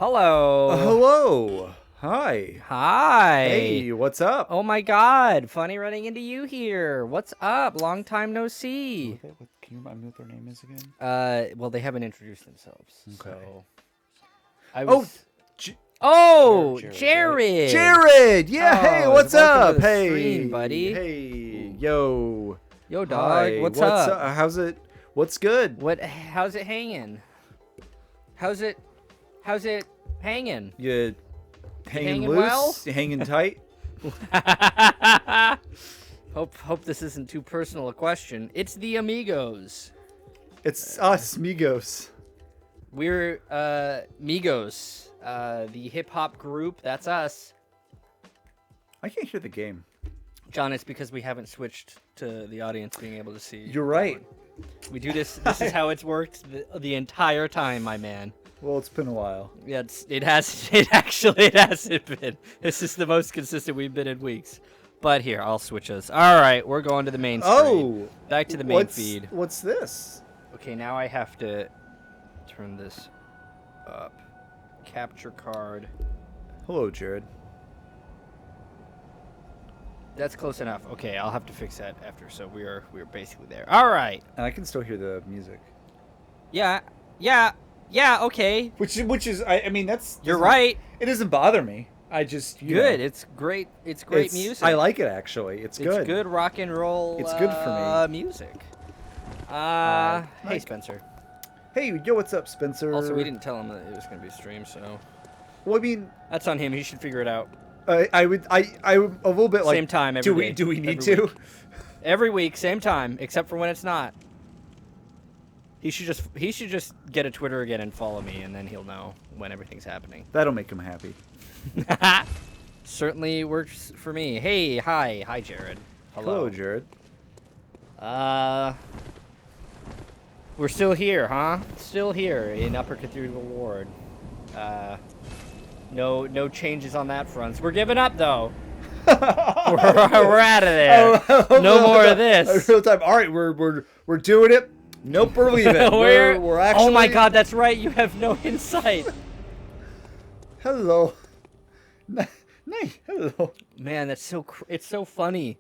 Hello. Hello. Hi. Hi. Hey, what's up? Oh my God. Funny running into you here. What's up? Long time no see. Can you remind me what their name is again? Well, they haven't introduced themselves. Okay. So I Oh, was... Oh, Jared. Jared. Jared. Yeah. Oh, Hey, what's welcome up? to the Hey, stream, buddy. Hey. Yo. Yo, dog. Hi. What's up? How's it? What's good? How's it hanging? How's it hanging? You hanging hanging loose? well? You hanging tight? Hope this isn't too personal a question. It's the Amigos. It's us, Migos. We're Migos, the hip hop group. That's us. I can't hear the game. John, it's because we haven't switched to the audience being able to see. You're right. We do this. This is how it's worked the entire time, my man. Well, it's been a while. Yeah, it hasn't been. This is the most consistent we've been in weeks. But here, I'll switch us. All right, we're going to the main screen. Oh, Back to the main feed. What's this? Okay, now I have to turn this up. Capture card. Hello, Jared. That's close enough. Okay, I'll have to fix that after. So we're basically there. All right. And I can still hear the music. Yeah. Okay. Which is I mean that's You're right. It doesn't bother me. I just Good. know, It's great. It's great music. I like it actually. It's good. It's good rock and roll. It's good for me. Music. Hey, Hey Spencer. Hey, yo, what's up, Spencer? Also, we didn't tell him that it was going to be a stream, so Well, I mean, that's on him. He should figure it out. I would a little bit like Same time every day. Do we need Every to? week. Every week, same time, except for when it's not. He should just get a Twitter again and follow me, and then he'll know when everything's happening. That'll make him happy. Certainly works for me. Hey, hi, Jared. Hello, Jared. We're still here, huh? Still here in Upper Cathedral Ward. No changes on that front. We're giving up though. we're out of there. No more of this. Real time. All right, we're doing it. Nope, we're leaving. we're actually. Oh my God, that's right. You have no insight. Hello. Hello. Man, that's it's so funny.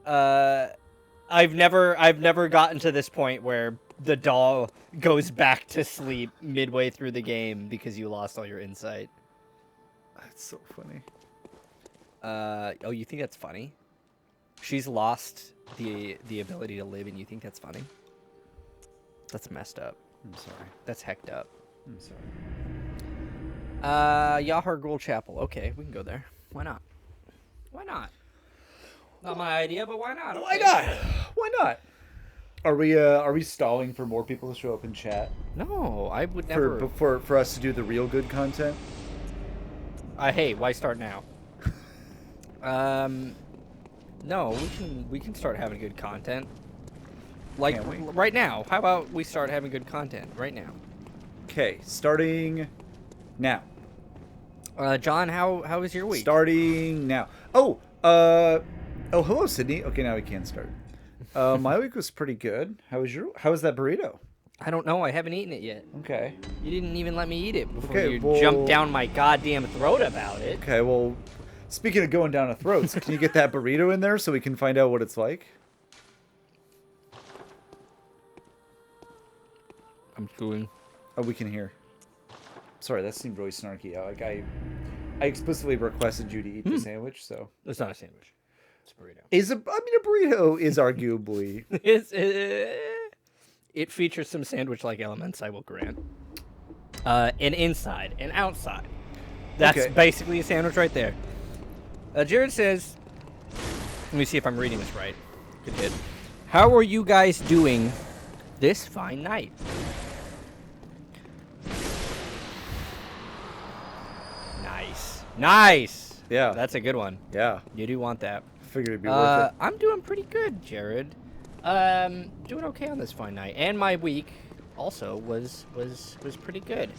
I've never gotten to this point where the doll goes back to sleep midway through the game because you lost all your insight. That's so funny. Oh, you think that's funny? She's lost the ability to live, and you think that's funny? That's messed up. I'm sorry. That's hecked up. I'm sorry. Yahar Ghoul Chapel. Okay, we can go there. Why not? Why not? Not my idea, but why not? Okay. Why not? Why not? Are we stalling for more people to show up in chat? No, I would never. For us to do the real good content? Hey, why start now? No, we can start having good content. Like right now. How about we start having good content right now? Okay, starting now. John, how was your week? Starting now. Oh, hello, Sydney. Okay, now we can start. My week was pretty good. How was that burrito? I don't know. I haven't eaten it yet. Okay. You didn't even let me eat it before Okay, you well, jumped down my goddamn throat about it. Okay, well, speaking of going down a throats, can you get that burrito in there so we can find out what it's like? I'm doing. Oh, we can hear. Sorry, that seemed really snarky. Like I explicitly requested you to eat the sandwich, so It's not a sandwich. It's a burrito. A burrito is arguably. It features some sandwich-like elements, I will grant. An inside and outside. That's basically a sandwich right there. Jared says, let me see if I'm reading this right. Good hit. How are you guys doing this fine night? Nice. Yeah. That's a good one. Yeah. You do want that. Figured it'd be worth it. I'm doing pretty good, Jared. Doing okay on this fine night. And my week also was pretty good.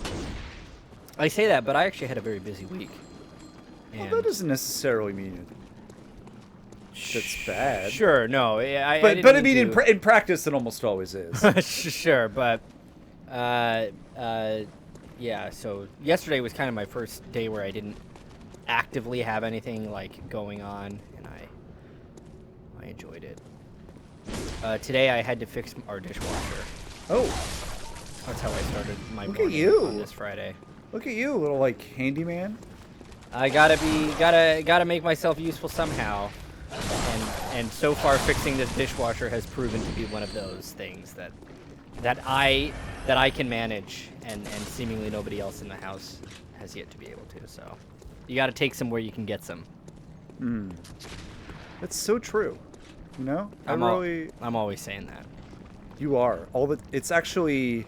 I say that, but I actually had a very busy week. Well, that doesn't necessarily mean that's bad. Sure, no. But I mean, in practice, it almost always is. Sure, but yeah, so yesterday was kind of my first day where I didn't actively have anything like going on, and I enjoyed it. Today I had to fix our dishwasher. Oh, That's how I started my Look at morning you. on this Friday. look at you, little like handyman. I gotta make myself useful somehow, and so far fixing this dishwasher has proven to be one of those things that I can manage, and seemingly nobody else in the house has yet to be able to. So you gotta take some where you can get some. That's so true. You know, I'm always saying that. You are it's actually.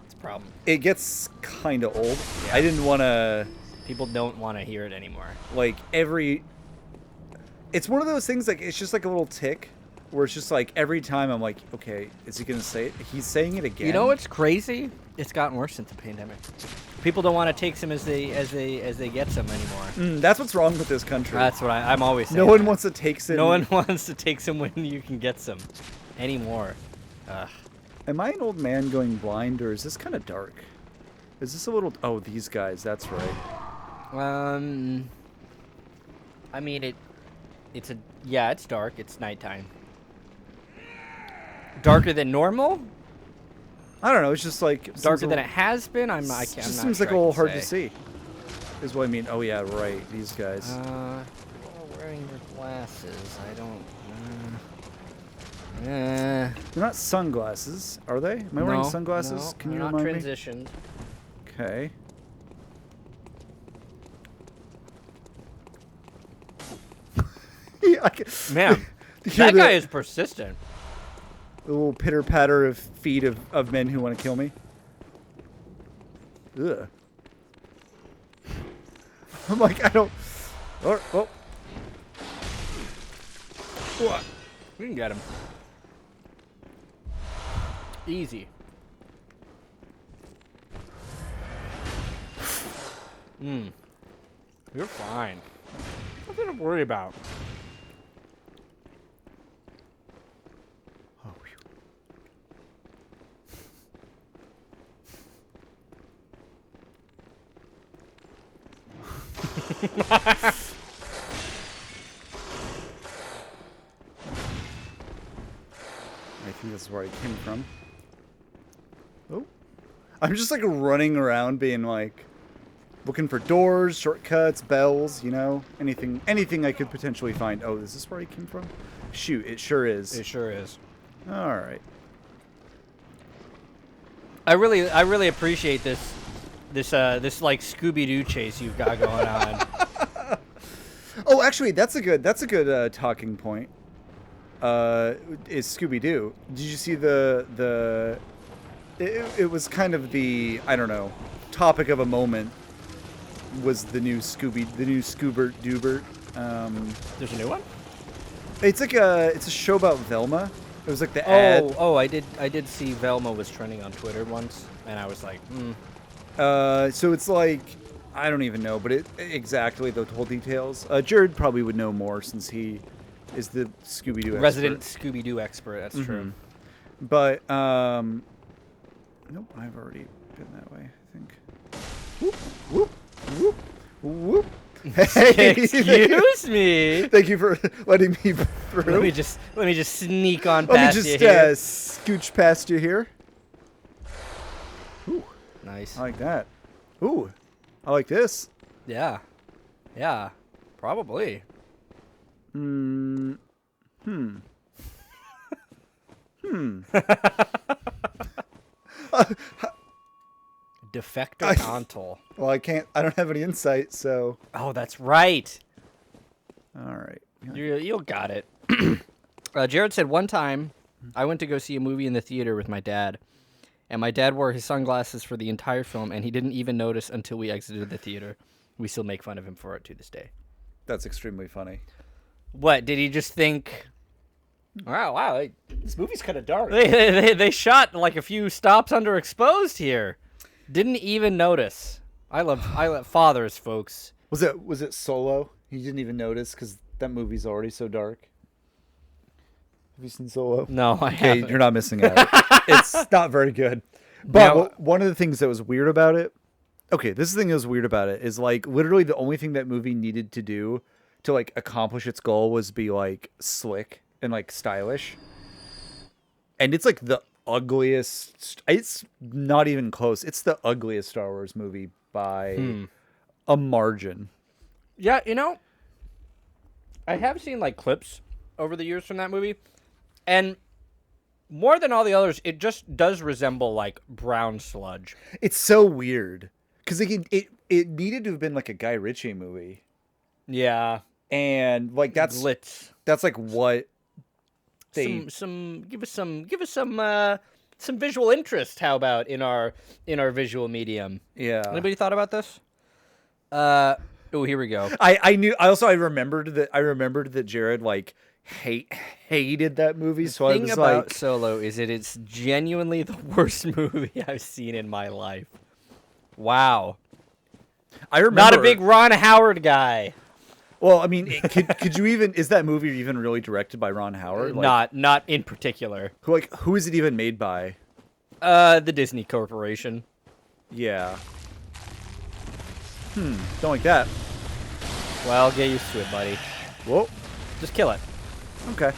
It's a problem. It gets kind of old. Yeah. I didn't want to. People don't want to hear it anymore. Like it's one of those things, like it's just like a little tick where it's just like every time I'm like, okay, is he gonna say it? He's saying it again. You know what's crazy? It's gotten worse since the pandemic. People don't want to take some as they get some anymore. That's what's wrong with this country. That's what I'm always saying. No one wants to take some. No one wants to take some when you can get some anymore. Ugh. Am I an old man going blind, or is this kind of dark? Is this a little? Oh, these guys. That's right. I mean it's dark. It's nighttime. Darker than normal? I don't know. It's just like Darker than it has been. I'm not seems sure like a little hard say. to see. Is what I mean. Oh yeah, right. These guys. You're wearing your glasses. I don't. They're not sunglasses, are they? Am I wearing sunglasses? No, Can you not remind me? transitioned. Okay. Yeah, Man, you hear that guy is persistent. the little pitter patter of feet of men who want to kill me. Ugh. I'm like, I don't. Oh. What? We can get him. Easy. You're fine. Nothing to worry about. Oh, I think that's where I came from. Oh. I'm just like running around being like looking for doors, shortcuts, bells, you know, anything I could potentially find. Oh, is this where I came from? Shoot, it sure is. It sure is. All right. I really appreciate this like Scooby-Doo chase you've got going on. Oh, actually, that's a good talking point. Is Scooby-Doo. Did you see it was kind of the, I don't know, topic of a moment was the new Scoobert Doobert. There's a new one? It's a show about Velma. It was like the ad. Oh, I did see Velma was trending on Twitter once, and I was like, So it's like, I don't even know, but exactly the whole details. Jared probably would know more since he is the Scooby-Doo resident Scooby-Doo expert. That's true. But nope, I've already been that way, I think. Whoop, whoop, whoop, whoop. Hey, excuse me. Thank you for letting me through. Let me just sneak on Let past me just you here. scooch past you here. Ooh, Nice. I like that. Ooh, I like this. Yeah, probably. Defector Antal. Well, I don't have any insight, so. Oh, that's right. All right. You got it. Jared said one time I went to go see a movie in the theater with my dad, and my dad wore his sunglasses for the entire film, and he didn't even notice until we exited the theater. We still make fun of him for it to this day. That's extremely funny. What, did he just think, wow, This movie's kind of dark. they shot like a few stops underexposed here. Didn't even notice. I love fathers, folks. Was it Solo? He didn't even notice because that movie's already so dark. Have you seen Solo? No, I haven't. You're not missing out. It's not very good. But one of the things that was weird about it okay, this thing is weird about it is like literally the only thing that movie needed to do to like accomplish its goal was be like slick and like stylish. And it's like the ugliest. It's not even close. It's the ugliest Star Wars movie by a margin. Yeah, I have seen like clips over the years from that movie, and more than all the others, it just does resemble like brown sludge. It's so weird because it needed to have been like a Guy Ritchie movie, Yeah, and like that's glitz. that's like what they Give us some visual interest. How about in our visual medium? yeah. Anybody thought about this? Oh, here we go. I remembered that Jared like hated that movie. So I Thing was about like, Solo is that it's genuinely the worst movie I've seen in my life. Wow. I remember Not a big Ron Howard guy. Well, I mean, could you even is that movie even really directed by Ron Howard? Like, Not in particular. Who is it even made by? The Disney Corporation. Yeah. Don't like that. Well, get used to it, buddy. Whoa. Just kill it. Okay.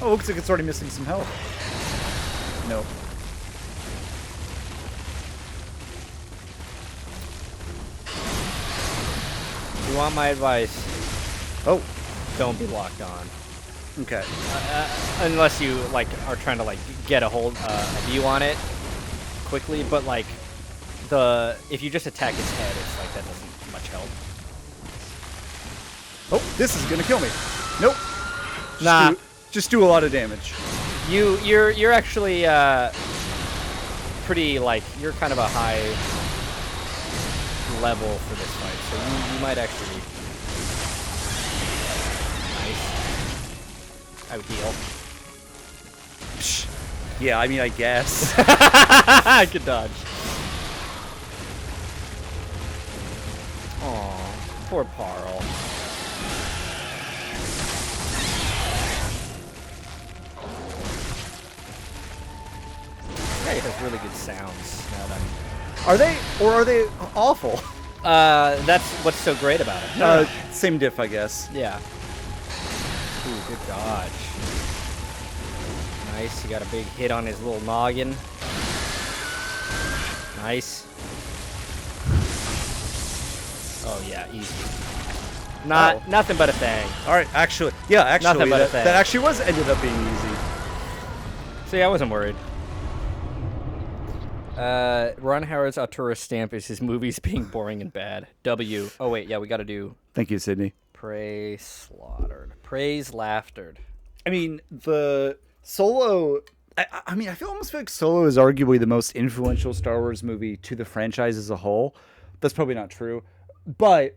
Oh, looks like it's already missing some health. Nope. If you want my advice, Oh. don't be locked on. Okay. Unless you like are trying to like get a view on it quickly, but like if you just attack its head, it's like that doesn't much help. Oh, this is gonna kill me. Nope. Just do a lot of damage. You're actually pretty like you're kind of a high level for this fight, so you might actually nice. I would heal. Yeah, I mean, I guess. I could dodge. Aw, poor Parl. This guy has really good sounds. Now that Are they awful? that's what's so great about it. Same diff, I guess. Yeah. Ooh, good dodge. Nice. He got a big hit on his little noggin. Nice. Oh yeah, easy. Nothing but a thing. All right, actually, Nothing but a thing. that actually ended up being easy. So yeah, I wasn't worried. Ron Howard's auteur stamp is his movies being boring and bad. W. Oh wait, yeah, we got to do Thank you, Sydney. praise slaughtered, praise laughtered. I mean, the Solo. I mean, I almost feel like Solo is arguably the most influential Star Wars movie to the franchise as a whole. That's probably not true, but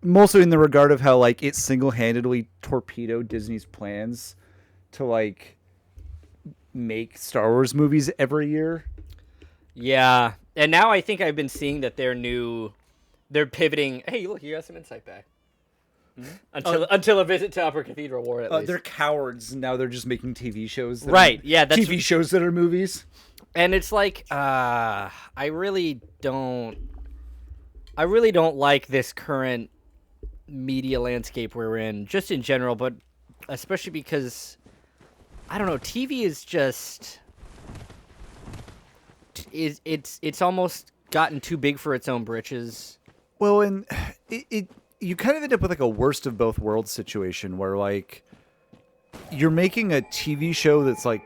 mostly in the regard of how like it single-handedly torpedoed Disney's plans to like make Star Wars movies every year. Yeah, and now I think I've been seeing that they're pivoting. Hey, look, you got some insight back. Until a visit to Upper Cathedral Ward, at least. They're cowards. Now they're just making TV shows. Right, yeah. That's TV shows that are movies. And it's like, I really don't like this current media landscape we're in, just in general, but especially because, I don't know, TV is just... It's almost gotten too big for its own britches. Well, and you kind of end up with like a worst of both worlds situation where like you're making a TV show that's like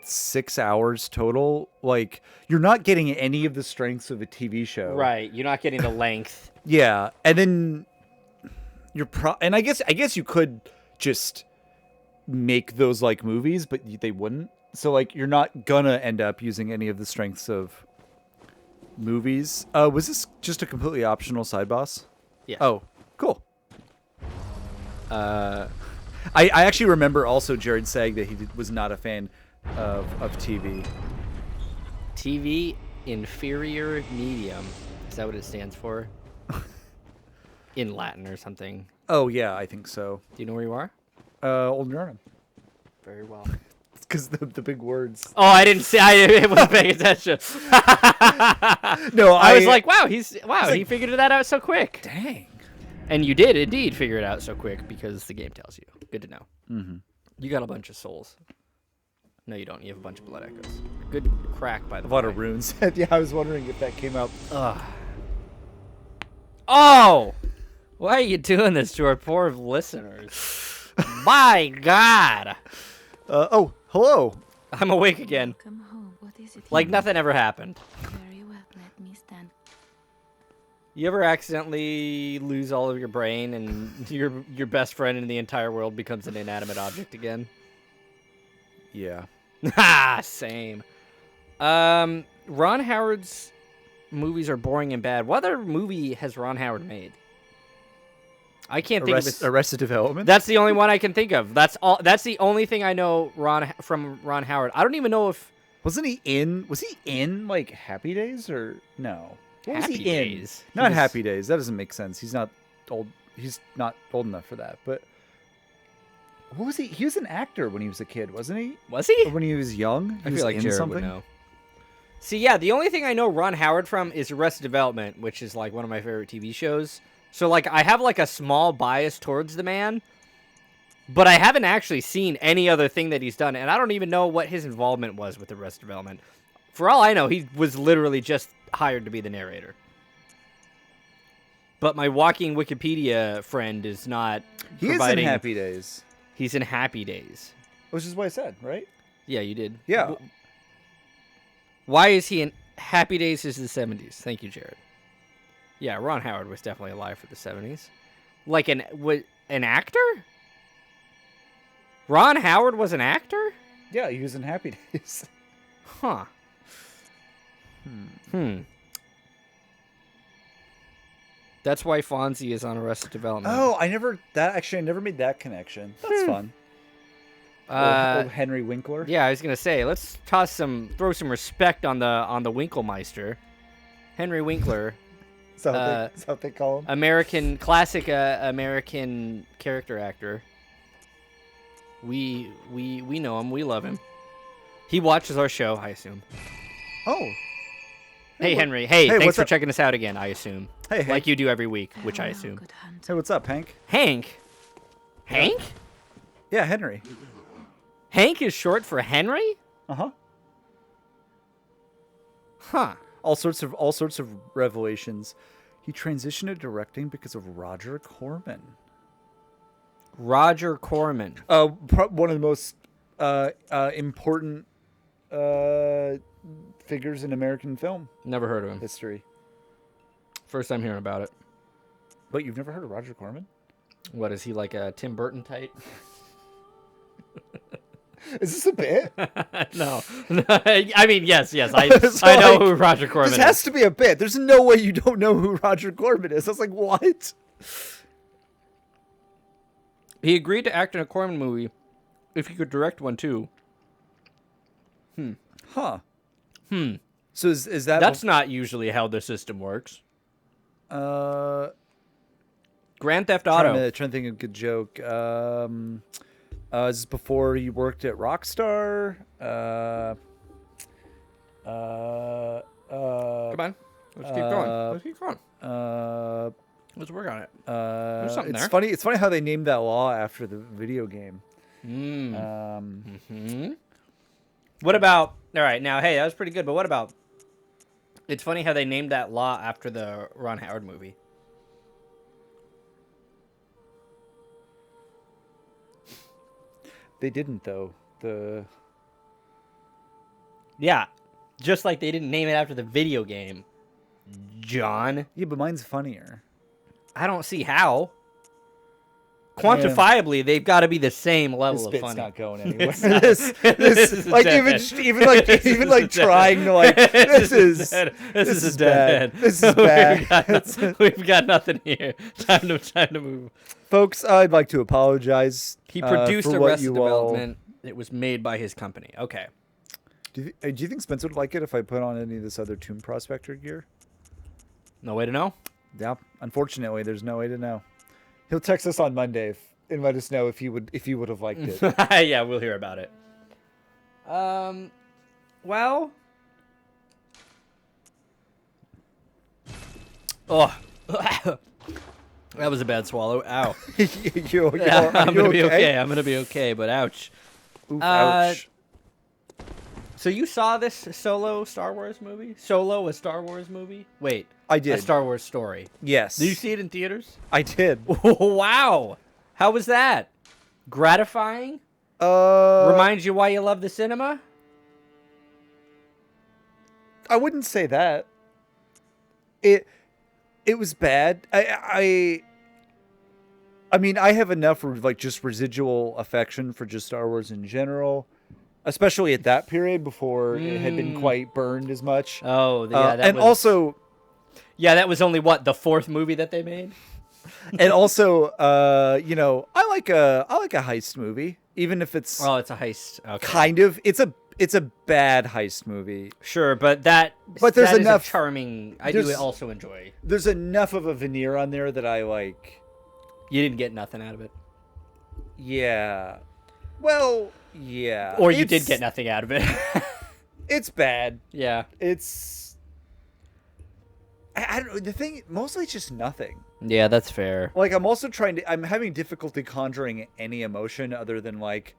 6 hours total. Like you're not getting any of the strengths of a TV show. Right. You're not getting the length. Yeah. And then and I guess you could just make those like movies, but they wouldn't. So like you're not gonna end up using any of the strengths of movies. Was this just a completely optional side boss? Yeah. Oh, cool. I actually remember also Jared saying that he was not a fan of TV. TV inferior medium. Is that what it stands for? In Latin or something. Oh yeah, I think so. Do you know where you are? Old Nurnham. Very well. because the big words. Oh, I didn't see. I wasn't paying attention. No, I was like, wow, he like, figured that out so quick. Dang. And you did indeed figure it out so quick because the game tells you. Good to know. Mm-hmm. You got a bunch of souls. No, you don't. You have a bunch of blood echoes. Good crack, by the way. A lot of runes. Yeah, I was wondering if that came out. Ugh. Oh! Why are you doing this to our poor listeners? My God! Oh, hello. I'm awake again. Come home. What is it? Like nothing ever happened. Very well. Let me stand. You ever accidentally lose all of your brain and your best friend in the entire world becomes an inanimate object again? Yeah. Ha! Same. Ron Howard's movies are boring and bad. What other movie has Ron Howard made? I can't think of it. Arrested Development. That's the only one I can think of. That's all. That's the only thing I know from Ron Howard. I don't even know if Wasn't he in? Was he in like Happy Days or no? What was Happy he in? Days. Not He was- Happy Days. That doesn't make sense. He's not old. He's not old enough for that. But what was he? He was an actor when he was a kid, wasn't he? Was he? Or when he was young. He I was feel like in Jared something. would know. See, yeah, the only thing I know Ron Howard from is Arrested Development, which is like one of my favorite TV shows. So like I have like a small bias towards the man, but I haven't actually seen any other thing that he's done, and I don't even know what his involvement was with Arrested Development. For all I know, he was literally just hired to be the narrator. But my walking Wikipedia friend is not He is in providing... Happy Days, He's in Happy Days. which is what I said, right? Yeah, you did. Yeah. Why is he in Happy Days is the 70s? Thank you, Jared. Yeah, Ron Howard was definitely alive for the 70s. Like an actor? Ron Howard was an actor? Yeah, he was in Happy Days. Huh. That's why Fonzie is on Arrested Development. Oh, I never made that connection. That's fun. Old Henry Winkler. Yeah, I was gonna say, let's throw some respect on the Winkelmeister, Henry Winkler. Is that what they call him? American classic American character actor. We know him. We love him. He watches our show, I assume. Oh. Hey, Henry. Hey, thanks what's for up? checking us out again, I assume. Hey, Like you do every week, which I Farewell, assume. good hunt. Hey, what's up, Hank? Hank? Hank? Yeah, Henry. Hank is short for Henry? Uh-huh. Huh. All sorts of revelations. He transitioned to directing because of Roger Corman. Roger Corman. One of the most important figures in American film Never heard of him. history. First time hearing about it. But you've never heard of Roger Corman? What, is he like a Tim Burton type? Is this a bit? No. I mean, yes. I So, I know like, who Roger Corman This is. has to be a bit. There's no way you don't know who Roger Corman is. I was like, what? He agreed to act in a Corman movie if he could direct one too. Huh. So is that... That's not usually how the system works. Grand Theft Auto. Trying to think of a good joke. Is this before you worked at Rockstar? Come on. Let's keep going. Let's keep going. Let's work on it. There's something It's there. funny. It's funny how they named that law after the video game. What about... All right, now, hey, that was pretty good, but what about... It's funny how they named that law after the Ron Howard movie. They didn't though. Yeah, just like they didn't name it after the video game. John. Yeah, but mine's funnier. I don't see how. Quantifiably, they've got to be the same level This of bit's funny. not going anywhere. It's not. this is like dead. even like trying to like this is dead. this is is dead. bad. This is bad. We've got nothing here. Time to move. Folks, I'd like to apologize. He produced for what Arrested you all- Development. It was made by his company. Okay. Do you think Spencer would like it if I put on any of this other Tomb Prospector gear? No way to know. Yeah, unfortunately, there's no way to know. He'll text us on Monday and let us know if he would have liked it. Yeah, we'll hear about it. Well. Oh. That was a bad swallow. Ow. I'm gonna be okay. I'm gonna be okay, but ouch. Oof, ouch. So you saw this Solo Star Wars movie? Solo, a Star Wars movie? Wait. I did. A Star Wars story. Yes. Did you see it in theaters? I did. Wow. How was that? Gratifying? Reminds you why you love the cinema? I wouldn't say that. It was bad. I mean, I have enough like just residual affection for just Star Wars in general, especially at that period before it had been quite burned as much. Oh, yeah. That was only what, the 4th movie that they made? And also, you know, I like a heist movie, even if it's it's a heist. Okay. Kind of. It's a bad heist movie. Sure, but there's that enough is charming. I do also enjoy. There's enough of a veneer on there that I like. You didn't get nothing out of it. Yeah. Well, yeah. Or you did get nothing out of it. It's bad. Yeah. It's. I don't know. The thing, mostly it's just nothing. Yeah, that's fair. Like, I'm having difficulty conjuring any emotion other than, like,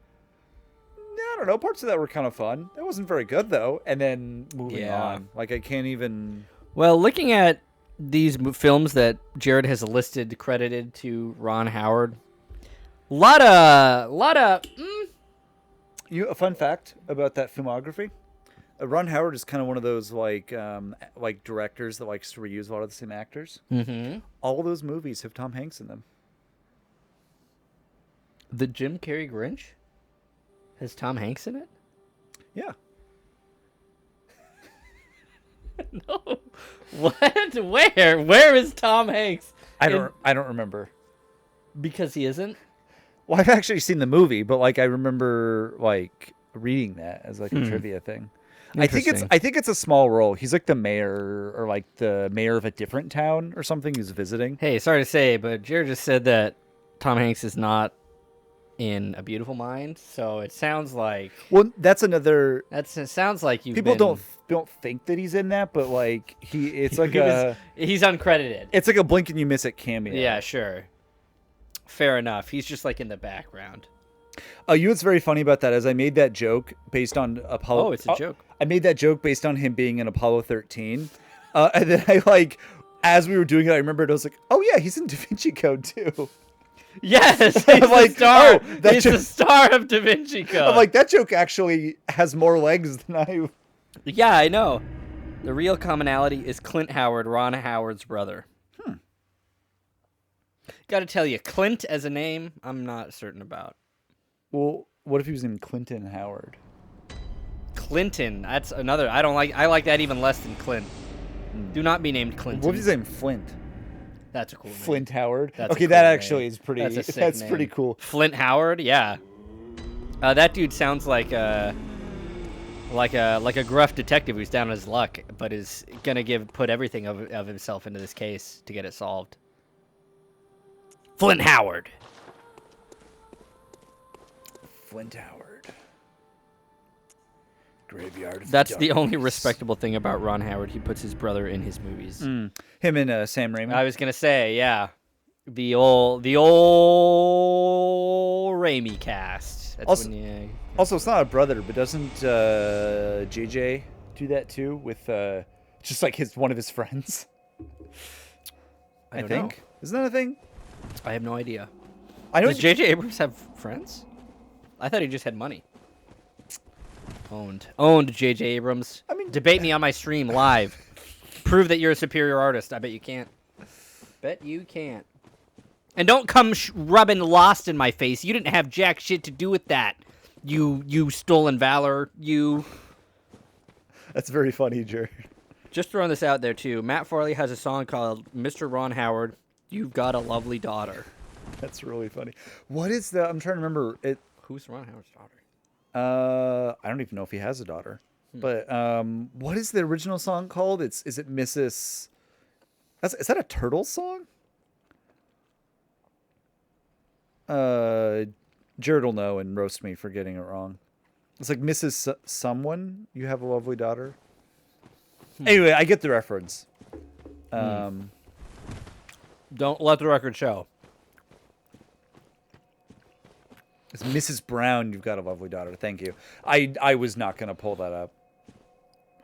I don't know, parts of that were kind of fun. It wasn't very good, though. And then moving on. Like, I can't even. Well, looking at these films that Jared has listed credited to Ron Howard, a lot of. A fun fact about that filmography. Ron Howard is kind of one of those like directors that likes to reuse a lot of the same actors. Mm-hmm. All of those movies have Tom Hanks in them. The Jim Carrey Grinch has Tom Hanks in it? Yeah. No. What? Where? Where is Tom Hanks? I don't remember. Because he isn't? Well, I've actually seen the movie, but like I remember like reading that as like a trivia thing. I think it's a small role. He's like the mayor or like the mayor of a different town or something who's visiting. Hey, sorry to say, but Jared just said that Tom Hanks is not in A Beautiful Mind, so it sounds like that's another. It sounds like people don't think that he's in that, but like it's like he's uncredited. It's like a blink and you miss it cameo. Yeah, sure. Fair enough. He's just like in the background. You know what's very funny about that is I made that joke based on Apollo. Oh, it's a joke. I made that joke based on him being in Apollo 13. And then I like, as we were doing it, I remembered, I was like, oh yeah, he's in Da Vinci Code too. Yes, he's the star. He's the star of Da Vinci Code. I'm like, that joke actually has more legs than I... Yeah, I know. The real commonality is Clint Howard, Ron Howard's brother. Gotta tell you, Clint as a name, I'm not certain about. Well, what if he was named Clinton Howard? Clinton, that's another. I like that even less than Clint. Do not be named Clinton. What if he's named Flint? That's a cool name. Flint Howard. That's okay, cool that name. actually is pretty. That's name. Pretty cool. Flint Howard, yeah. That dude sounds like a gruff detective who's down on his luck, but is gonna put everything of himself into this case to get it solved. Flint Howard. Flint Howard. Graveyard of That's the only respectable thing about Ron Howard. He puts his brother in his movies. Him and Sam Raimi. I was gonna say, yeah, the old Raimi cast. That's also, it's not a brother, but doesn't JJ do that too with just like one of his friends? I think. Know. Isn't that a thing? I have no idea. Does J.J. Abrams have friends? I thought he just had money. Owned J.J. Abrams. I mean, debate me on my stream live. Prove that you're a superior artist. I bet you can't. Bet you can't. And don't come rubbing Lost in my face. You didn't have jack shit to do with that. You stolen valor. You. That's very funny, Jared. Just throwing this out there too. Matt Farley has a song called "Mr. Ron Howard." You've got a lovely daughter. That's really funny. What is the? I'm trying to remember it. Who's Ron Howard's daughter? I don't even know if he has a daughter. But what is the original song called? Is it Mrs. Is that a Turtles song? Jared will know and roast me for getting it wrong. It's like Mrs. Someone. You have a lovely daughter. Anyway, I get the reference. Don't let the record show. It's Mrs. Brown. You've got a lovely daughter. Thank you. I was not gonna pull that up.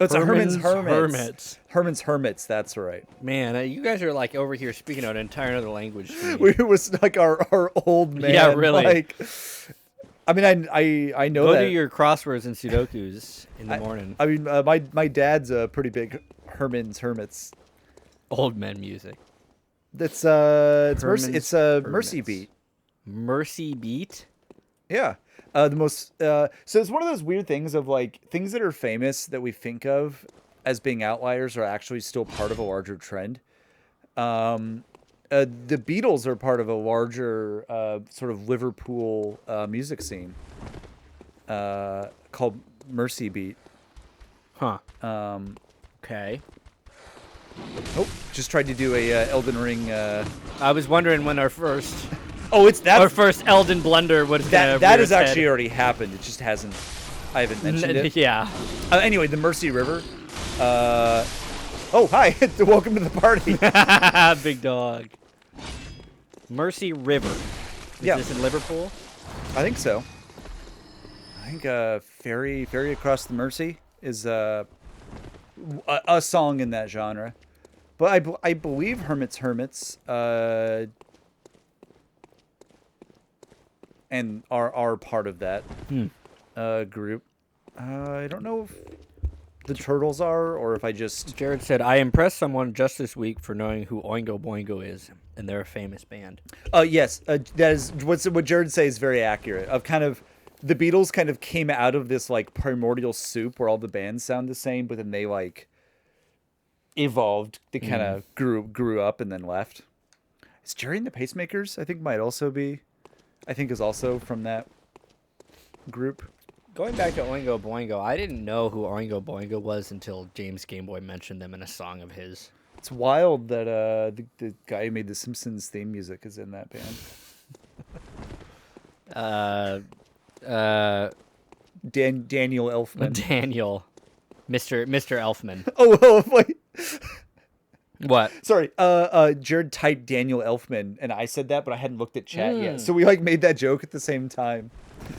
It's Herman's a Hermits. Hermits. Herman's Hermits. That's right. Man, you guys are like over here speaking an entire other language. To me. We was like our old man. Yeah, really. Like, I mean, I know Go that. do your crosswords and Sudokus in the morning. I mean, my dad's a pretty big Herman's Hermits. Old men music. It's Herman's It's a Mercy Hermits. Beat. Mercy Beat. Yeah. The most so it's one of those weird things of like things that are famous that we think of as being outliers are actually still part of a larger trend. The Beatles are part of a larger sort of Liverpool music scene called Mercy Beat. Huh. Okay. Oh, just tried to do a Elden Ring. I was wondering when our first Oh, it's that. our first Elden blunder was gonna That rear has its actually head. already happened. It just hasn't. I haven't mentioned it. Yeah. Anyway, the Mercy River. Oh, hi. Welcome to the party. Big dog. Mercy River. Is Yeah. this in Liverpool? I think so. I think ferry across the Mersey is a song in that genre. But I believe Hermits and are part of that group. I don't know if the Turtles are or if I just Jared said, I impressed someone just this week for knowing who Oingo Boingo is, and they're a famous band. yes, that is what Jared says is very accurate. Of kind of the Beatles kind of came out of this like primordial soup where all the bands sound the same, but then they like evolved. They kind of grew up and then left. Is Jerry and the Pacemakers? I think might also be. I think is also from that group. Going back to Oingo Boingo, I didn't know who Oingo Boingo was until James Gameboy mentioned them in a song of his. It's wild that the guy who made the Simpsons theme music is in that band. Daniel Elfman. Daniel. Mr. Elfman. Oh, wait. What? Sorry. Jared typed Daniel Elfman, and I said that, but I hadn't looked at chat yet. So we like made that joke at the same time.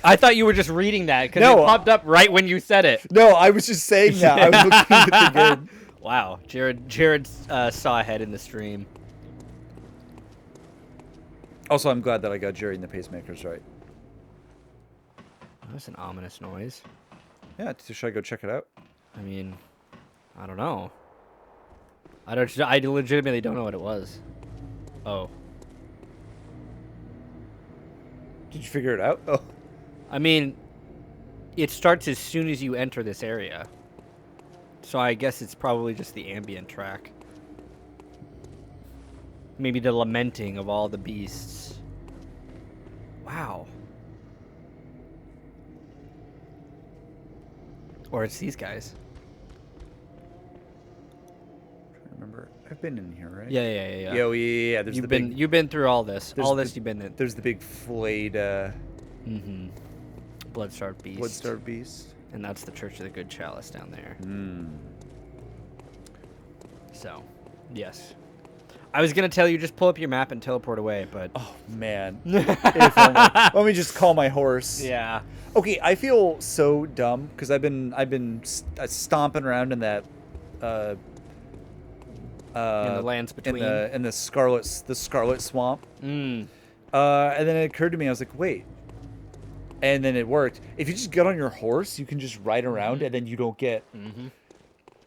I thought you were just reading that because No. it popped up right when you said it. No, I was just saying that. I was looking at the game. Wow. Jared saw ahead in the stream. Also, I'm glad that I got Jerry and the Pacemakers right. That was an ominous noise. Yeah, should I go check it out? I mean, I don't know. I legitimately don't know what it was. Oh. Did you figure it out? Oh. I mean, it starts as soon as you enter this area. So I guess it's probably just the ambient track. Maybe the lamenting of all the beasts. Wow. Or it's these guys. I remember. I've been in here, right? Yeah. Yeah. There's You've been through all this. there's All the- this you've been in. There's the big flayed Bloodstarved Beast. Bloodstarved beast. And that's the Church of the Good Chalice down there. So, yes. I was going to tell you just pull up your map and teleport away, but... Oh man. If only. Let me just call my horse. Yeah. Okay, I feel so dumb because I've been stomping around in that in the lands between. in the scarlet swamp. Mm. And then it occurred to me, I was like, wait. And then it worked. If you just get on your horse, you can just ride around, and then you don't get.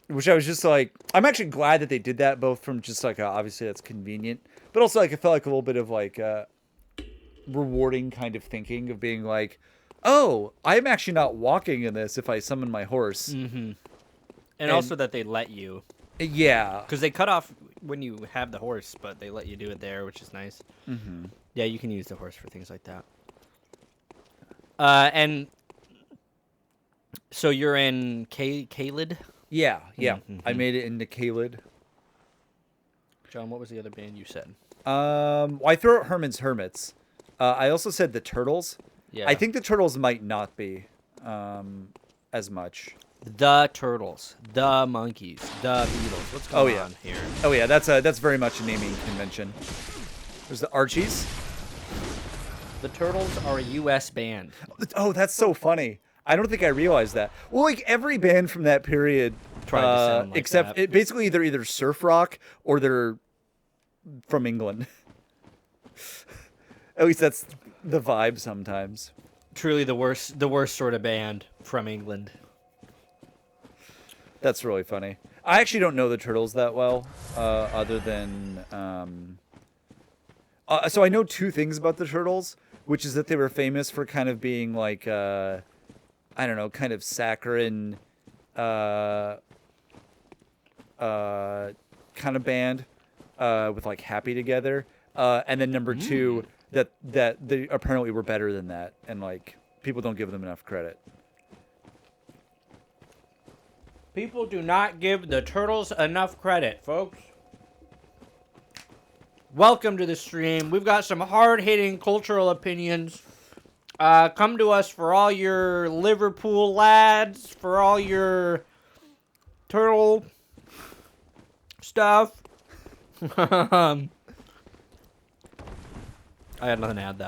Which I was just like, I'm actually glad that they did that, both from just like obviously that's convenient, but also like it felt like a little bit of like rewarding kind of thinking of being like, oh, I'm actually not walking in this if I summon my horse. And also that they let you. Yeah. Because they cut off when you have the horse, but they let you do it there, which is nice. Yeah, you can use the horse for things like that. And so you're in Caelid? Yeah. I made it into Caelid. John, what was the other band you said? Well, I threw out Herman's Hermits. I also said the Turtles. Yeah. I think the Turtles might not be. as much. The Turtles, the Monkeys, the Beatles. What's going on here? Oh yeah, that's very much a naming convention. There's the Archies. The Turtles are a U.S. band. Oh, that's so funny. I don't think I realized that. Well, like every band from that period, Tried to sound like except that. basically they're either surf rock or they're from England. At least that's the vibe sometimes. Truly the worst sort of band from England. That's really funny. I actually don't know the Turtles that well, other than so I know two things about the Turtles, which is that they were famous for kind of being like I don't know, kind of saccharine kind of band with like Happy Together, and then number two that they apparently were better than that, and like people don't give them enough credit. People do not give the Turtles enough credit, folks. Welcome to the stream. We've got some hard-hitting cultural opinions. Come to us for all your Liverpool lads, for all your turtle stuff. I had nothing to add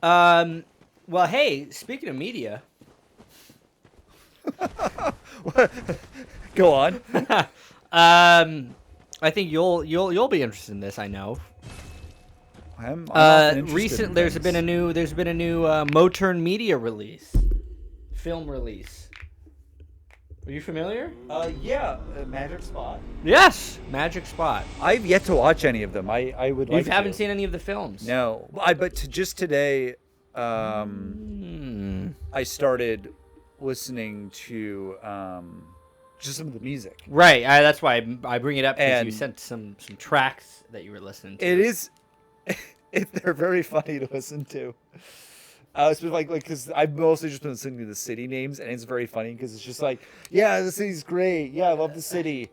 that. Well, hey, speaking of media... Go on. I think you'll be interested in this. I know. I'm often interested in There's things. been a new Moturn Media release, film release. Are you familiar? Yeah, Magic Spot. Yes, Magic Spot. I've yet to watch any of them. I would like You haven't to. seen any of the films? No, just today, I started listening to just some of the music. Right. That's why I bring it up because And you sent some tracks that you were listening to. It is, they're very funny to listen to. It's been like because I've mostly just been listening to the city names, and it's very funny because it's just like, yeah, the city's great. Yeah, I love the city.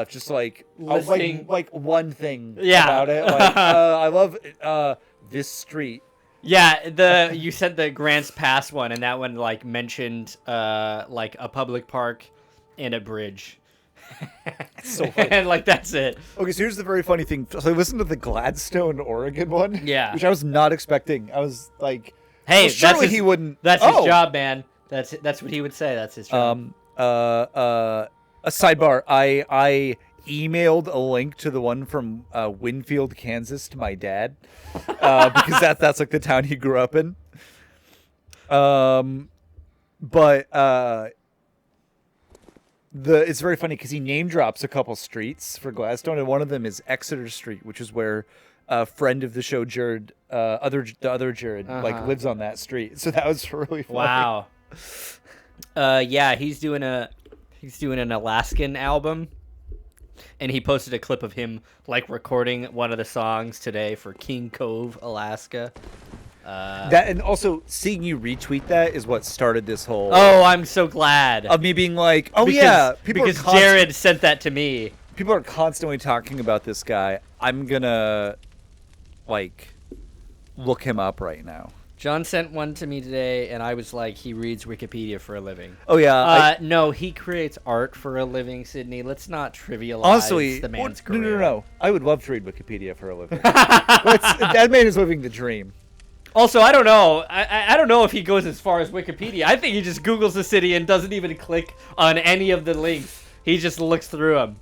Just like like one thing about it. Like I love this street. Yeah, you said the Grants Pass one, and that one like mentioned like a public park and a bridge. So funny. And like that's it. Okay, so here's the very funny thing. So I listened to the Gladstone, Oregon one. Yeah. Which I was not expecting. I was like, hey, well, surely he wouldn't. That's his job, man. That's what he would say. That's his job. A sidebar. I emailed a link to the one from Winfield, Kansas, to my dad because that's like the town he grew up in. But it's very funny because he name drops a couple streets for Gladstone, and one of them is Exeter Street, which is where a friend of the show, Jared, the other Jared, like lives on that street. So that was really funny. Wow. Yeah, he's doing an Alaskan album. And he posted a clip of him like recording one of the songs today for King Cove, Alaska. That, and also seeing you retweet that is what started this whole. Oh, I'm so glad of me being like, oh because, yeah, because Jared sent that to me. People are constantly talking about this guy. I'm gonna like look him up right now. John sent one to me today, and I was like, he reads Wikipedia for a living. Oh, yeah. No, he creates art for a living, Sydney. Let's not trivialize honestly, the man's career. No. I would love to read Wikipedia for a living. That man is living the dream. Also, I don't know. I don't know if he goes as far as Wikipedia. I think he just Googles the city and doesn't even click on any of the links. He just looks through them.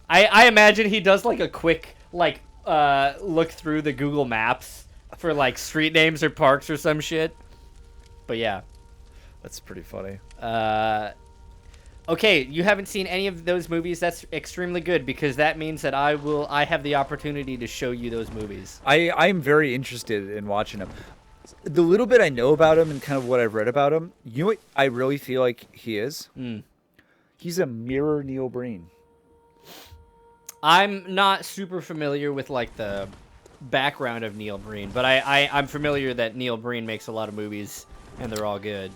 I imagine he does like a quick look through the Google Maps for like street names or parks or some shit. But yeah. That's pretty funny. Okay, you haven't seen any of those movies. That's extremely good because that means that I have the opportunity to show you those movies. I'm very interested in watching them. The little bit I know about him and kind of what I've read about him, you know what I really feel like he is? He's a mirror Neil Breen. I'm not super familiar with like the background of Neil Breen, but I'm familiar that Neil Breen makes a lot of movies and they're all good.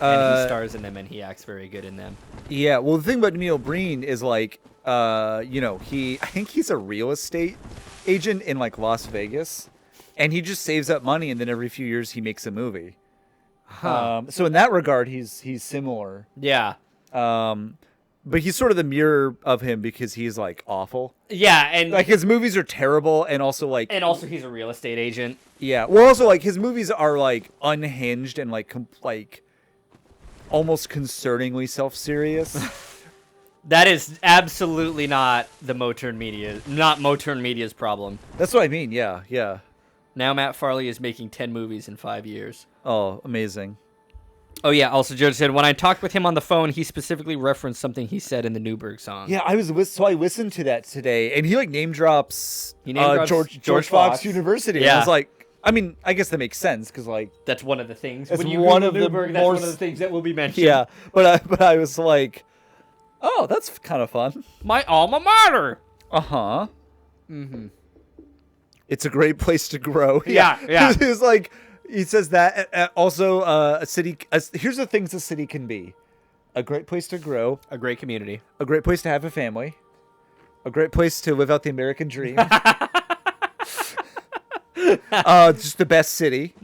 And he stars in them and he acts very good in them. Yeah, well the thing about Neil Breen is like I think he's a real estate agent in like Las Vegas, and he just saves up money and then every few years he makes a movie. So in that regard, he's similar. Yeah. But he's sort of the mirror of him because he's like awful. Yeah, and Like his movies are terrible, and also like he's a real estate agent. yeah. Well, also like his movies are like unhinged and like almost concerningly self-serious. That is absolutely not Motown Media's problem. That's what I mean. Yeah, yeah. Now Matt Farley is making 10 movies in 5 years. Oh, amazing. Oh yeah. Also, Jared said when I talked with him on the phone, he specifically referenced something he said in the Newberg song. Yeah, I listened to that today, and he like name drops. George Fox Fox University. Yeah. And I was like, I mean, I guess that makes sense because like that's one of the things. That's When you one Google of the Newberg, that's more one of the things that will be mentioned. yeah. But I was like, oh, that's kind of fun. My alma mater. Uh-huh. Mm-hmm. It's a great place to grow. Yeah. It's like he says that. Also, a city. Here's the things a city can be: a great place to grow, A great community. a great place to have a family, a great place to live out the American dream. Just the best city.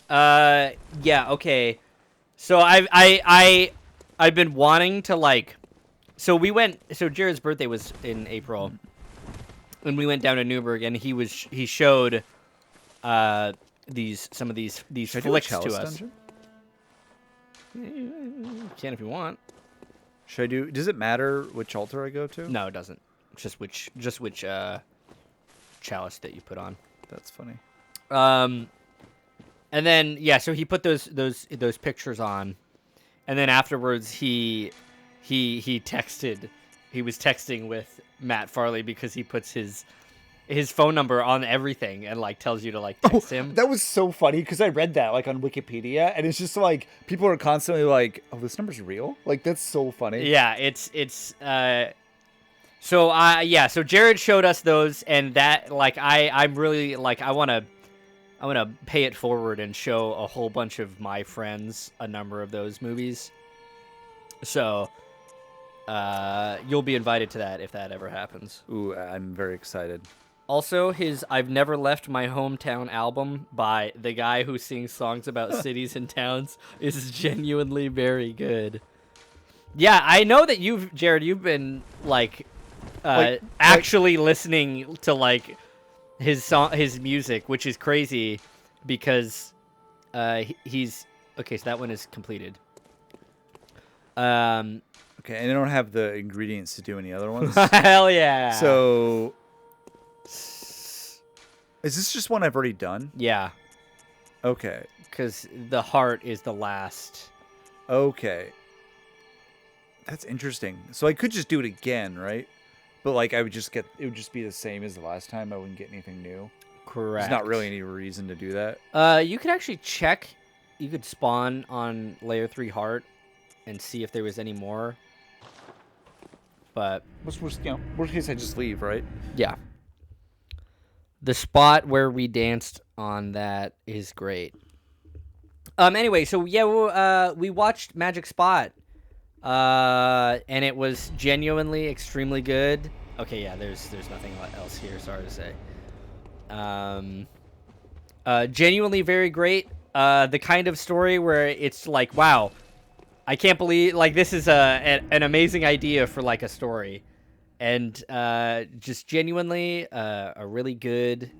Yeah. Okay. So I've been wanting to like. So Jared's birthday was in April, and we went down to Newberg, and he showed some of these Should I do a flicks chalice to us. dungeon? You can if you want. Should I do? Does it matter which altar I go to? No, it doesn't. Just which chalice that you put on. That's funny. And then yeah, so he put those pictures on, and then afterwards he texted. He was texting with Matt Farley because he puts his phone number on everything and like tells you to like text him. That was so funny because I read that like on Wikipedia, and it's just like people are constantly like, "Oh, this number's real." Like that's so funny. Yeah, so Jared showed us those, and that like I'm really like I want to pay it forward and show a whole bunch of my friends a number of those movies. So you'll be invited to that if that ever happens. Ooh, I'm very excited. Also, his I've Never Left My Hometown album by the guy who sings songs about cities and towns is genuinely very good. Yeah, I know that Jared, you've been like actually listening to like his music, which is crazy because he's okay. So that one is completed. Okay, and I don't have the ingredients to do any other ones. Hell yeah! So, is this just one I've already done? Yeah, Okay. because the heart is the last. Okay. That's interesting. So I could just do it again, right? But like it would just be the same as the last time. I wouldn't get anything new. Correct. There's not really any reason to do that. You could actually check. You could spawn on layer 3 heart and see if there was any more. But Worst case, I just leave, right? yeah, the spot where we danced on that is great. Anyway, so yeah, we watched Magic Spot, and it was genuinely extremely good. Okay, yeah, there's nothing else here. Sorry to say. Genuinely very great. The kind of story where it's like, wow, I can't believe like this is an amazing idea for like a story, and just genuinely a really good.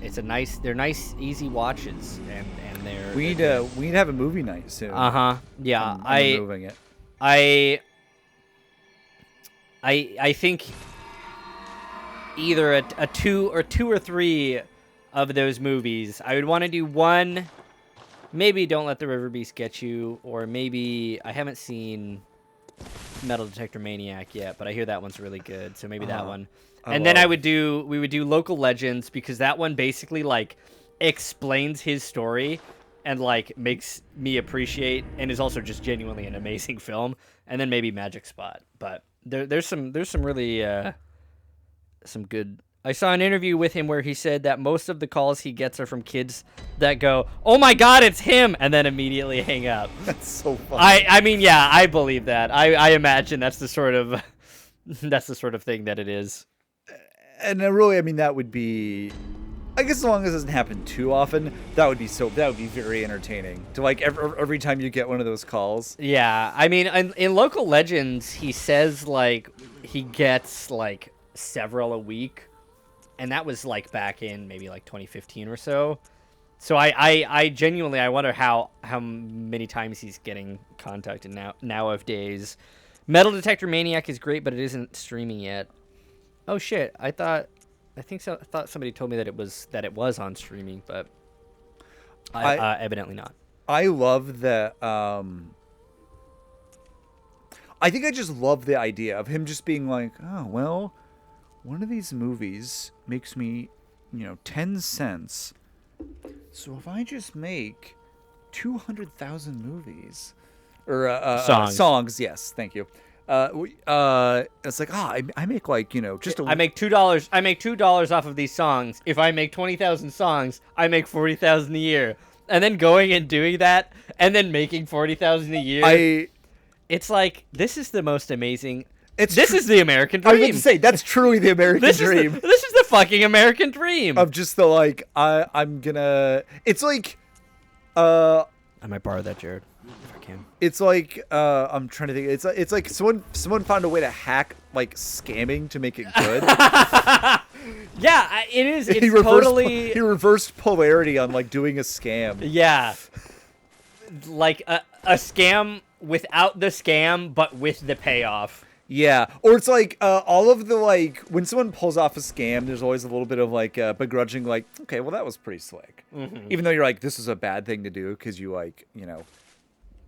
It's a nice. They're nice, easy watches, and they're. We need to have a movie night soon. Yeah, I'm moving it. I think either a two or three of those movies. I would want to do one. Maybe Don't Let the River Beast Get You, or maybe I haven't seen Metal Detector Maniac yet, but I hear that one's really good, so maybe that one. And then we would do Local Legends, because that one basically like explains his story and like makes me appreciate, and is also just genuinely an amazing film. And then maybe Magic Spot, but there's some really some good. I saw an interview with him where he said that most of the calls he gets are from kids that go, "Oh my God, it's him," and then immediately hang up. That's so funny. I mean, yeah, I believe that. I imagine that's the sort of thing that it is. And really, I mean, that would be I guess as long as it doesn't happen too often, that would be very entertaining. To like every time you get one of those calls. Yeah, I mean, in local legends, he says like he gets like several a week, and that was like back in maybe like 2015 or so. So I genuinely I wonder how many times he's getting contacted nowadays. Metal Detector Maniac is great, but it isn't streaming yet. Oh shit! I thought somebody told me that it was on streaming, but evidently not. I love that. I think I just love the idea of him just being like, oh well, one of these movies makes me, 10 cents. So if I just make 200,000 movies or songs, yes, thank you. It's like, I make like, just I make $2. I make $2 off of these songs. If I make 20,000 songs, I make 40,000 a year. And then going and doing that, and then making 40,000 a year. It's like, this is the most amazing. This is the American dream. I was going to say, that's truly the American dream. This is the fucking American dream. Of just the like, I'm gonna. It's like, I might borrow that, Jared. If I can. It's like I'm trying to think. It's like someone found a way to hack like scamming to make it good. Yeah, it is. It's he reversed polarity on like doing a scam. Yeah, like a scam without the scam, but with the payoff. Yeah, or it's like all of the like when someone pulls off a scam, there's always a little bit of like begrudging, like, okay, well that was pretty slick, even though you're like, this is a bad thing to do because you like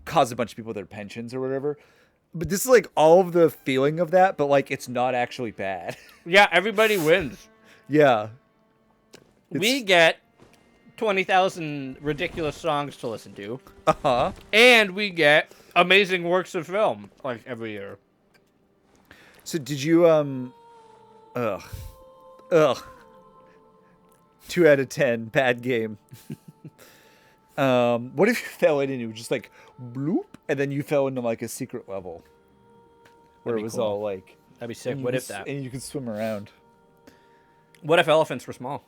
cause a bunch of people their pensions or whatever. But this is like all of the feeling of that, but like it's not actually bad. Yeah, everybody wins. Yeah, we get 20,000 ridiculous songs to listen to. And we get amazing works of film like every year. So did you 2 out of 10, bad game. What if you fell in and you just like bloop, and then you fell into like a secret level where it was cool. All like, that'd be sick. What if that? And you could swim around. What if elephants were small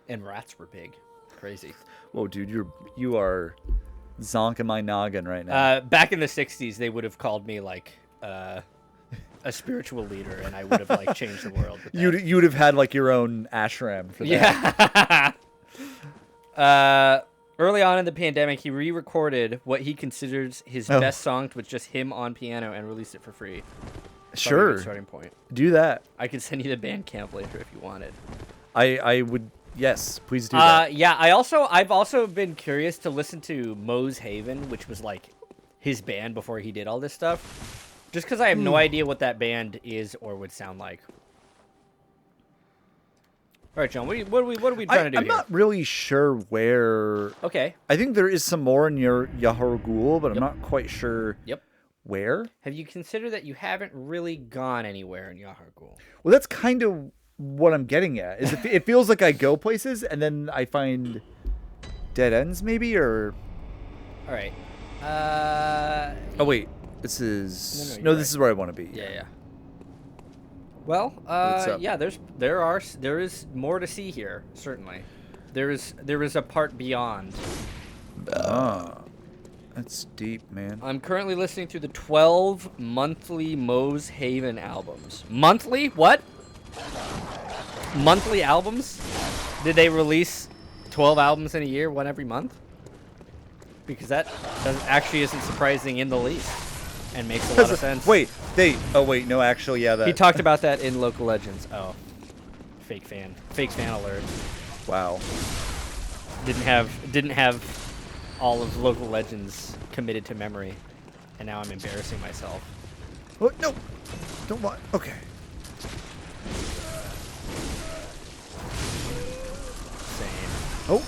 and rats were big? Crazy. Whoa, dude, you are zonking my noggin right now. Back in the 60s, they would have called me like a spiritual leader, and I would have like changed the world. You would have had like your own ashram for that. Yeah. Early on in the pandemic, he re-recorded what he considers his best songs with just him on piano and released it for free. Sure. Starting point. Do that. I could send you the Bandcamp later if you wanted. I would. Yes, please do that. Yeah. I've also been curious to listen to Moe's Haven, which was like his band before he did all this stuff. Just because I have no idea what that band is or would sound like. All right, John. What are we trying to do I'm here? not really sure where. Okay. I think there is some more in your Yahar'gul, but I'm not quite sure. Yep. Where? Have you considered that you haven't really gone anywhere in Yahar'gul? Well, that's kind of what I'm getting at. Is it feels like I go places and then I find dead ends, maybe, or. All right. Oh wait, this is no. This is where I want to be. Yeah. Well, yeah. There is more to see here. Certainly, there is a part beyond. That's deep, man. I'm currently listening to the 12 monthly Moe's Haven albums. Monthly? What? Monthly albums? Did they release 12 albums in a year, one every month? Because that actually isn't surprising in the least, and makes a lot of sense. No, actually, yeah. He talked about that in Local Legends. Oh, fake fan alert. Wow. Didn't have all of Local Legends committed to memory, and now I'm embarrassing myself. Oh, no, don't want. Okay. Same. Oh.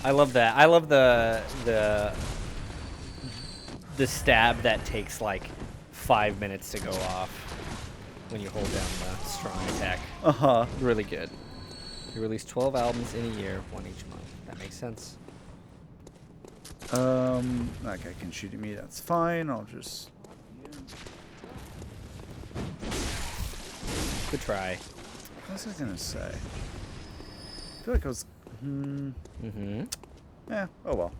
I love that. I love the stab that takes like 5 minutes to go off when you hold down the strong attack. Really good. He released 12 albums in a year, one each month. That makes sense. That guy can shoot at me. That's fine. I'll just. Good try. What was I gonna say? I feel like I was. Yeah. Oh well.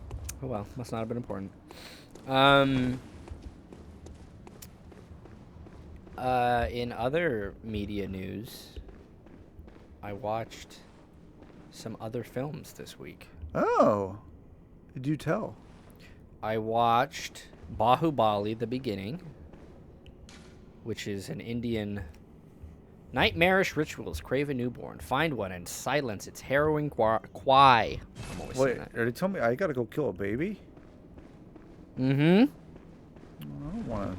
Oh well, must not have been important. In other media news, I watched some other films this week. Oh, do tell. I watched Bahubali: The Beginning, which is an Indian nightmarish rituals crave a newborn, find one and silence its harrowing cry. I'm always saying Wait, that. are you telling me I gotta go kill a baby? Mm-hmm. I don't want to.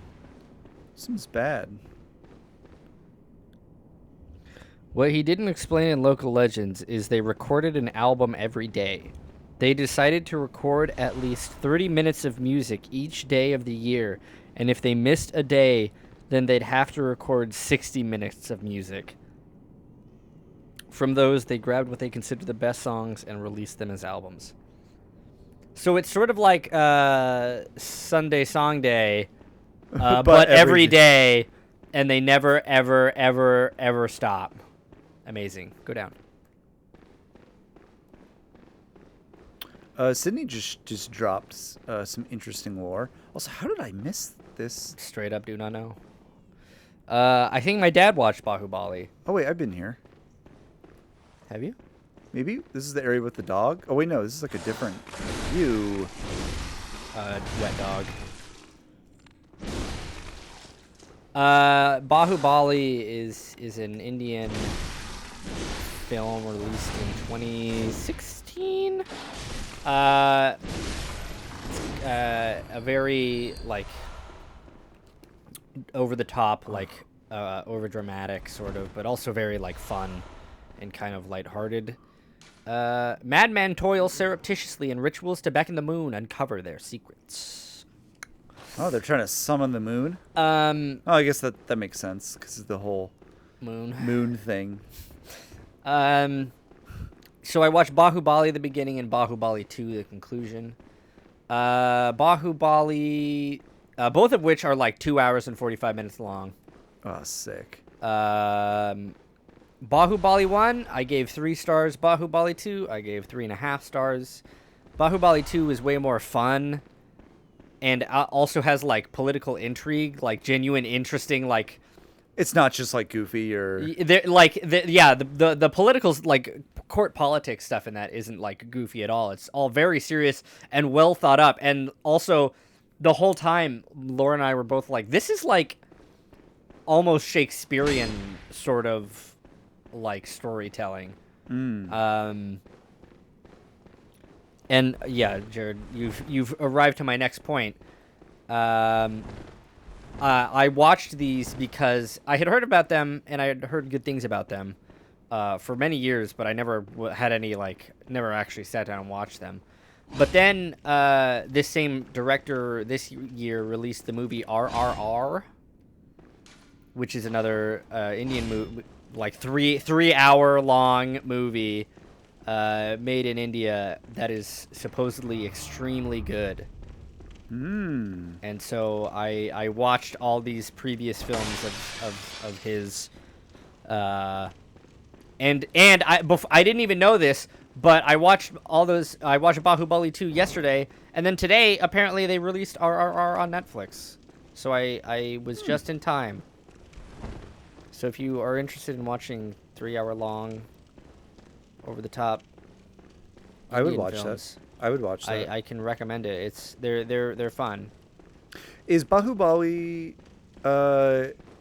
Seems bad. What he didn't explain in Local Legends is they recorded an album every day. They decided to record at least 30 minutes of music each day of the year, and if they missed a day, then they'd have to record 60 minutes of music. From those, they grabbed what they considered the best songs and released them as albums. So it's sort of like Sunday Song Day, but every day, and they never, ever, ever, ever stop. Amazing. Go down. Sydney just dropped some interesting lore. Also, how did I miss this? Straight up do not know. I think my dad watched Bahubali. Oh wait, I've been here. Have you? Maybe this is the area with the dog. Oh wait, no, this is like a different view. Wet dog. Bahubali is an Indian film released in 2016. A very like over the top, like over dramatic sort of, but also very like fun and kind of lighthearted. Madmen toil surreptitiously in rituals to beckon the moon, uncover their secrets. Oh, they're trying to summon the moon. Oh, I guess that makes sense because of the whole moon thing. So I watched Bahubali: The Beginning and Bahubali 2: The Conclusion. Bahubali, both of which are like 2 hours and 45 minutes long. Oh, sick. Bahubali 1, I gave 3 stars. Bahubali 2, I gave 3.5 stars. Bahubali 2 is way more fun, and also has like political intrigue, like genuine, interesting, like. It's not just like goofy or the political like court politics stuff in that isn't like goofy at all. It's all very serious and well thought up. And also, the whole time, Laura and I were both like, "This is like almost Shakespearean sort of like storytelling." And yeah, Jared, you've arrived to my next point. I watched these because I had heard about them and I had heard good things about them for many years, but I never had any never actually sat down and watched them. But then this same director this year released the movie RRR, which is another Indian movie, like 3 hour long movie made in India that is supposedly extremely good. And so I watched all these previous films of his, and I didn't even know this, but I watched all those. I watched Bahubali 2 yesterday, and then today apparently they released RRR on Netflix. So I was just in time. So if you are interested in watching 3 hour long, over the top, I would Indian watch films, that. I would watch that. I can recommend it. They're fun. Is Bahubali,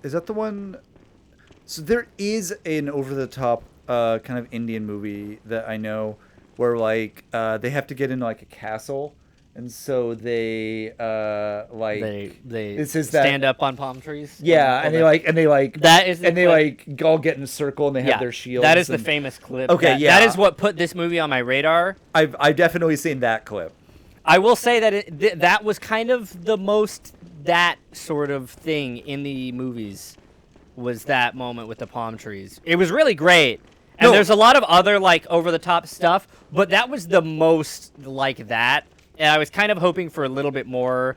is that the one? So there is an over-the-top kind of Indian movie that I know where like they have to get into like a castle, and so they they stand up on palm trees. Yeah, and they that is the and they clip. like all get in a circle and they have their shields. That is the famous clip. Okay, that is what put this movie on my radar. I've definitely seen that clip. I will say that that was kind of the most that sort of thing in the movies, was that moment with the palm trees. It was really great. And there's a lot of other like over the top stuff, but that was the most like that. And I was kind of hoping for a little bit more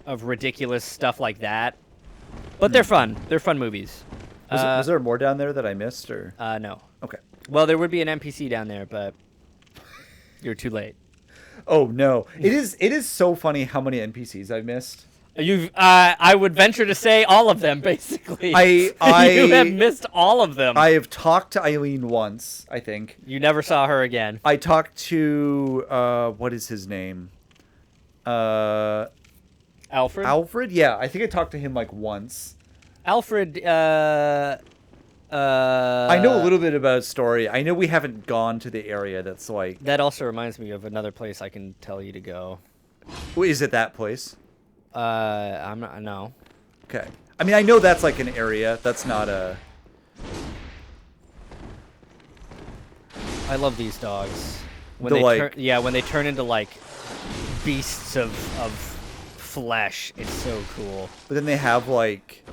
of ridiculous stuff like that. But they're fun. They're fun movies. Was there more down there that I missed, or? No. Okay. Well, there would be an NPC down there, but you're too late. Oh no! It is so funny how many NPCs I've missed. I would venture to say all of them, basically. You have missed all of them. I have talked to Eileen once, I think. You never saw her again. I talked to what is his name? Alfred? Alfred? Yeah, I think I talked to him like once. Alfred, I know a little bit about his story. I know we haven't gone to the area that's like... That also reminds me of another place I can tell you to go. Is it that place? I'm not, no. Okay. I mean, I know that's like an area. That's not a... I love these dogs. When when they turn into like beasts of flesh, it's so cool. But then they have like...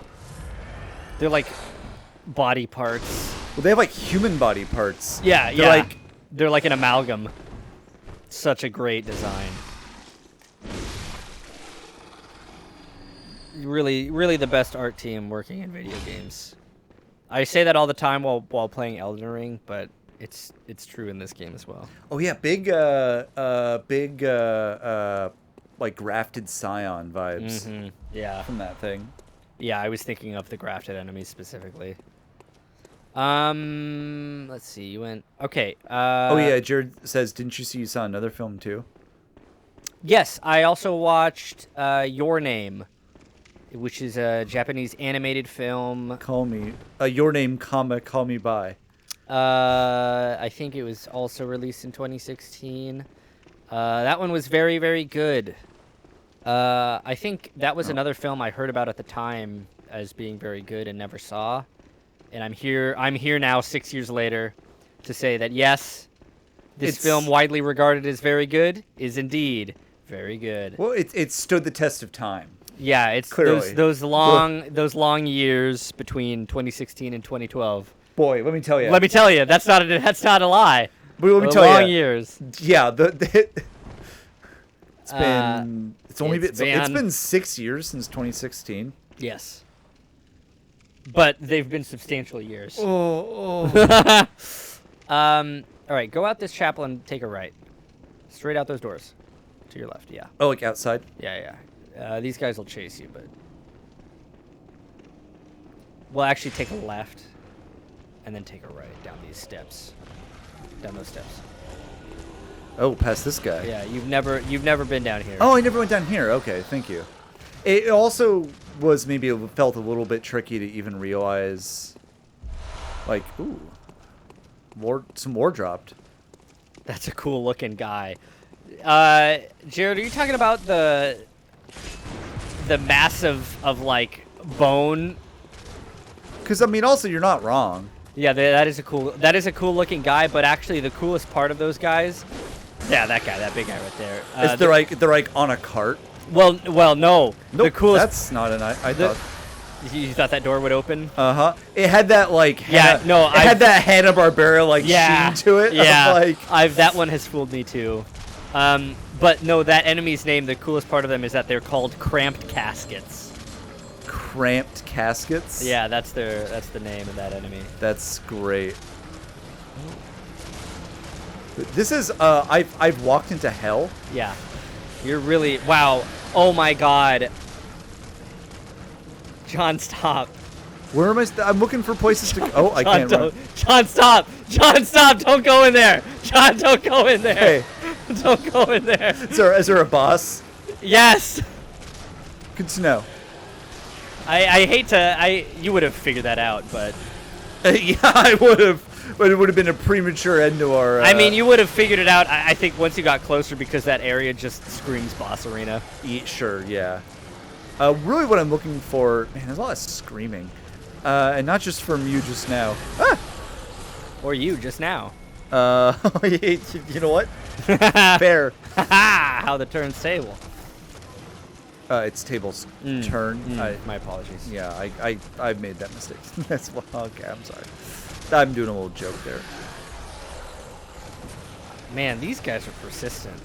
They're like body parts. Well, they have like human body parts. Yeah, They're they're like an amalgam. Such a great design. Really, really the best art team working in video games. I say that all the time while playing Elden Ring, but it's true in this game as well. Oh yeah, big like grafted scion vibes. Mm-hmm. Yeah. From that thing. Yeah, I was thinking of the grafted enemies specifically. Let's see. You went okay. Oh yeah, Jared says, didn't you see you saw another film too? Yes, I also watched Your Name, which is a Japanese animated film. Call me Your Name, comma Call Me By. I think it was also released in 2016. That one was very, very good. I think that was another film I heard about at the time as being very good and never saw. And I'm here now 6 years later to say that yes, this film, widely regarded as very good, is indeed very good. Well, it stood the test of time. Yeah, it's clearly those long years between 2016 and 2012. Boy, let me tell you. That's not a lie. But let me tell you. Long years. Yeah, it's been 6 years since 2016. Yes. But they've been substantial years. Oh. All right, go out this chapel and take a right. Straight out those doors. To your left, yeah. Oh, like outside? Yeah. These guys will chase you, but... We'll actually take a left, and then take a right down these steps. Down those steps. Oh, past this guy. Yeah, you've never been down here. Oh, I never went down here. Okay, thank you. It also was felt a little bit tricky to even realize, like, ooh, some more dropped. That's a cool looking guy. Jared, are you talking about the mass of like bone? Because I mean, also you're not wrong. Yeah, that is a cool looking guy. But actually, the coolest part of those guys, yeah, that big guy right there. They're like on a cart. Well, no. Nope, the coolest. That's not an. I thought. You thought that door would open? It had that like. It had that Hanna-Barbera like sheen to it. Yeah. That one has fooled me too. But no, that enemy's name. The coolest part of them is that they're called cramped caskets. Cramped caskets? Yeah, that's the name of that enemy. That's great. This is I've walked into hell. Yeah. You're really wow. Oh my god. John, stop. Where am I? I'm looking for places to go. Oh, I can't run. John, stop. John, stop. Don't go in there. John, don't go in there. Hey. Don't go in there. Is there a boss? Yes. Good to know. I hate to. You would have figured that out, but. Yeah, I would have. But it would have been a premature end to our... I mean, you would have figured it out, I think, once you got closer, because that area just screams boss arena. Sure, yeah. Really what I'm looking for... Man, there's a lot of screaming. And not just from you just now. Ah! Or you just now. You know what? Fair. How the turn's table. It's table's turn. My apologies. Yeah, I made that mistake. That's okay, I'm sorry. I'm doing a little joke there. Man, these guys are persistent.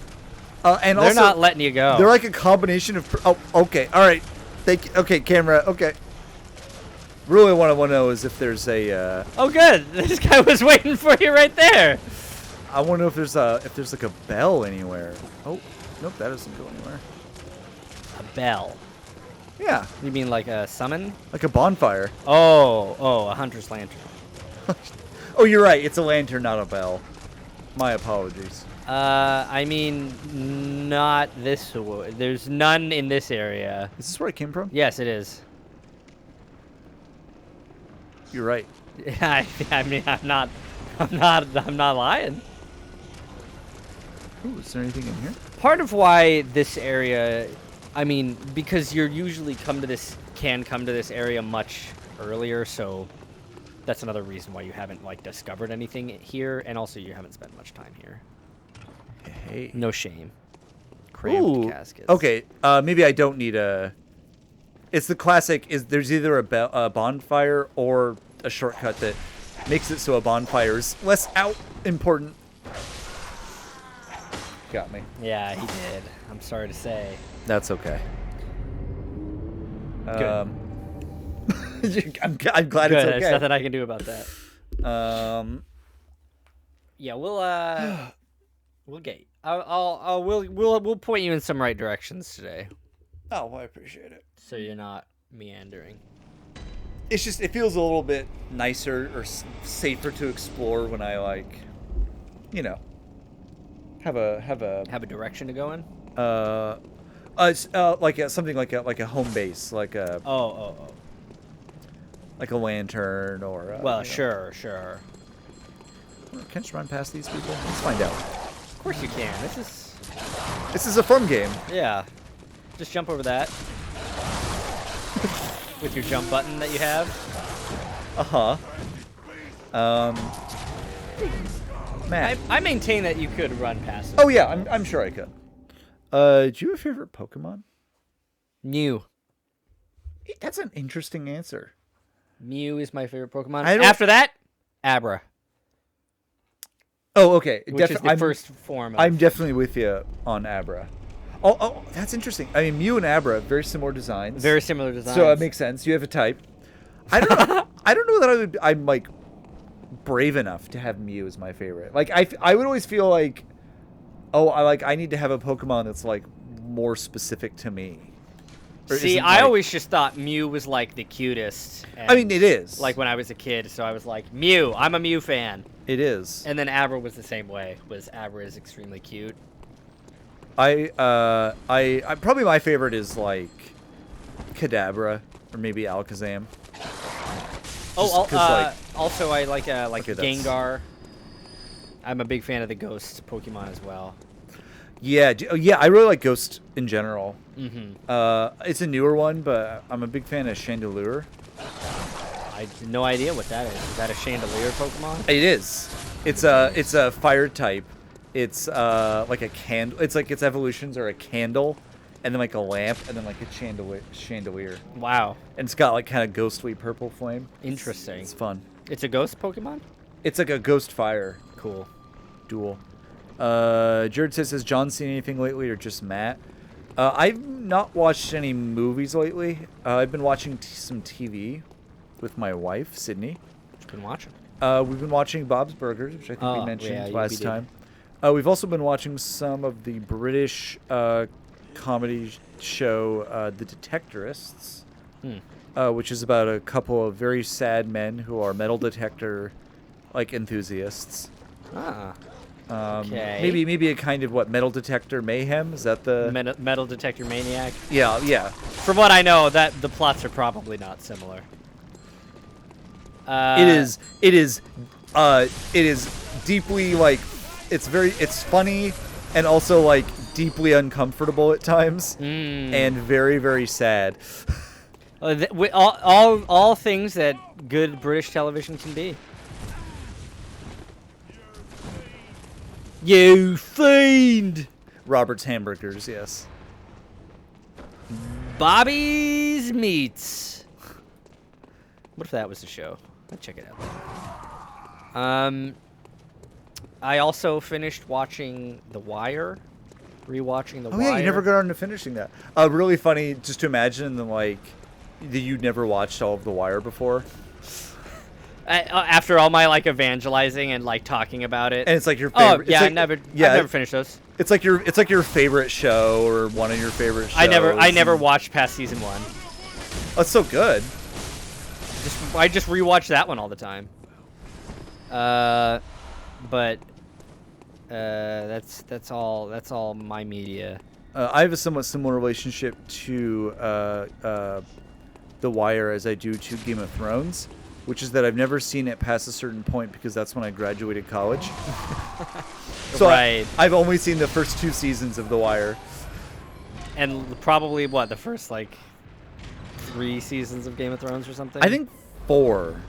And they're also, not letting you go. They're like a combination of... Oh, okay. All right. Okay, camera. Okay. Really, what I want to know is if there's a. Oh, good. This guy was waiting for you right there. I want to know if there's like a bell anywhere. Oh, nope, that doesn't go anywhere. A bell. Yeah, You mean like a summon? like a bonfire. Oh, a hunter's lantern. Oh, you're right. It's a lantern, not a bell. My apologies. I mean, not this. There's none in this area. Is this where it came from? Yes, it is. You're right. I mean, I'm not lying. Ooh, is there anything in here? Part of why this area, I mean, because you're usually can come to this area much earlier, so that's another reason why you haven't like discovered anything here, and also you haven't spent much time here. Hey. No shame. Cramped caskets. Okay. Maybe I don't need a. It's the classic. There's either a bonfire or a shortcut that makes it so a bonfire is less important. Got me. Yeah, he did. I'm sorry to say. That's okay. Good. I'm glad Good. it's okay. There's nothing I can do about that. Yeah, we'll get. We'll point you in some right directions today, Oh, well, I appreciate it. so you're not meandering. It's just it feels a little bit nicer or safer to explore when I have a direction to go in. something like a home base, like a Oh. like a lantern or. Well, sure. Can I just run past these people? Let's find out. Of course you can. This is a fun game. Yeah. Just jump over that with your jump button that you have. Matt. I maintain that you could run past it. Oh yeah, I'm sure I could. Do you have a favorite Pokemon? Mew. That's an interesting answer. Mew is my favorite Pokemon. I don't- After that, Abra, Oh, okay. which is the first form. I'm definitely with you on Abra. Oh, that's interesting. I mean, Mew and Abra, very similar designs. Very similar designs. So it makes sense. You have a type. I don't know. I don't know that I'm like brave enough to have Mew as my favorite. Like I would always feel like, I need to have a Pokemon that's like more specific to me. Or See, isn't, I like- always just thought Mew was like the cutest. I mean, it is. Like when I was a kid, so I was like, Mew, I'm a Mew fan. It is. And then Abra was the same way. Abra is extremely cute. I probably my favorite is like Kadabra or maybe Alakazam. Also I like Okay, that's- Gengar. I'm a big fan of the ghost Pokemon as well. Yeah, I really like Ghost in general. Mm-hmm. It's a newer one, but I'm a big fan of Chandelure. I have no idea what that is. Is that a Chandelier Pokemon? It is. It's a fire type. It's like a candle. It's like its evolutions are a candle, and then like a lamp, and then like a chandelier. Wow. And it's got like kind of ghostly purple flame. Interesting. It's fun. It's a ghost Pokemon? It's like a ghost fire Cool. duel. Jared says, has John seen anything lately or just Matt? I've not watched any movies lately. I've been watching some TV with my wife, Sydney. What you been watching? We've been watching Bob's Burgers, which I think we mentioned yeah, last we did. time. We've also been watching some of the British comedy show, The Detectorists, which is about a couple of very sad men who are metal detector enthusiasts. Ah. Okay. Maybe a kind of metal detector mayhem? Is that the Metal Detector Maniac? Yeah. From what I know, that the plots are probably not similar. It is deeply it's funny and also deeply uncomfortable at times and very, very sad. All things that good British television can be. You fiend! Robert's Hamburgers, yes. Bobby's Meats. What if that was the show? I'd check it out. I also finished watching The Wire. Rewatching The Wire. Oh yeah, you never got around to finishing that. Really funny just to imagine them that you never watched all of The Wire before. After all my like evangelizing and like talking about it, And it's like your favorite. Oh yeah, like, I've never finished those. It's like your favorite show or one of your favorite shows. I never watched past season 1. Oh, it's so good. I just rewatch that one all the time. But that's all my media. I have a somewhat similar relationship to The Wire as I do to Game of Thrones, which is that I've never seen it past a certain point because that's when I graduated college. So right. I've only seen the first 2 seasons of The Wire. And probably the first like 3 seasons of Game of Thrones or something. I think 4.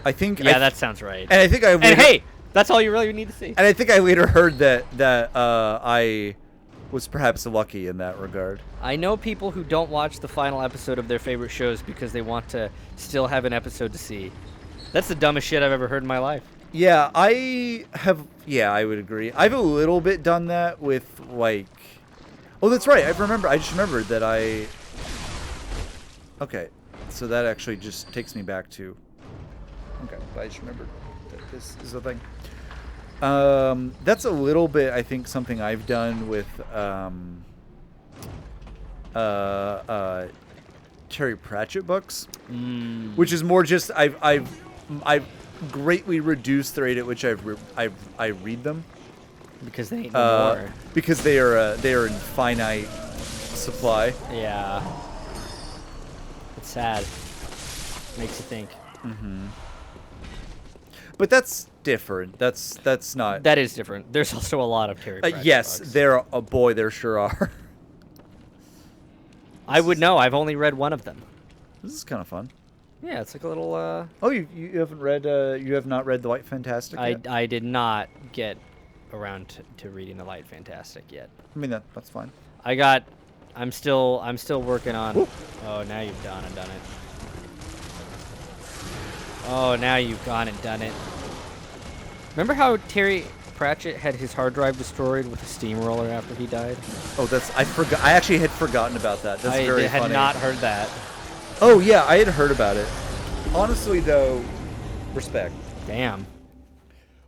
I think. Yeah, that sounds right. And I think I. And hey, that's all you really need to see. And I think I later heard that I was perhaps lucky in that regard. I know people who don't watch the final episode of their favorite shows because they want to still have an episode to see. That's the dumbest shit I've ever heard in my life. Yeah, I have. Yeah, I would agree. I've a little bit done that with like. Oh, that's right. I just remembered that I. Okay, so that actually just takes me back to. Okay, but I just remembered that this is a thing. That's a little bit, I think, something I've done with Terry Pratchett books, which is more just I've greatly reduced the rate at which I read them because they ain't no more. Because they are in finite supply. Yeah, it's sad. Makes you think. Mm-hmm. But that's different. That's not. That is different. There's also a lot of Terry Pratchett yes, books. there sure are. I would know. I've only read one of them. This is kind of fun. Yeah, it's like a little. Oh, you haven't read? You have not read The Light Fantastic yet? I did not get around to reading The Light Fantastic yet. I mean that's fine. I'm still working on. Whoop. Oh, now you've done it. Oh, now you've gone and done it. Remember how Terry Pratchett had his hard drive destroyed with a steamroller after he died? Oh, I forgot. I actually had forgotten about that. That's very funny. I had not heard that. Oh yeah, I had heard about it. Honestly, though, respect. Damn.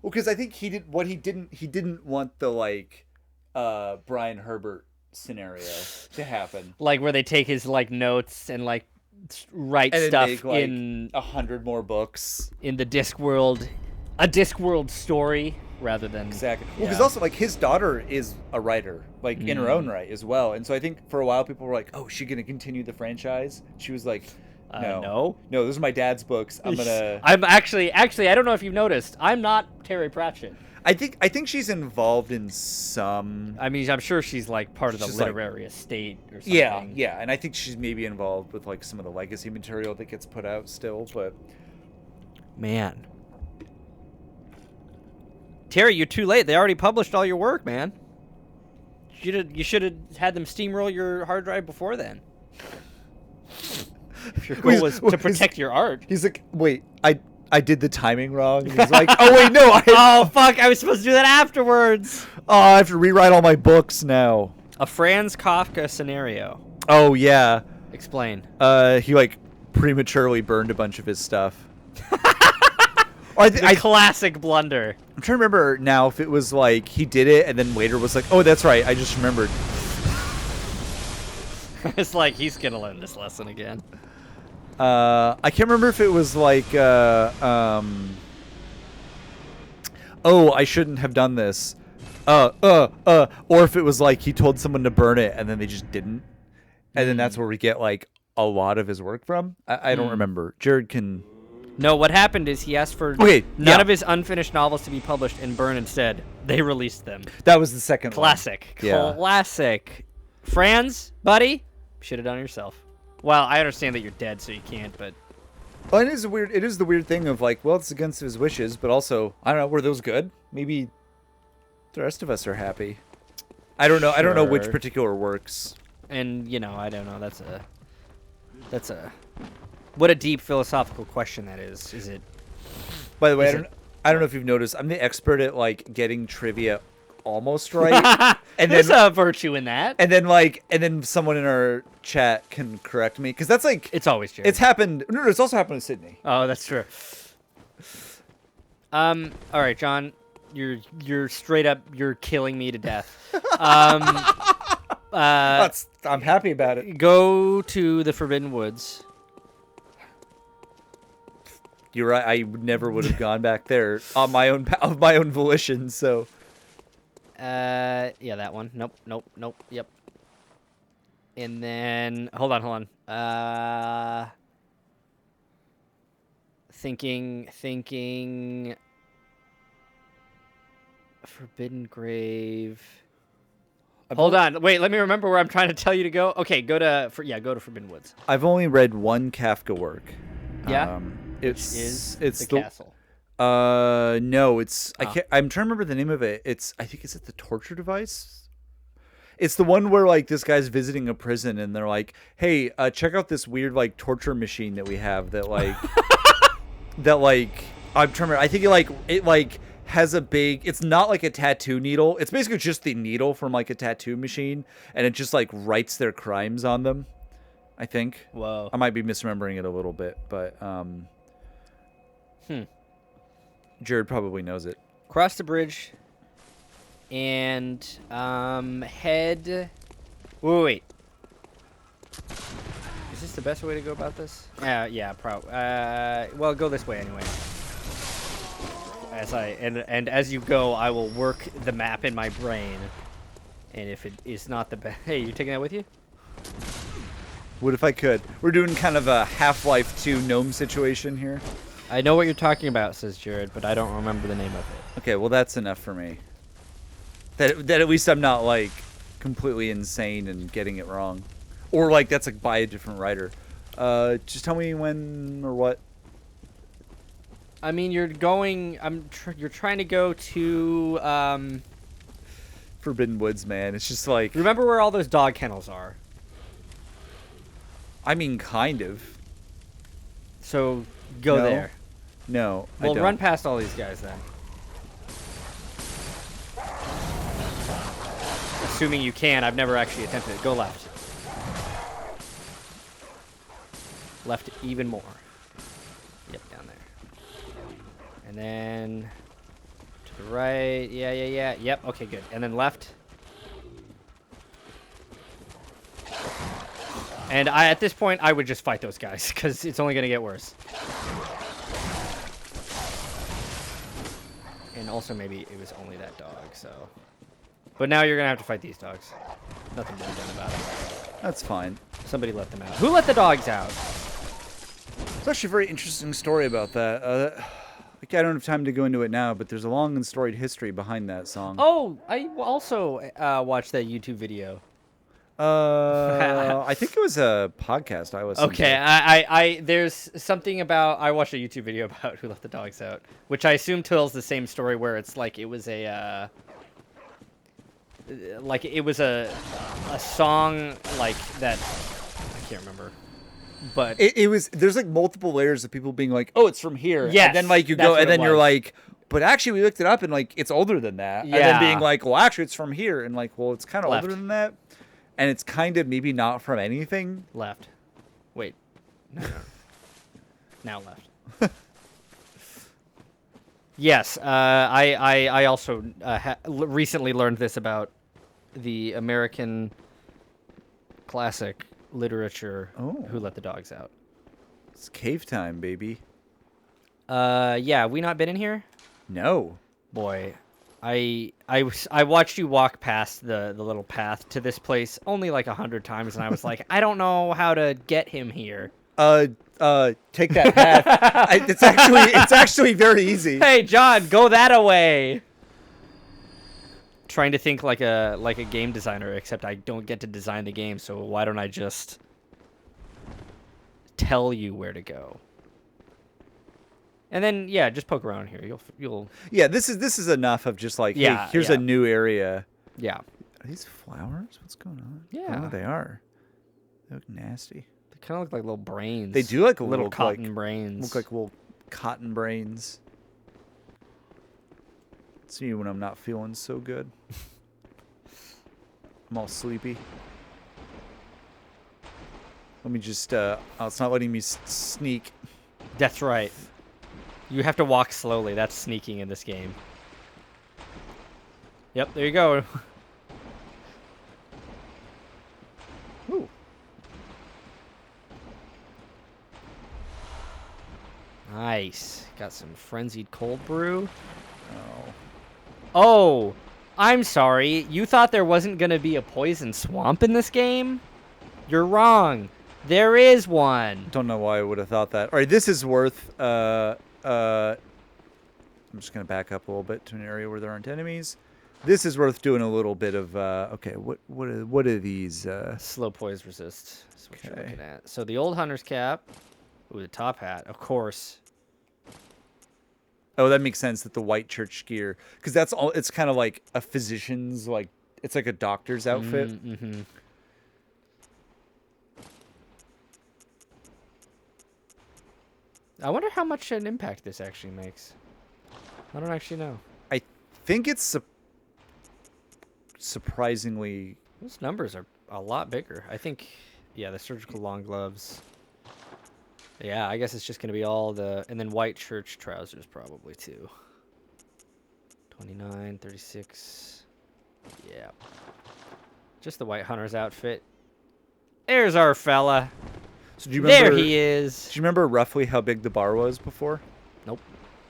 Well, because I think he didn't want the like Brian Herbert scenario to happen. Like where they take his like notes and like write and stuff make, like, in 100 more books in the Discworld, a Discworld story rather than exactly. Yeah. Well, because also like his daughter is a writer, like in her own right as well, and so I think for a while people were like, "Oh, is she gonna continue the franchise?" She was like, "No, those are my dad's books. I'm actually. I don't know if you've noticed. I'm not Terry Pratchett. I think she's involved in some. I mean, I'm sure she's like part of the literary estate or something. Yeah, and I think she's maybe involved with like some of the legacy material that gets put out still. But man, Terry, you're too late. They already published all your work, man. You should have had them steamroll your hard drive before then. If your goal was to protect your art. He's like, wait, I did the timing wrong. And he's like, oh wait, no. Oh fuck! I was supposed to do that afterwards. Oh, I have to rewrite all my books now. A Franz Kafka scenario. Oh yeah. Explain. He like prematurely burned a bunch of his stuff. Classic blunder. I'm trying to remember now if it was like he did it and then later was like, oh, that's right, I just remembered. It's like he's gonna learn this lesson again. I can't remember if it was like, oh, I shouldn't have done this. Or if it was like he told someone to burn it and then they just didn't. And then that's where we get like a lot of his work from. I don't remember. Jared can... No, what happened is he asked for none of his unfinished novels to be published and burned instead. They released them. That was the second Classic. one. Yeah. Classic. Franz, buddy, should have done it yourself. Well, I understand that you're dead, so you can't, but... Well, it is the weird thing of like, well, it's against his wishes, but also, I don't know, were those good? Maybe the rest of us are happy. I don't know. I don't know which particular works. And, I don't know. That's a... What a deep philosophical question that is. Is it... By the way, I don't know if you've noticed, I'm the expert at like getting trivia almost right. And There's then a virtue in that. and then someone in our chat can correct me because that's like It's always Jared. it's happened. No, it's also happened in Sydney. Oh, that's true. All right, John, you're straight up. You're killing me to death. I'm happy about it. Go to the Forbidden Woods. You're right. I never would have gone back there on my own of my own volition. So, Yeah, that one. Nope. Yep. And then hold on. Thinking. Forbidden Grave. Hold on. Wait, let me remember where I'm trying to tell you to go. Okay, go to Forbidden Woods. I've only read one Kafka work. Yeah. It's the castle. No, it's I'm trying to remember the name of it. I think it's the torture device. It's the one where like this guy's visiting a prison and they're like, "Hey, check out this weird like torture machine that we have that like I'm trying to remember. I think it has a big, it's not like a tattoo needle. It's basically just the needle from like a tattoo machine and it just like writes their crimes on them. I think. Whoa. I might be misremembering it a little bit, but Jared probably knows it. Cross the bridge and head. Wait. Is this the best way to go about this? Yeah, probably. Well, go this way anyway. As you go, I will work the map in my brain, and if it is not the best, hey, you taking that with you? What if I could? We're doing kind of a Half-Life 2 gnome situation here. I know what you're talking about, says Jared, but I don't remember the name of it. Okay, well that's enough for me. That at least I'm not like completely insane and getting it wrong, or like that's like by a different writer. Just tell me when or what. I mean, you're going. You're trying to go to. Forbidden Woods, man. It's just like. Remember where all those dog kennels are? I mean, kind of. So go No. there. No. Well, I don't. run past all these guys then. Assuming you can. I've never actually attempted it. Go left. Left even more. Yep, down there. And then to the right. Yeah. Yep. Okay, good. And then left. And at this point, I would just fight those guys because it's only going to get worse. And also maybe it was only that dog, so. But now you're going to have to fight these dogs. Nothing to be done about it. That's fine. Somebody let them out. Who let the dogs out? It's actually a very interesting story about that. Like, I don't have time to go into it now, but there's a long and storied history behind that song. Oh, I also watched that YouTube video. I think it was a podcast I was. Okay, I there's something about, I watched a YouTube video about Who Let the Dogs Out, which I assume tells the same story where it's like it was a song like that. I can't remember, but it was. There's like multiple layers of people being like, "Oh, it's from here." Yes, and then like you that's go, what and it then you're was. like, "But actually, we looked it up, and like it's older than that." And then Yeah. being like, "Well, actually, it's from here," and like, "Well, it's kind of Left. older than that," and it's kind of maybe not from anything. left. Wait, no. Now left. Yes, I also recently learned this about the American classic literature, Oh. Who Let the Dogs Out. It's cave time, baby. Yeah, we not been in here? No. Boy, I watched you walk past the little path to this place only like 100 times, and I was like, I don't know how to get him here. Take that path. It's actually very easy. Hey, John, go that away. Trying to think like a game designer, except I don't get to design the game, so why don't I just tell you where to go? And then yeah, just poke around here. You'll Yeah, this is enough of just like, Yeah, hey, here's yeah. a new area. yeah. Are these flowers? What's going on? Yeah. Oh, they are. They look nasty. They kind of look like little brains. They do like a little look cotton like, brains. Look like little cotton brains. It's me when I'm not feeling so good. I'm all sleepy. Let me just, oh, it's not letting me sneak. That's right. You have to walk slowly. That's sneaking in this game. Yep, there you go. Ooh. Nice. Got some frenzied cold brew. Oh. Oh, I'm sorry. You thought there wasn't going to be a poison swamp in this game? You're wrong. There is one. Don't know why I would have thought that. All right, this is worth, I'm just going to back up a little bit to an area where there aren't enemies. This is worth doing a little bit of, okay, what are these? Slow poise resist. That's what you're Okay. looking at. So the old hunter's cap. Ooh, the top hat, of course. Oh, that makes sense that the white church gear, because that's all, it's kind of like a physician's, like, it's like a doctor's outfit. Mm-hmm. I wonder how much an impact this actually makes. I don't actually know. I think it's surprisingly... Those numbers are a lot bigger. I think, yeah, the surgical long gloves. Yeah, I guess it's just going to be all the... And then white church trousers probably, too. 29, 36. Yeah. Just the white hunter's outfit. There's our fella. So do you remember, There he is. Do you remember roughly how big the bar was before? Nope.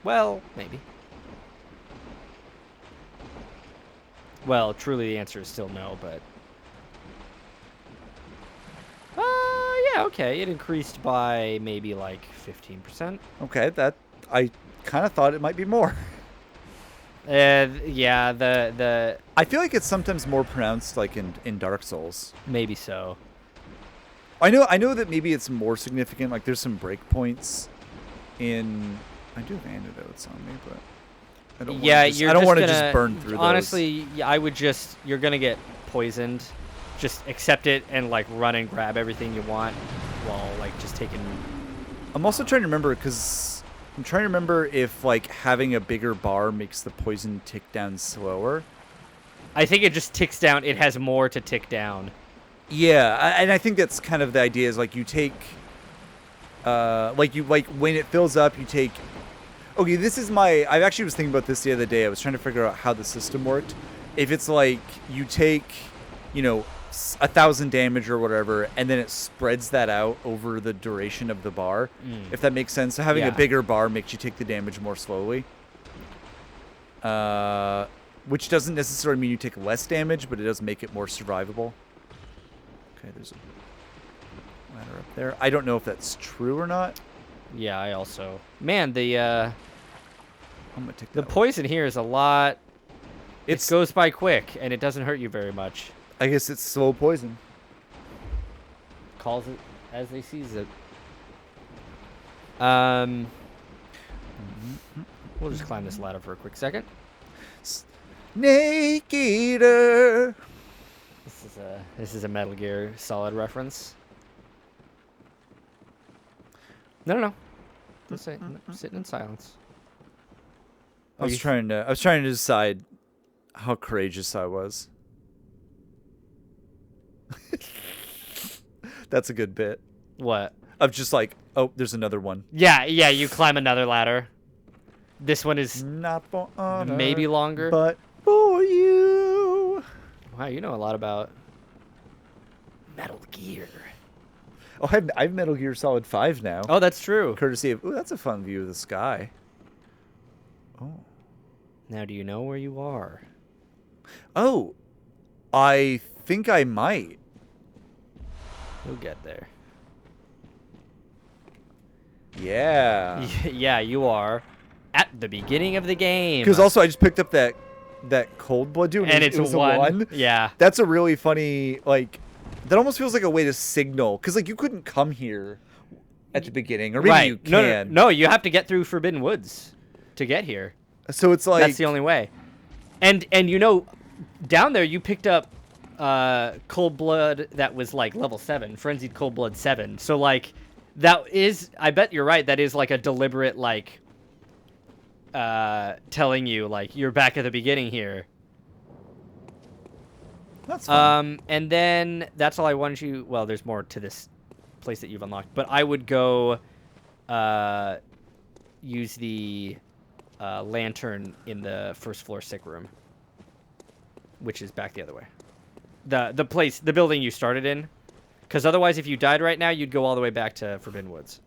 Well, maybe. Well, truly the answer is still no, but... yeah, okay. It increased by maybe like 15%. Okay, that... I kind of thought it might be more. Yeah, the... I feel like it's sometimes more pronounced like in Dark Souls. Maybe so. I know that maybe it's more significant. Like there's some breakpoints in... I do have antidotes on me, but... I don't Yeah, wanna you're I don't just want to gonna, just burn through honestly, yeah, I would just... You're going to get poisoned. Just accept it and, like, run and grab everything you want while, like, just taking... I'm also trying to remember, because... I'm trying to remember if, like, having a bigger bar makes the poison tick down slower. I think it just ticks down. It has more to tick down. Yeah, and I think that's kind of the idea is, like, you take... like, when it fills up, you take... Okay, this is my... I actually was thinking about this the other day. I was trying to figure out how the system worked. If it's, like, you take, you know, 1,000 damage or whatever, and then it spreads that out over the duration of the bar, if that makes sense. So having a bigger bar makes you take the damage more slowly. Which doesn't necessarily mean you take less damage, but it does make it more survivable. Okay, there's a ladder up there. I don't know if that's true or not. Yeah, I also... Man, the I'm gonna take the that one. poison here is a lot... It It goes by quick, and it doesn't hurt you very much. I guess it's slow poison. Calls it as they sees it. We'll just climb this ladder for a quick second. Snake Eater. This is a Metal Gear Solid reference. No. Just sitting in silence. I was trying to decide how courageous I was. That's a good bit. What? Of just like, oh, there's another one. Yeah, you climb another ladder. This one is Not for honor, maybe longer. but for you. Wow, you know a lot about Metal Gear. Oh, I have Metal Gear Solid 5 now. Oh, that's true. Courtesy of, ooh, that's a fun view of the sky. Oh. Now, do you know where you are? Oh, I think I might. You'll get there. Yeah. Yeah, you are at the beginning of the game. Because also I just picked up that cold blood dude, and it was it's a one. Yeah. That's a really funny, like, that almost feels like a way to signal, because like you couldn't come here at the beginning, or maybe you can. No, you have to get through Forbidden Woods to get here. So it's like That's the only way. And you know, down there you picked up cold blood that was like level 7, frenzied cold blood 7. So like that is, I bet you're right, that is like a deliberate like telling you like you're back at the beginning here. That's fine. And then that's all I wanted you. Well, there's more to this place that you've unlocked, but I would go use the lantern in the first floor sick room, which is back the other way. The building you started in, because otherwise, if you died right now, you'd go all the way back to Forbidden Woods.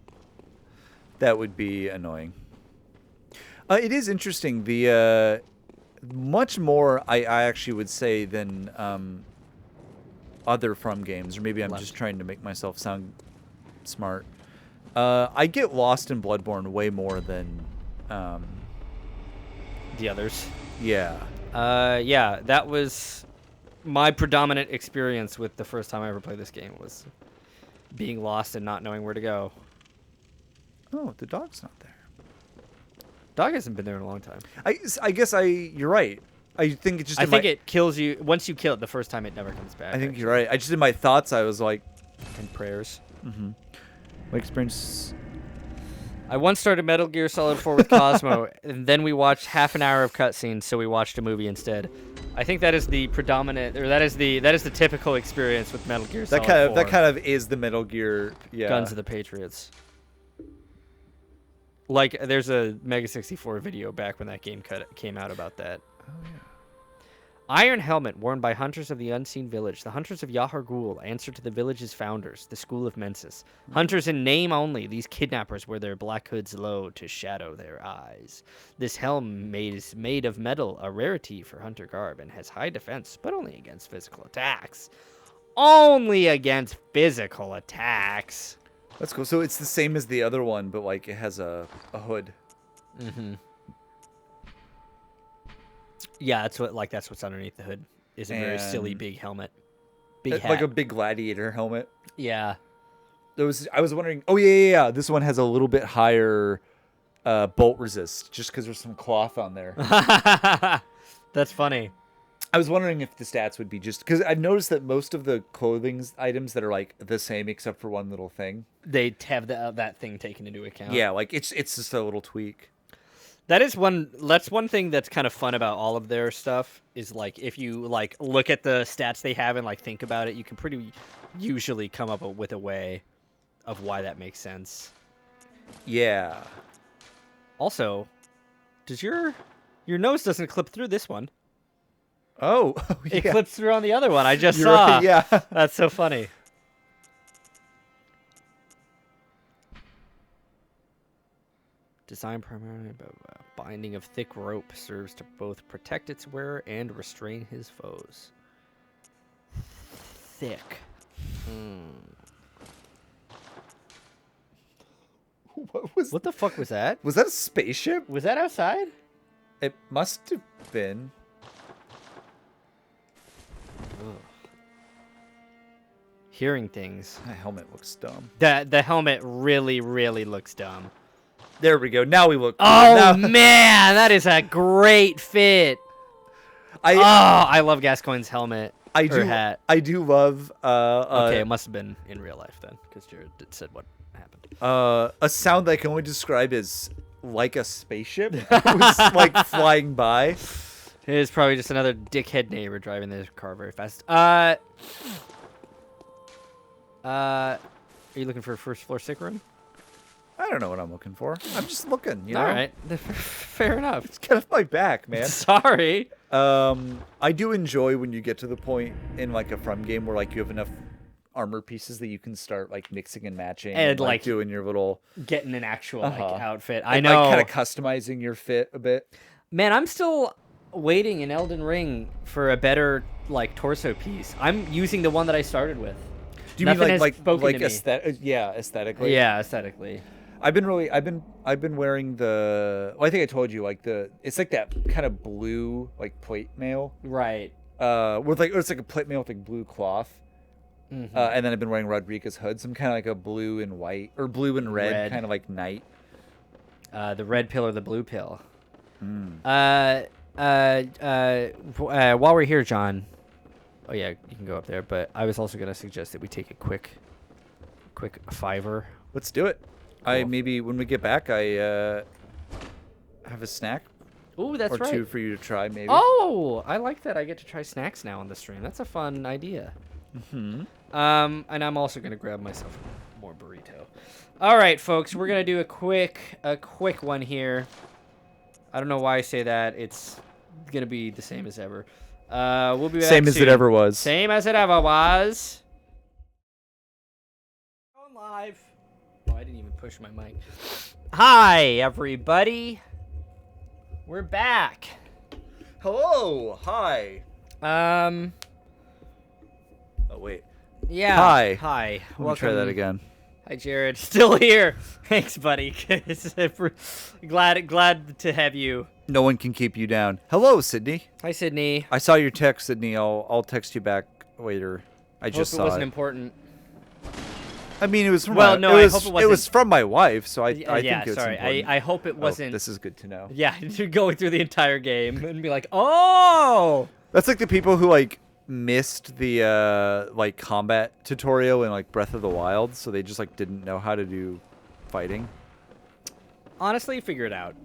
That would be annoying. It is interesting. The much more I actually would say than other From games, or maybe I'm just trying to make myself sound smart. I get lost in Bloodborne way more than the others. Yeah. Yeah, that was my predominant experience with the first time I ever played this game, was being lost and not knowing where to go. Oh, the dog's not there. Dog hasn't been there in a long time. I guess you're right. I think it just. I think it kills you once you kill it the first time. It never comes back. I think you're right. I just in my thoughts I was like, and prayers. Mm-hmm. My experience. I once started Metal Gear Solid 4 with Cosmo, and then we watched half an hour of cutscenes, so we watched a movie instead. I think that is the predominant, or that is the typical experience with Metal Gear Solid 4. That kind of is the Metal Gear. Yeah. Guns of the Patriots. Like, there's a Mega 64 video back when that game came out about that. Oh yeah. Iron helmet worn by hunters of the unseen village. The hunters of Yahar Ghul answer to the village's founders, the School of Mensis. Hunters in name only, these kidnappers wear their black hoods low to shadow their eyes. This helm is made of metal, a rarity for hunter garb, and has high defense, but only against physical attacks. Only against physical attacks. That's cool. So it's the same as the other one, but like it has a hood. Mm-hmm. Yeah, that's what's underneath the hood. Is a very silly big helmet. Big hat. Like a big gladiator helmet. Yeah. I was wondering. Oh yeah. This one has a little bit higher bolt resist, just because there's some cloth on there. That's funny. I was wondering if the stats would be just because I've noticed that most of the clothing items that are like the same except for one little thing, they have that thing taken into account. Yeah, like it's just a little tweak. That's one thing that's kind of fun about all of their stuff is like if you like look at the stats they have and like think about it, you can pretty usually come up with a way of why that makes sense. Yeah. Also, does your nose doesn't clip through this one? Oh, yeah. It clips through on the other one. I just You're saw. right, yeah. That's so funny. Designed primarily by binding of thick rope serves to both protect its wearer and restrain his foes. Thick. What the fuck was that? Was that a spaceship? Was that outside? It must have been. Ugh. Hearing things. That helmet looks dumb. The helmet really, really looks dumb. There we go. Now we look. Oh man, that is a great fit. I love Gascoigne's helmet. Hat. I do love. Okay, it must have been in real life then, because Jared said what happened. A sound that I can only describe as like a spaceship. It was like flying by. It is probably just another dickhead neighbor driving their car very fast. Are you looking for a first floor sick room? I don't know what I'm looking for. I'm just looking, you know? All right. Fair enough. Just get off my back, man. Sorry. I do enjoy when you get to the point in like a From game where like you have enough armor pieces that you can start like mixing and matching and like doing your little getting an actual like outfit. I know. Like kind of customizing your fit a bit. Man, I'm still waiting in Elden Ring for a better like torso piece. I'm using the one that I started with. Do you mean like aesthetic? Yeah, aesthetically. Yeah, aesthetically. I've been wearing the. Well, I think I told you like it's like that kind of blue like plate mail. Right. With like it's like a plate mail with like blue cloth. Mm-hmm. And then I've been wearing Rodriguez hood, so I'm kind of like a blue and white or blue and red. Kind of like knight. The red pill or the blue pill. Mm. While we're here, John. Oh yeah, you can go up there. But I was also gonna suggest that we take a quick fiver. Let's do it. Cool. Maybe when we get back, have a snack Ooh, that's or right. 2 for you to try, maybe. Oh, I like that. I get to try snacks now on the stream. That's a fun idea. Hmm. And I'm also gonna grab myself more burrito. All right, folks, we're gonna do a quick one here. I don't know why I say that. It's gonna be the same as ever. We'll be back Same as soon. it ever was. Same as it ever was. Going live. Oh, I didn't even push my mic. Hi, everybody. We're back. Hello. Hi. Oh wait. Yeah. Hi. Hi. Let me try that again. Hi, Jared. Still here. Thanks, buddy. glad to have you. No one can keep you down. Hello, Sydney. Hi, Sydney. I saw your text, Sydney. I'll text you back later. I just Hope saw it wasn't it. important. I mean, it was from Well, my, no, it I was, hope it it wasn't. was from my wife, so I Yeah, think it's sorry. important. I hope it wasn't. Oh, this is good to know. Yeah, going through the entire game and be like, oh. That's like the people who like missed the like combat tutorial in like Breath of the Wild, so they just like didn't know how to do fighting. Honestly, figure it out.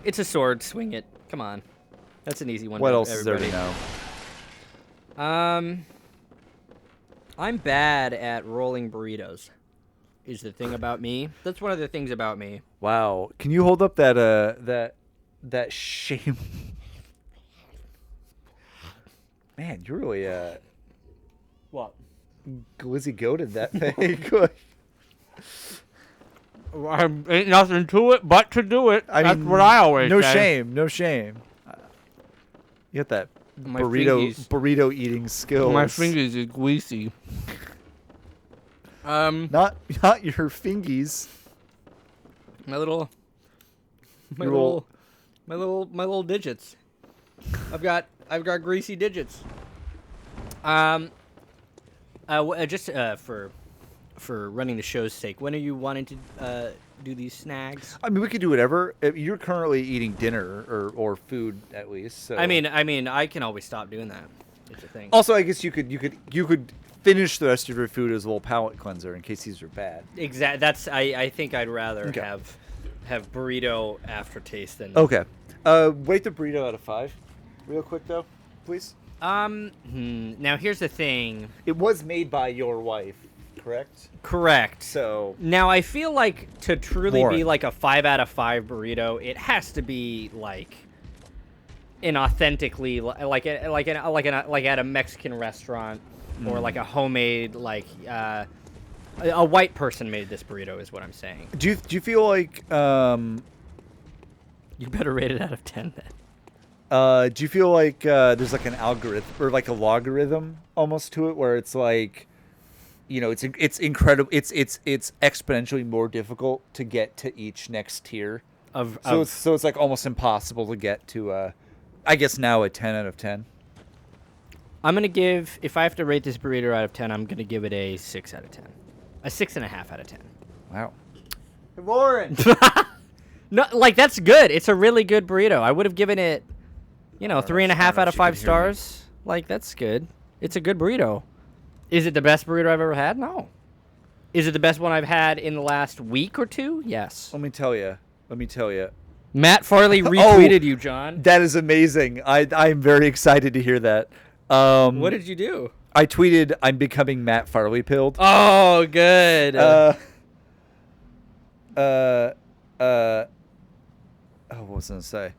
It's a sword. Swing it. Come on. That's an easy one. What to else is there to everybody. know? I'm bad at rolling burritos. Is the thing about me. That's one of the things about me. Wow. Can you hold up that that shame? Man, you really What? glizzy goated that thing. Ain't nothing to it but to do it. I That's mean, what I always no say. shame, no shame. You got that My burrito eating skills. My fingers are greasy. Not your fingies. My little digits. I've got greasy digits. Just for running the show's sake, when are you wanting to do these snags? I mean, we could do whatever. You're currently eating dinner or food at least. So. I mean, I can always stop doing that. It's a thing. Also, I guess you could finish the rest of your food as a little palate cleanser in case these are bad. Exactly. That's I think I'd rather Okay. have burrito aftertaste than. Okay. Rate the burrito out of 5, real quick though, please. Now here's the thing. It was made by your wife, correct? Correct. So Now I feel like to truly More. be like a 5 out of 5 burrito, it has to be like an authentically like at a Mexican restaurant or like a homemade like a white person made this burrito is what I'm saying. do you feel like You better rate it out of 10 then. do you feel like there's like an algorithm or like a logarithm almost to it where it's like, you know, it's incredible, it's exponentially more difficult to get to each next tier so it's like almost impossible to get to I guess now a 10 out of 10. I'm gonna give, if I have to rate this burrito out of 10, I'm gonna give it a 6 out of 10, a 6.5 out of 10. Wow. Lauren. No, like that's good. It's a really good burrito. I would have given it, you know, 3.5 out of 5 stars. Like that's good. It's a good burrito. Is it the best burrito I've ever had? No. Is it the best one I've had in the last week or two? Yes. Let me tell you. Matt Farley retweeted you, John. That is amazing. I'm very excited to hear that. What did you do? I tweeted, "I'm becoming Matt Farley pilled." Oh, good. What was I gonna say?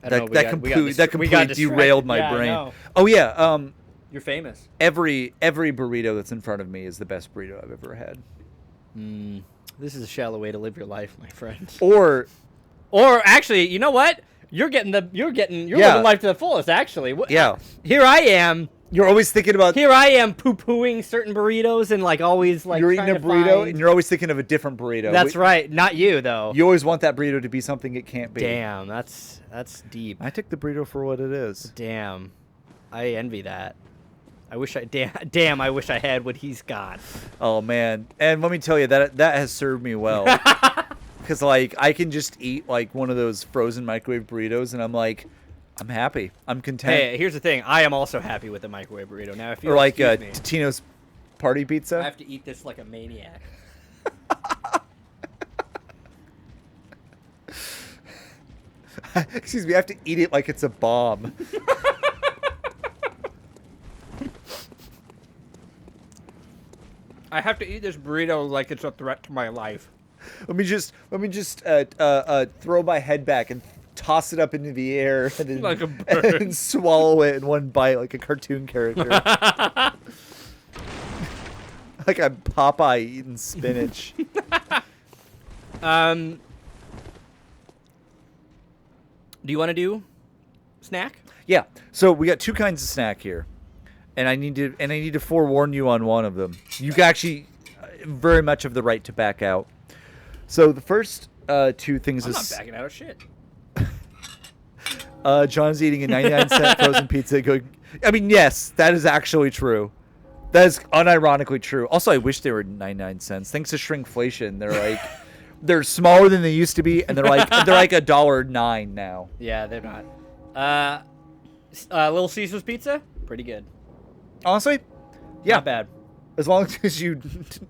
I don't know, That completely derailed my brain. No. Oh yeah. You're famous. Every burrito that's in front of me is the best burrito I've ever had. This is a shallow way to live your life, my friend. Or actually, you know what? You're living life to the fullest. Actually, yeah. Here I am. You're always thinking about. Here I am poo-pooing certain burritos and like always like. You're eating trying a to burrito find... and you're always thinking of a different burrito. That's right. Not you though. You always want that burrito to be something it can't be. Damn, that's deep. I take the burrito for what it is. Damn, I envy that. I wish I wish I had what he's got. Oh man, and let me tell you that has served me well. Because like I can just eat like one of those frozen microwave burritos, and I'm like, I'm happy. I'm content. Hey, here's the thing. I am also happy with the microwave burrito. Now, if you or like excuse me, Totino's party pizza. I have to eat this like a maniac. Excuse me, I have to eat it like it's a bomb. I have to eat this burrito like it's a threat to my life. Let me just throw my head back and toss it up into the air and then, Like a bird. and swallow it in one bite like a cartoon character. Like I'm Popeye eating spinach. Do you want to do snack? Yeah. So we got two kinds of snack here, and I need to forewarn you on one of them. You actually very much have the right to back out. So the first two things I'm is not backing out of shit. John's eating a 99-cent frozen pizza. I mean, yes, that is actually true. That is unironically true. Also, I wish they were 99 cents. Thanks to shrinkflation, they're like they're smaller than they used to be, and they're like $1.09 now. Yeah, they're not. Little Caesar's pizza, pretty good. Honestly, yeah, Not bad. as long as you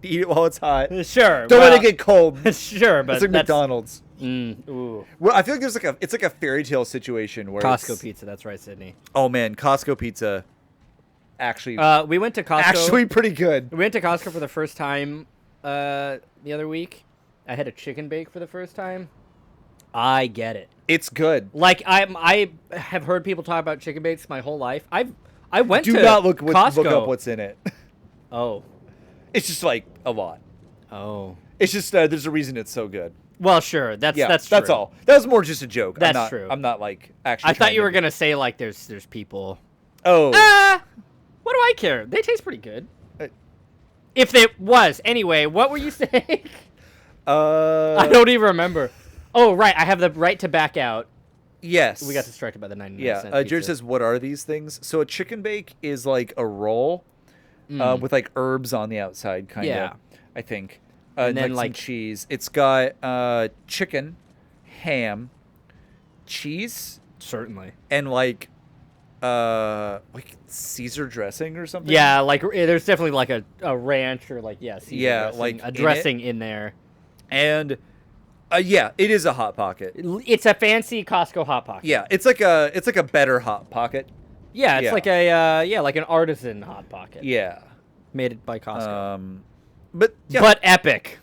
eat it while it's hot. Sure. Don't let it get cold. Sure, but It's like McDonald's. Ooh. Well, I feel like it's like a fairy tale situation where Costco pizza. That's right, Sydney. Oh man, Costco pizza. Actually, We went to Costco. actually pretty good. We went to Costco for the first time the other week. I had a chicken bake for the first time. I get it. It's good. Like I have heard people talk about chicken bakes my whole life. I went Do to not look Costco. up what's in it. Oh. It's just like a lot. Oh. It's just there's a reason it's so good. Well, sure. That's true. That's all. That was more just a joke. That's true. I'm not like actually. I thought you were gonna say like there's people. Oh. What do I care? They taste pretty good. Uh, If it was anyway, what were you saying? I I don't even remember. Oh right, I have the right to back out. Yes. We got distracted by the 99 Yeah. cent Jared pizza. says, "What are these things?" So a chicken bake is like a roll, with like herbs on the outside, kind of. Yeah. I think. And then, some like- cheese. It's got chicken, ham, cheese, Certainly. and like Caesar dressing or something. Yeah, like there's definitely like a ranch or like Caesar Yeah, dressing, like a in dressing in there. And yeah, it is a hot pocket. It's a fancy Costco hot pocket. Yeah, it's like a better hot pocket. Yeah, it's Yeah. like a like an artisan hot pocket. Yeah. Made by Costco. But yeah, But epic.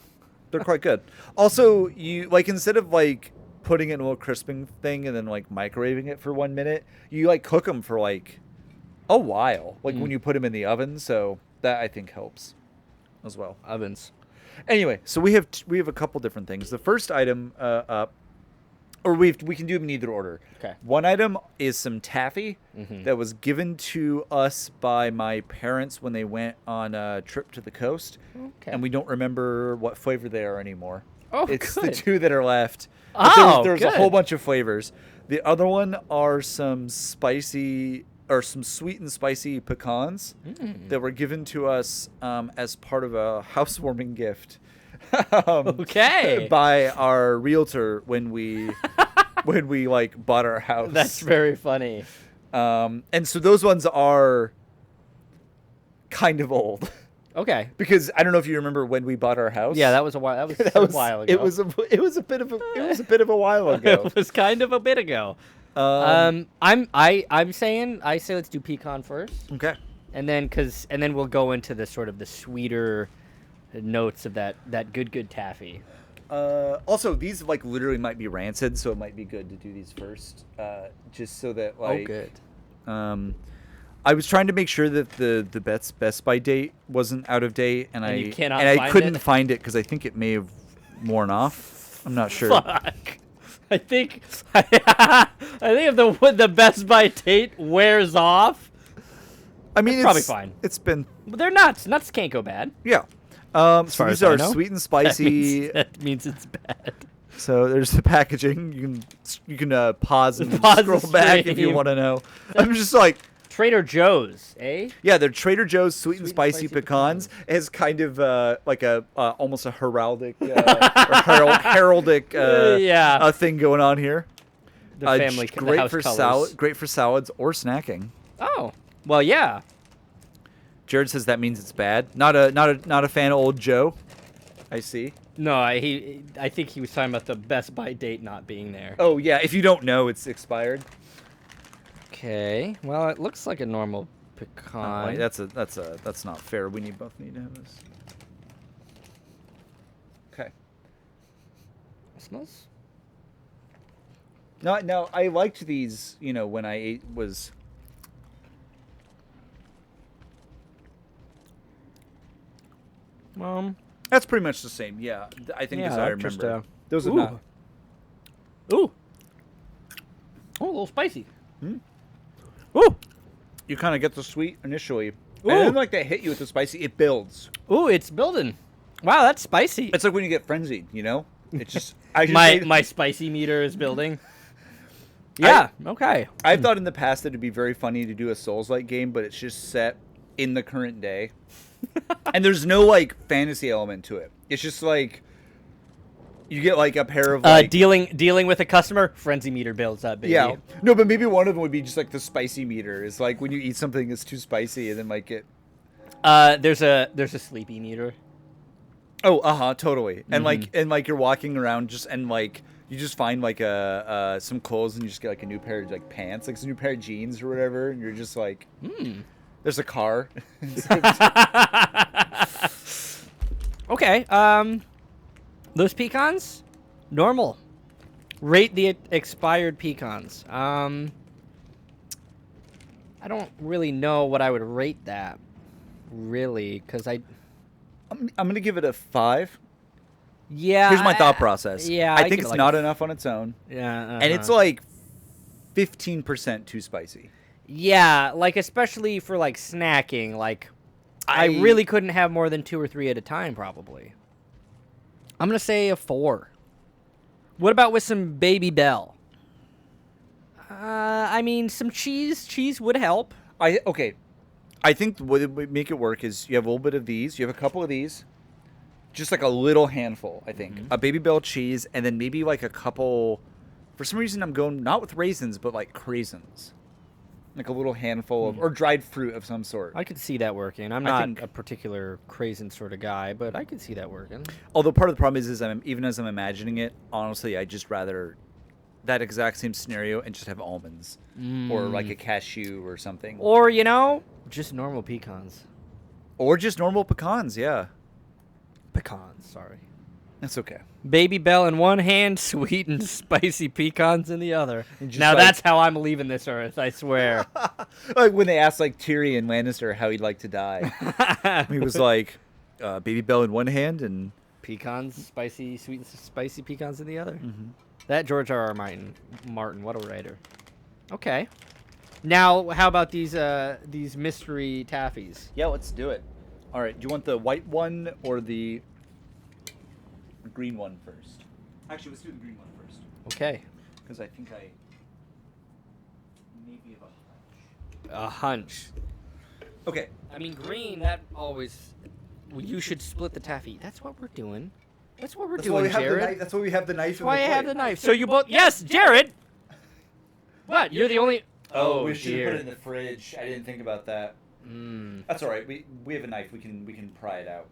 they're quite good. Also, you like instead of like putting it into a crisping thing and then like microwaving it for 1 minute, you like cook them for like a while. Like when you put them in the oven, so that I think helps as well. Ovens. Anyway, so we have a couple different things. The first item up, or we can do them in either order. Okay. One item is some taffy that was given to us by my parents when they went on a trip to the coast, Okay. and we don't remember what flavor they are anymore. Oh, it's good. the two that are left. But Oh, there's good. a whole bunch of flavors. The other one are some spicy or some sweet and spicy pecans that were given to us as part of a housewarming gift. Okay. By our realtor when we like bought our house. That's very funny. And so those ones are kind of old Okay. because I don't know if you remember when we bought our house. Yeah, that was a while. That was That a while ago. It was a bit of a while ago. It was kind of a bit ago. I'm saying I say let's do pecan first, Okay. and then we'll go into the sort of the sweeter notes of that good taffy. Also, these like literally might be rancid, so it might be good to do these first, just so that like. good. I was trying to make sure that the Best By date wasn't out of date, and you I cannot I find couldn't it? find it because I think it may have worn off. I'm not sure. Fuck. I think if the Best By date wears off, I mean, probably fine. It's been they're nuts. Nuts can't go bad. yeah. So far these as I are know. sweet and spicy. That means it's bad. So there's the packaging. You can pause and Pause the scroll back if you stream. want to know. I'm just like. Trader Joe's, eh? Yeah, they're Trader Joe's sweet and Sweet and spicy spicy pecans. It has kind of like a almost a heraldic heraldic Yeah. thing going on here. The family, the great house for colors. great for salads or snacking. Oh, well, yeah. Jared says that means it's bad. Not a fan of Old Joe. I see. No, I think he was talking about the Best By date not being there. Oh yeah, if you don't know, it's expired. Okay. Well, it looks like a normal pecan. Wait, that's not fair. We both need to have this. Okay. It smells. No, I liked these. When I was. That's pretty much the same. Yeah, I think as I remember. Just, those are ooh. not. Ooh. Oh, a little spicy. Hmm? Ooh. You kind of get the sweet initially, Ooh. and then like they hit you with the spicy. It builds. Ooh, it's building. Wow, that's spicy. It's like when you get frenzied. It's just my spicy meter is building. Yeah. Okay. I've thought in the past that it'd be very funny to do a Souls-like game, but it's just set in the current day, and there's no like fantasy element to it. It's just like you get like a pair of like, dealing with a customer. Frenzy meter builds up, baby. yeah. No, but maybe one of them would be just like the spicy meter. It's like when you eat something that's too spicy, and then like it. There's a sleepy meter. Oh, totally. And like you're walking around you just find like some clothes and you just get like a new pair of like pants, like some new pair of jeans or whatever, and you're just like, there's a car. Okay. Those pecans, normal. Rate the expired pecans. I don't really know what I would rate that, really, because I'm gonna give it a 5. Yeah. Here's my thought process. Yeah. I think it's not enough on its own. Yeah. And it's like 15% too spicy. Yeah, like especially for like snacking, like I really couldn't have more than 2 or 3 at a time, probably. I'm gonna say a 4. What about with some Baby Bell? I mean, some cheese. Cheese would help. Okay. I think what would make it work is you have a little bit of these. You have a couple of these. Just like a little handful, I think. A Baby Bell cheese, and then maybe like a couple... For some reason, I'm going not with raisins, but like craisins. Like a little handful of... Or dried fruit of some sort. I could see that working. I'm not a particular craisin sort of guy, but I could see that working. Although part of the problem is even as I'm imagining it, honestly, I'd just rather that exact same scenario and just have almonds. Or like a cashew or something. Or, just normal pecans. Or just normal pecans, yeah. Pecans, sorry. That's okay. Baby Bell in one hand, sweet and spicy pecans in the other. Now like, that's how I'm leaving this earth, I swear. Like when they asked like Tyrion Lannister how he'd like to die. He was like, Baby Bell in one hand and... Pecans, sweet and spicy pecans in the other. That George R.R. Martin, what a writer. Okay. Now, how about these mystery taffies? Yeah, let's do it. All right, do you want the white one or the green one first? Actually, let's do the green one first. Okay. Because I think I maybe have a hunch. A hunch. Okay. I mean, green, that always... Well, you should split the taffy. That's what we're doing. That's what we're doing, Jared. That's why we have the knife. That's why I have the knife. So you both... Yes, Jared! What? You're the only... Oh, we should put it in the fridge. I didn't think about that. That's all right. We have a knife. We can pry it out.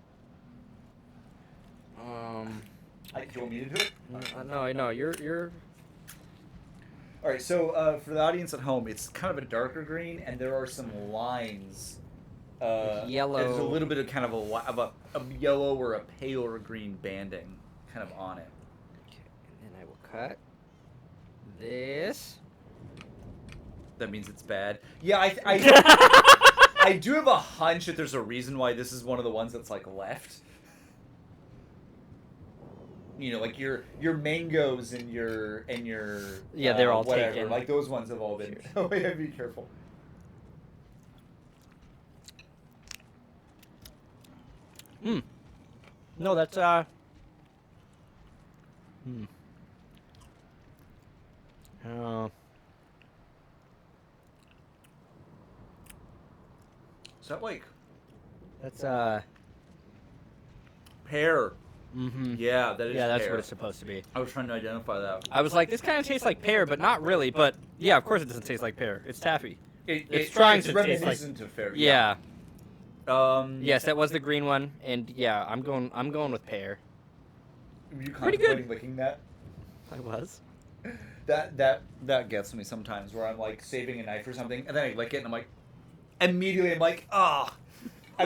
Do you want me to do it? No. You're. All right. So for the audience at home, it's kind of a darker green, and there are some lines. Yellow. There's a little bit of kind of a yellow or a paler green banding, kind of on it. Okay, and then I will cut this. That means it's bad. Yeah, I I do have a hunch that there's a reason why this is one of the ones that's like left. Like your mangoes and your yeah, they're all whatever. taken. Like those ones have all been. Oh yeah, be careful. No, that's Is that like? That's pear. Yeah, that is. Yeah, that's pear. what it's supposed to be. I was trying to identify that. I was like, this kind of tastes like pear, but not really. But yeah, of course it doesn't taste like pear. It's taffy. It's trying to taste like. reminiscent of pear. Yeah. Yeah. Yes, that was the green one, and yeah, I'm going with pear. Were you Pretty contemplating good. licking that? I was. That gets me sometimes where I'm like saving a knife or something and then I lick it and I'm like immediately I'm like I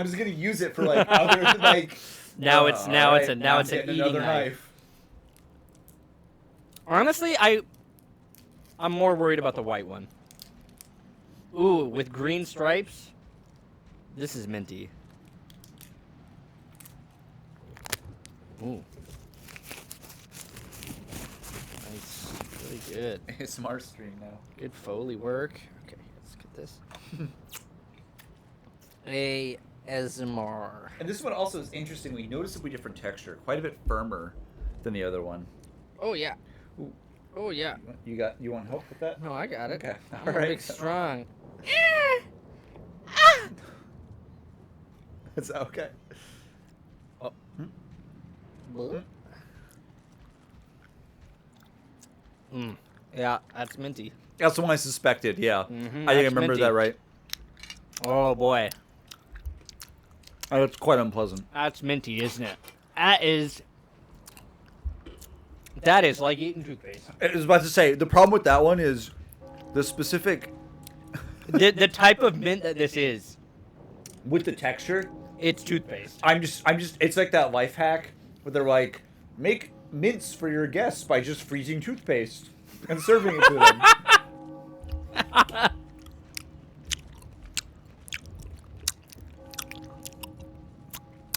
was gonna use it for like other like Now it's alright, an I'm eating getting another knife. Honestly, I'm more worried about the white one. Ooh, with green stripes. This is minty. Ooh. Nice. Really good. ASMR stream now. Good Foley work. Okay, let's get this. ASMR. And this one also is interestingly noticeably different texture, quite a bit firmer than the other one. Oh yeah. Ooh. Oh yeah. You want help with that? No, I got it. Okay. I'm All a right. big strong. It's okay. Oh. Yeah, that's minty. That's the one I suspected. Yeah, Mhm, I think that's I remember minty. that right. Oh boy, It's quite unpleasant. that's minty, isn't it? That is like eating toothpaste. I was about to say the problem with that one is the specific the type of mint that this is, with the texture. it's toothpaste. I'm just. It's like that life hack where they're like, make mints for your guests by just freezing toothpaste and serving it to them.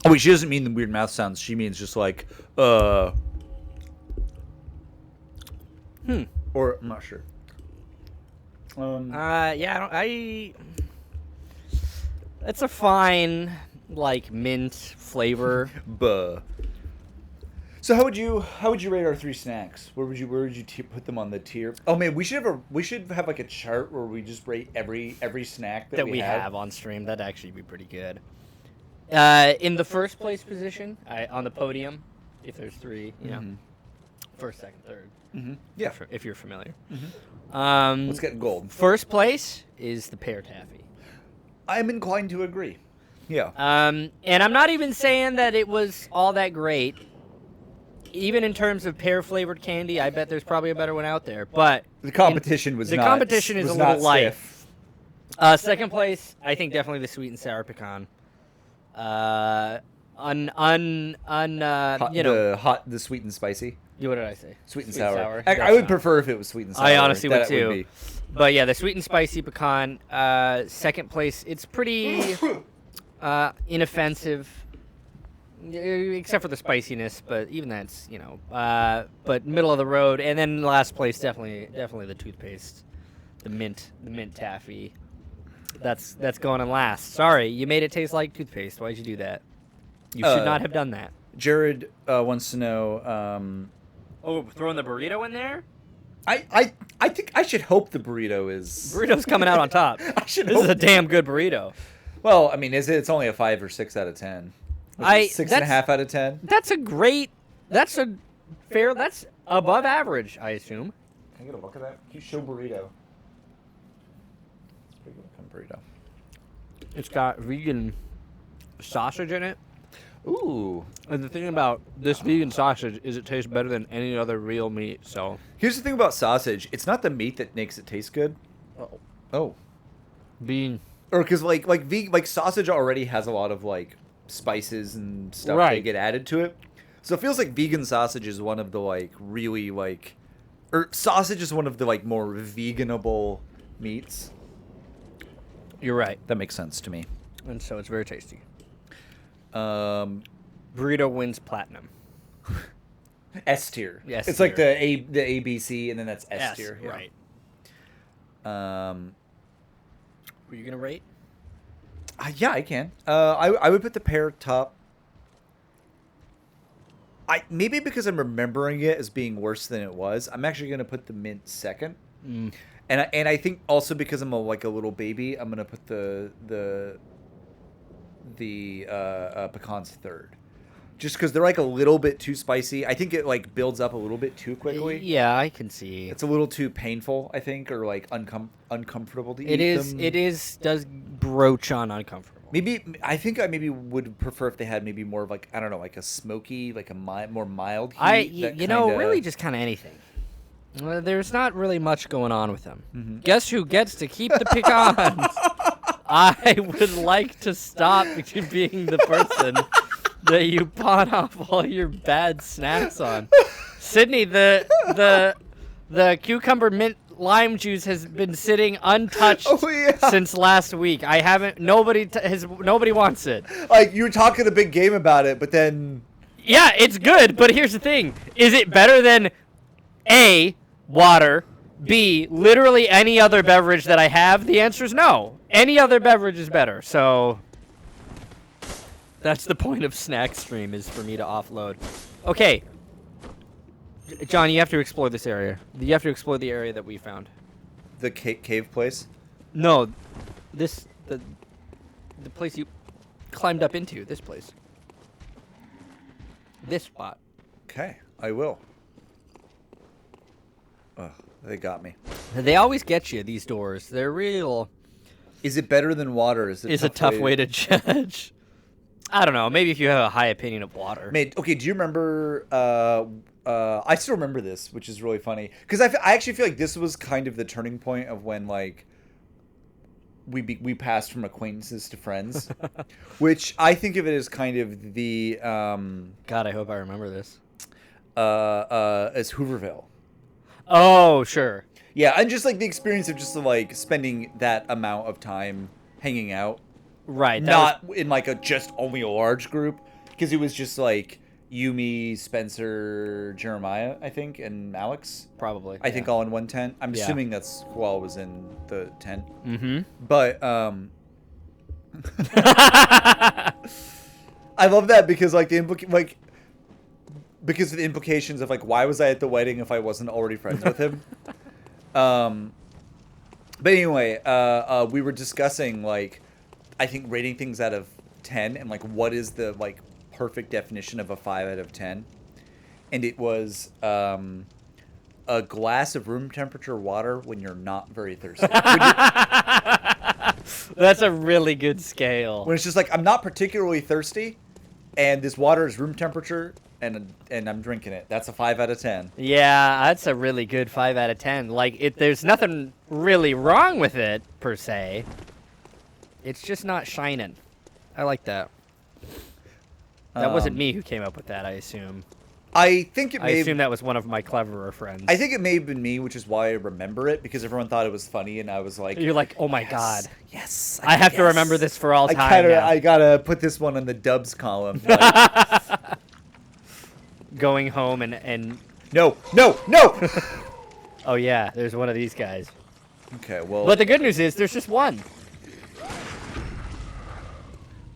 Oh, wait, she doesn't mean the weird mouth sounds. She means just like, Or I'm not sure. Yeah, it's a fine, like, mint flavor. Buh. So how would you rate our three snacks? Where would you put them on the tier? Oh man, we should have like a chart where we just rate every snack that we have on stream. That'd actually be pretty good. In the first place position, on the podium, if there's three, you know, first, second, third. Mm-hmm. Yeah. If you're familiar. Let's get gold. First place is the pear taffy. I'm inclined to agree. Yeah. And I'm not even saying that it was all that great. Even in terms of pear flavored candy, I bet there's probably a better one out there. But the competition is a little light. Second place, I think definitely the sweet and sour pecan. The sweet and spicy. What did I say? Sweet and Sweet and sour. sour. I would prefer if it was sweet and sour. I honestly would That too. be. But yeah, the sweet and spicy pecan. Second place, it's pretty inoffensive, except for the spiciness. But even that's, you know, but middle of the road. And then last place, definitely the toothpaste, the mint taffy. That's going in last. Sorry, you made it taste like toothpaste. Why'd you do that? You should not have done that. Jared wants to know. Oh, throwing the burrito in there? I think I should hope the burrito is. Burrito's coming out on top. This is a damn good burrito. Well, I mean, it's only a 5 or 6 out of 10. 6.5 out of 10. That's above average, I assume. Can I get a look at that? Can you show burrito? It's a pretty good looking burrito. It's got vegan sausage in it. Ooh. And the thing about this vegan sausage is it tastes better than any other real meat. So Here's the thing about sausage. It's not the meat that makes it taste good. Oh. bean. Or because like sausage already has a lot of like spices and stuff that get added to it. So it feels like vegan sausage is one of the like really like, or sausage is one of the like more veganable meats. You're right. That makes sense to me. And so it's very tasty. Burrito wins platinum. S tier. Yes, it's like the ABC, and then that's S tier. Yeah. Right. Were you gonna rate? Yeah, I can. I would put the pear top. Maybe because I'm remembering it as being worse than it was. I'm actually gonna put the mint second. And I think also because I'm a little baby, I'm gonna put the pecans third, just because they're like a little bit too spicy. I think it like builds up a little bit too quickly. Yeah, I can see. It's a little too painful, I think, or like uncomfortable to eat them. It does broach on uncomfortable. Maybe I think I maybe would prefer if they had maybe more of like I don't know, like a smoky, like a more mild heat. You know, really just kind of anything. There's not really much going on with them. Mm-hmm. Guess who gets to keep the pecans? I would like to stop being the person that you pawn off all your bad snacks on. Sydney, the cucumber mint lime juice has been sitting untouched since last week. I haven't. Nobody wants it. Like you were talking a big game about it, but then. Yeah, it's good, but here's the thing: is it better than A, water, B, literally any other beverage that I have? The answer is no. Any other beverage is better. So that's the point of Snack Stream, is for me to offload. Okay. John, you have to explore this area. You have to explore the area that we found. The cave place? No, the place you climbed up into. This place. This spot. Okay, I will. Ugh, they got me. They always get you, these doors. They're real. Is it better than water? Is a tough way to judge. I don't know. Maybe if you have a high opinion of water. Okay, do you remember... I still remember this, which is really funny. Because I actually feel like this was kind of the turning point of when, like, we passed from acquaintances to friends. Which I think of it as kind of the... God, I hope I remember this. As Hooverville. Oh, sure. Yeah, and just, like, the experience of just, like, spending that amount of time hanging out. Right. Not in, like, just only a large group. Because it was just, like... Yumi, Spencer, Jeremiah, I think, and Alex. Probably. I think all in one tent. I'm assuming that's who all was in the tent. Mm-hmm. But I love that because like because of the implications of like why was I at the wedding if I wasn't already friends with him. But anyway, we were discussing like I think rating things out of 10 and like what is the like perfect definition of a 5 out of 10, and it was a glass of room temperature water when you're not very thirsty. That's a really good scale. When it's just like I'm not particularly thirsty, and this water is room temperature, and I'm drinking it. That's a 5 out of 10. Yeah, that's a really good 5 out of 10. Like there's nothing really wrong with it per se. It's just not shining. I like that. That wasn't me who came up with that, I assume. I think it I assume that was one of my cleverer friends. I think it may have been me, which is why I remember it, because everyone thought it was funny, and I was like... You're like, oh my yes, god. Yes, I have to remember this for all time now. I gotta put this one on the dubs column. Like, going home and... No! Oh yeah, there's one of these guys. Okay, well... But the good news is, there's just one.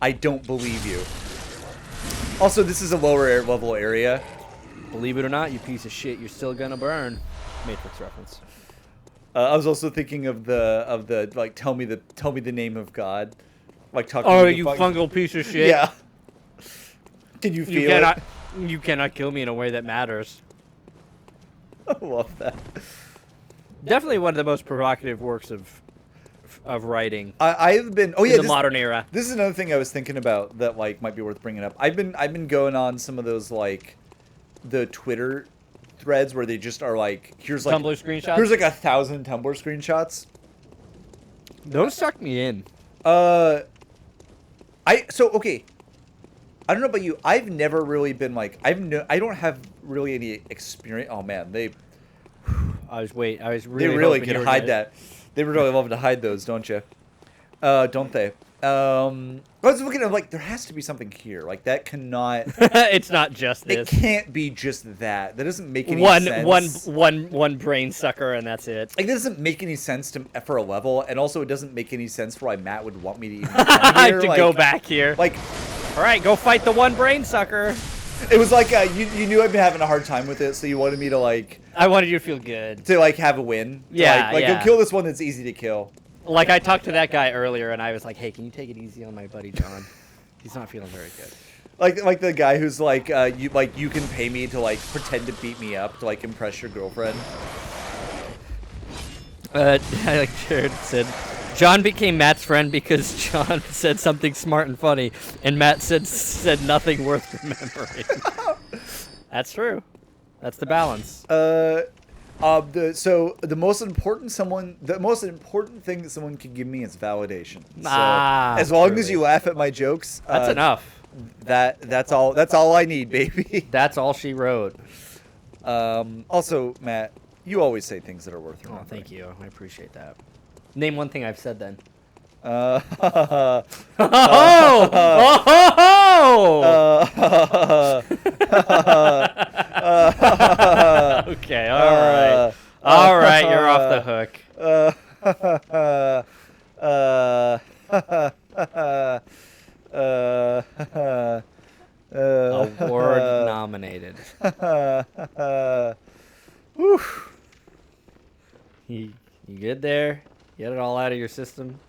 I don't believe you. Also, this is a lower level area. Believe it or not, you piece of shit, you're still gonna burn. Matrix reference. I was also thinking of the like tell me the name of God, like talking. Oh, to you fungal piece of shit. Yeah. Did you feel it? You cannot kill me in a way that matters. I love that. Definitely one of the most provocative works of writing. I've been in the modern era. This is another thing I was thinking about that like might be worth bringing up. I've been going on some of those like the Twitter threads where they just are like here's like Tumblr screenshots. Here's like 1,000 Tumblr screenshots. Those suck me in. Okay. I don't know about you. I've never really been like I don't have really any experience. Oh man, I was really they really can hide that. They really love to hide those, don't you? Don't they? I was looking at like there has to be something here. Like that cannot. It's not just this. It can't be just that. That doesn't make any sense. One brain sucker and that's it. Like that doesn't make any sense for a level, and also it doesn't make any sense for why Matt would want me to even come here. To go back here. Like, all right, go fight the one brain sucker. It was like you knew I'd been having a hard time with it, so you wanted me to like. I wanted you to feel good. To like have a win. Yeah, like yeah. go kill this one that's easy to kill. Like I talked to that guy earlier, and I was like, "Hey, can you take it easy on my buddy John? He's not feeling very good." Like the guy who's like you can pay me to like pretend to beat me up to like impress your girlfriend. Like Jared said, John became Matt's friend because John said something smart and funny, and Matt said nothing worth remembering. That's true. That's the balance. The most important thing that someone can give me is validation. So, as long as you laugh at my jokes, that's enough. That's all I need, baby. That's all she wrote. Also, Matt, you always say things that are worth remembering. Oh, thank you. I appreciate that. Name one thing I've said then. Okay, all right, you're off the hook. Award nominated. You good there? Get it all out of your system?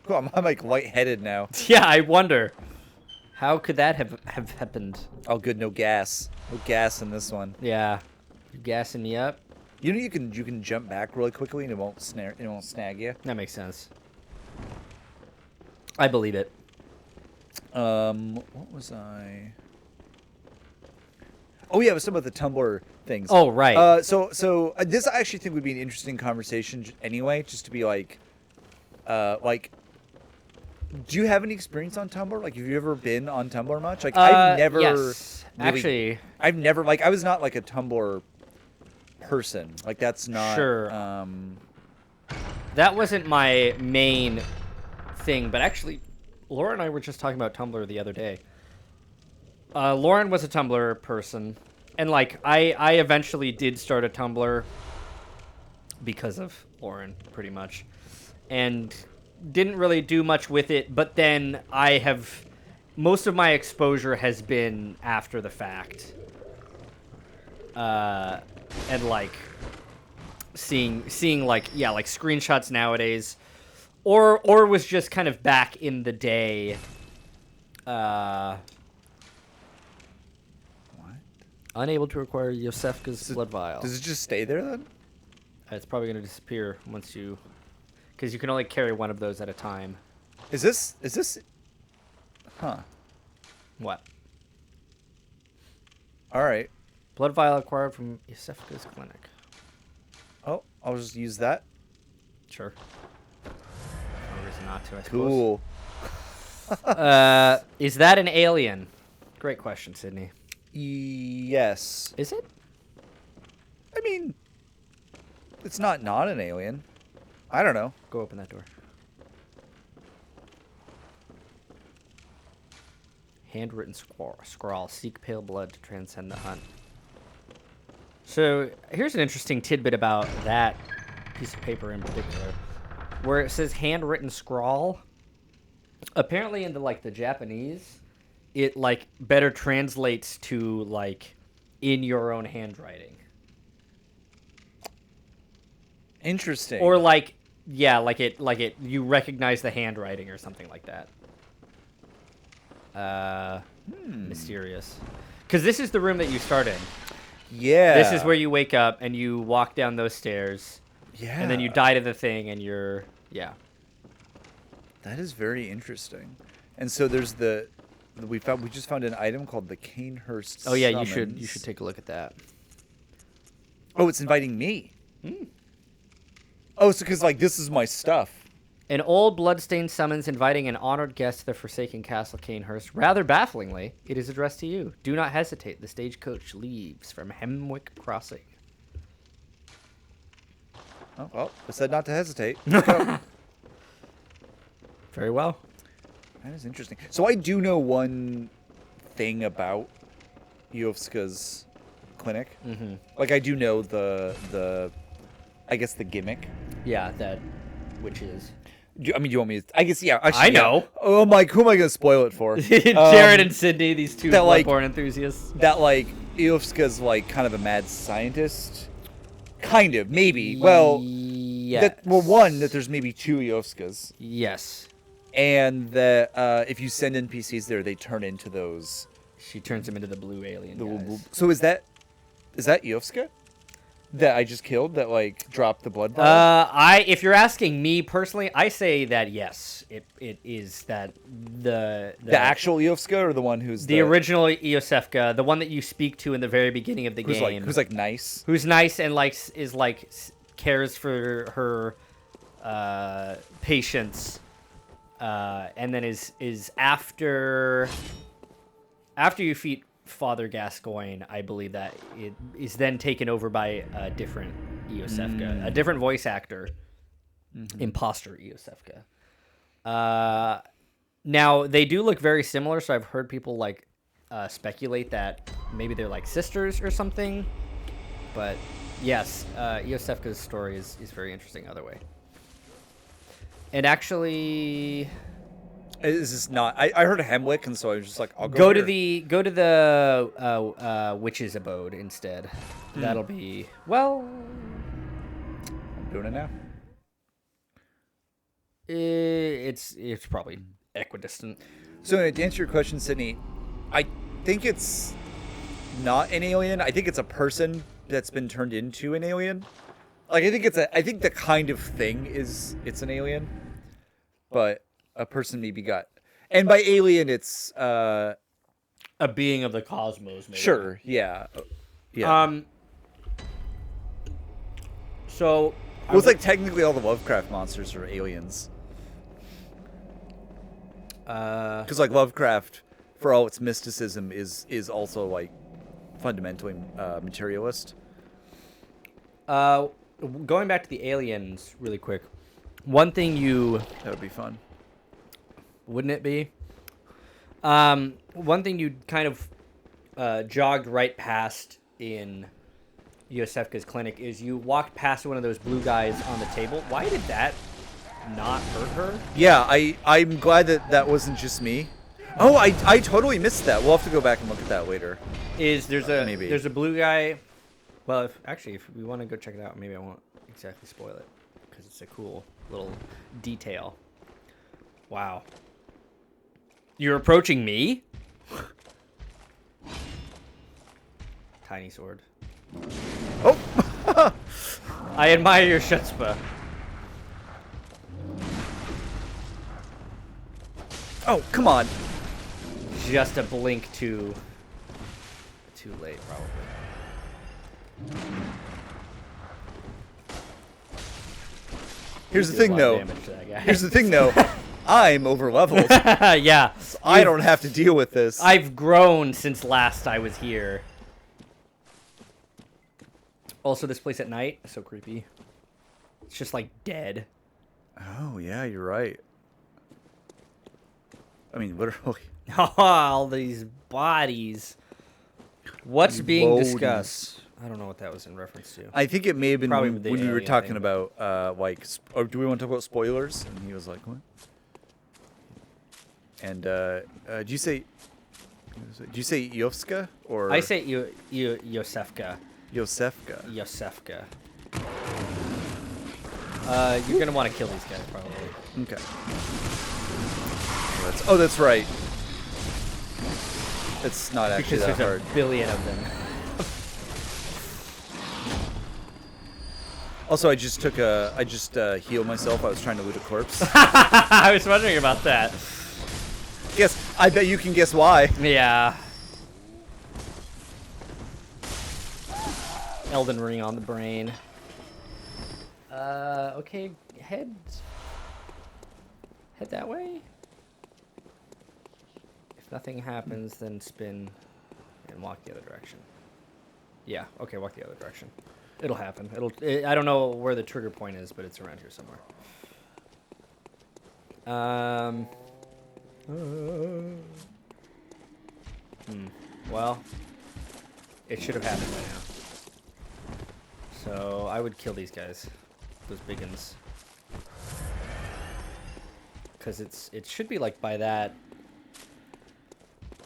Cool, I'm like lightheaded now. Yeah, I wonder. How could that have happened? Oh, good, no gas. No gas in this one. Yeah. You gassing me up? You know you can jump back really quickly and it won't snag you. That makes sense. I believe it. What was I? Oh yeah, it was talking about the Tumblr things. Oh right. So this I actually think would be an interesting conversation anyway, just to be like, do you have any experience on Tumblr? Like, have you ever been on Tumblr much? Like, I've never. Yes. Actually, I've never I was not like a Tumblr person. Like, that's not. Sure. That wasn't my main thing, but actually, Laura and I were just talking about Tumblr the other day. Lauren was a Tumblr person, and like I eventually did start a Tumblr because of Lauren, pretty much, and didn't really do much with it. But then most of my exposure has been after the fact, and like seeing like screenshots nowadays, or was just kind of back in the day. Unable to acquire Yosefka's blood vial. Does it just stay there then? It's probably going to disappear once you... Because you can only carry one of those at a time. Is this... Huh. What? Alright. Blood vial acquired from Yosefka's clinic. Oh, I'll just use that. Sure. No reason not to, I suppose. Cool. Is that an alien? Great question, Sydney. Yes. Is it? I mean, it's not an alien. I don't know. Go open that door. Handwritten scrawl. Seek pale blood to transcend the hunt. So here's an interesting tidbit about that piece of paper in particular, where it says handwritten scrawl. Apparently in the Japanese, it like better translates to like in your own handwriting. Interesting. Or like you recognize the handwriting or something like that. Mysterious. Because this is the room that you start in. Yeah. This is where you wake up and you walk down those stairs. Yeah. And then you die to the thing and you're That is very interesting. And so there's we just found an item called the Canehurst. Oh yeah, Summons. you should take a look at that. Oh, it's inviting me. Oh, so because this is my stuff. An old bloodstained summons inviting an honored guest to the Forsaken Castle Canehurst. Rather bafflingly, it is addressed to you. Do not hesitate. The stagecoach leaves from Hemwick Crossing. Oh, well, I said not to hesitate. Let's go. Very well. That is interesting. So I do know one thing about Yovska's clinic. Mm-hmm. Like, I do know the I guess the gimmick. Yeah, that, which is... Do you want me to... I guess, yeah. Actually, I know. Yeah. Oh, Mike, who am I going to spoil it for? Jared and Sydney, these two that, Bloodborne enthusiasts. That, Yovska's, kind of a mad scientist. Kind of, maybe. Well, yes. One, that there's maybe two Yovskas. Yes. And that if you send NPCs there, they turn into those... She turns him into the blue alien guys. So is that Yovska? that I just killed that like dropped the blood vial? If you're asking me personally, I say that yes, it is that the actual Eovska or the one who's the original Iosefka, the one that you speak to in the very beginning of the game, who's like nice, who's nice and cares for her patients, and then is after you defeat Father Gascoigne, I believe that it is then taken over by a different Iosefka, a different voice actor, imposter Iosefka. Now they do look very similar, so I've heard people like speculate that maybe they're like sisters or something. But yes, Iosefka's story is very interesting other way. And actually, is this not? I heard Hemwick, and so I was just like, I'll go here. to the witch's abode instead. That'll be well. I'm doing it now. It's probably equidistant. So to answer your question, Sydney, I think it's not an alien. I think it's a person that's been turned into an alien. Like I think the kind of thing it's an alien, but a person maybe got, and by alien it's a being of the cosmos. Maybe. Sure, yeah. So well, it's like technically all the Lovecraft monsters are aliens. Because like Lovecraft, for all its mysticism, is also like fundamentally materialist. Going back to the aliens really quick, one thing that would be fun, wouldn't it be? One thing you kind of jogged right past in Iosefka's clinic is you walked past one of those blue guys on the table. Why did that not hurt her? Yeah, I'm glad that wasn't just me. Oh, I totally missed that. We'll have to go back and look at that later. There's a blue guy. Well, if we want to go check it out, maybe I won't exactly spoil it because it's a cool little detail. Wow. You're approaching me? Tiny sword. Oh! I admire your chutzpah. Oh, come on. Just a blink too late, probably. Here's the thing, though. I'm over leveled. Yeah. So I don't have to deal with this. I've grown since last I was here. Also, this place at night is so creepy. It's just like dead. Oh, yeah, you're right. I mean, literally. All these bodies. What's being discussed? I don't know what that was in reference to. I think it may have been when you were talking thing. about, or do we want to talk about spoilers? And he was like, what? And, do you say Iovska? Or I say Iosefka. Iosefka. Iosefka. You're going to want to kill these guys, probably. Okay. That's right. It's not actually because that hard. There's a billion of them. Also, I just healed myself. I was trying to loot a corpse. I was wondering about that. Yes, I bet you can guess why. Yeah. Elden Ring on the brain. Okay, head that way. If nothing happens, then spin and walk the other direction. Yeah, okay, walk the other direction. It'll happen. I don't know where the trigger point is, but it's around here somewhere. Well, it should have happened by now. So I would kill these guys, those biggins, because it should be like by that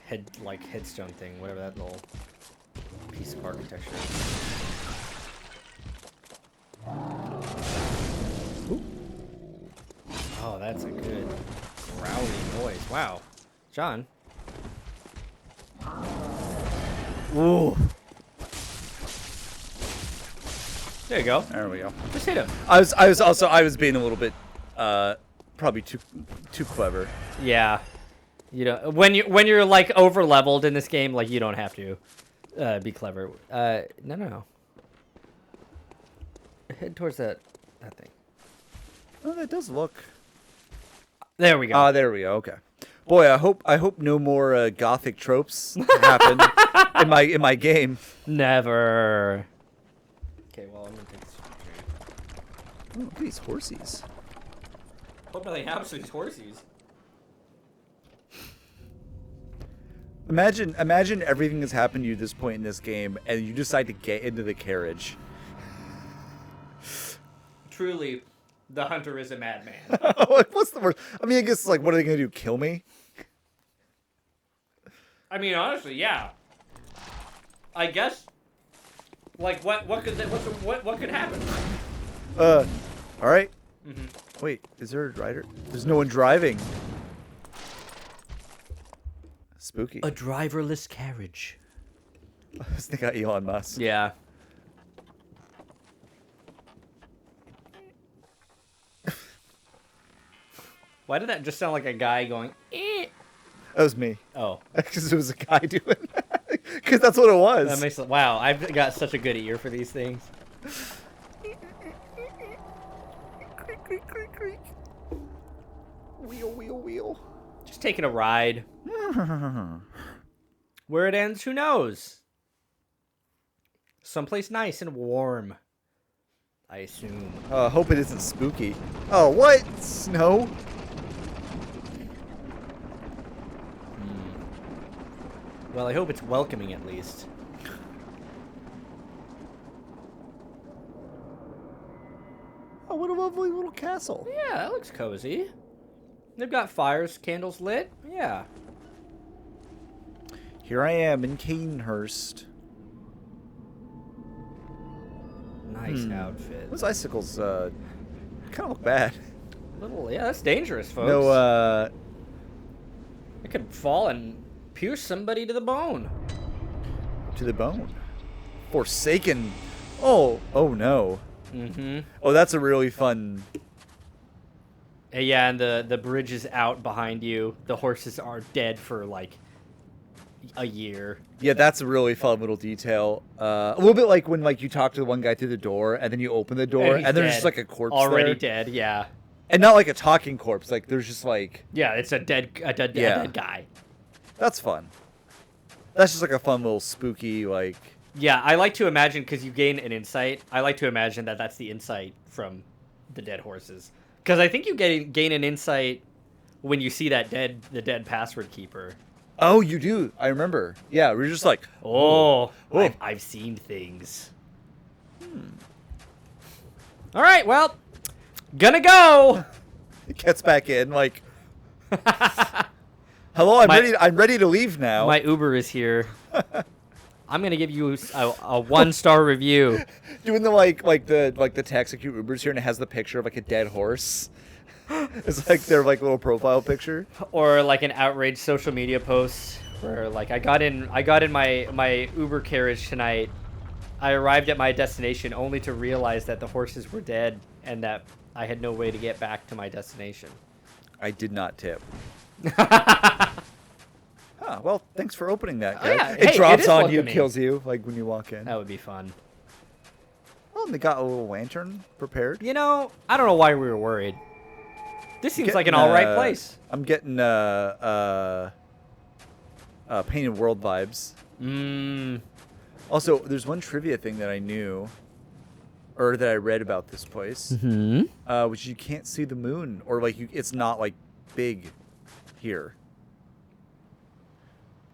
headstone thing, whatever that little piece of architecture is. Ooh. Oh, that's a good growling noise. Wow, John. Ooh. There you go. There we go. Just hit him. I was being a little bit, probably too clever. Yeah. You know, when you're like over leveled in this game, like you don't have to be clever. No. Head towards that thing. Oh, that does look. There we go. There we go. Okay. Boy, I hope no more gothic tropes happen in my game. Never. Okay, well I'm gonna take this. Oh, look at these horsies. Hope nothing happens to these horsies. Imagine everything that's happened to you at this point in this game, and you decide to get into the carriage. Truly, the hunter is a madman. Like, what's the worst? I mean, I guess like, what are they gonna do? Kill me? I mean, honestly, yeah. I guess. Like, what could happen? All right. Mm-hmm. Wait, is there a rider? There's no one driving. Spooky. A driverless carriage. They got Elon Musk. Yeah. Why did that just sound like a guy going, eh? That was me. Oh. Because it was a guy doing that. Because that's what it was. That makes wow, I've got such a good ear for these things. Creak, creak, creak, creak. Wheel, wheel, wheel. Just taking a ride. Where it ends, who knows? Someplace nice and warm. I assume. Hope it isn't spooky. Oh, what? Snow? Well, I hope it's welcoming at least. Oh, what a lovely little castle. Yeah, that looks cozy. They've got fires, candles lit. Yeah. Here I am in Cadenhurst. Nice outfit. Those icicles, kind of look bad. Little, yeah, that's dangerous, folks. No, It could fall and pierce somebody to the bone. to the bone. Forsaken. Oh no. Mm-hmm. Oh, that's a really fun. Yeah, and the bridge is out behind you. The horses are dead for like a year. Yeah, that's a really fun little detail. A little bit like when like you talk to the one guy through the door, and then you open the door, and there's just like a corpse already there. dead. Yeah. And not like a talking corpse. Like there's just like. Yeah, it's a dead guy. That's fun. That's just like a fun little spooky like. Yeah, I like to imagine, because you gain an insight, I like to imagine that that's the insight from the dead horses. Because I think you gain an insight when you see that the dead password keeper. Oh, you do. I remember. Yeah, we're just like, oh. Oh. I've seen things. All right, well, gonna go. it gets back in like. Hello, I'm ready to leave now. My Uber is here. I'm gonna give you a 1-star review. Doing the like the taxi queue Ubers here, and it has the picture of like a dead horse. It's like their like little profile picture. Or like an outraged social media post where like I got in my Uber carriage tonight. I arrived at my destination only to realize that the horses were dead and that I had no way to get back to my destination. I did not tip. Well, thanks for opening that, guy. Oh, yeah. It Hey, drops it is on you, welcoming. kills you, like when you walk in. That would be fun. Oh, and they got a little lantern prepared. You know, I don't know why we were worried. This seems like an all right place. I'm getting Painted World vibes. Also, there's one trivia thing that I knew, or that I read about this place, which you can't see the moon, or like it's not like big here.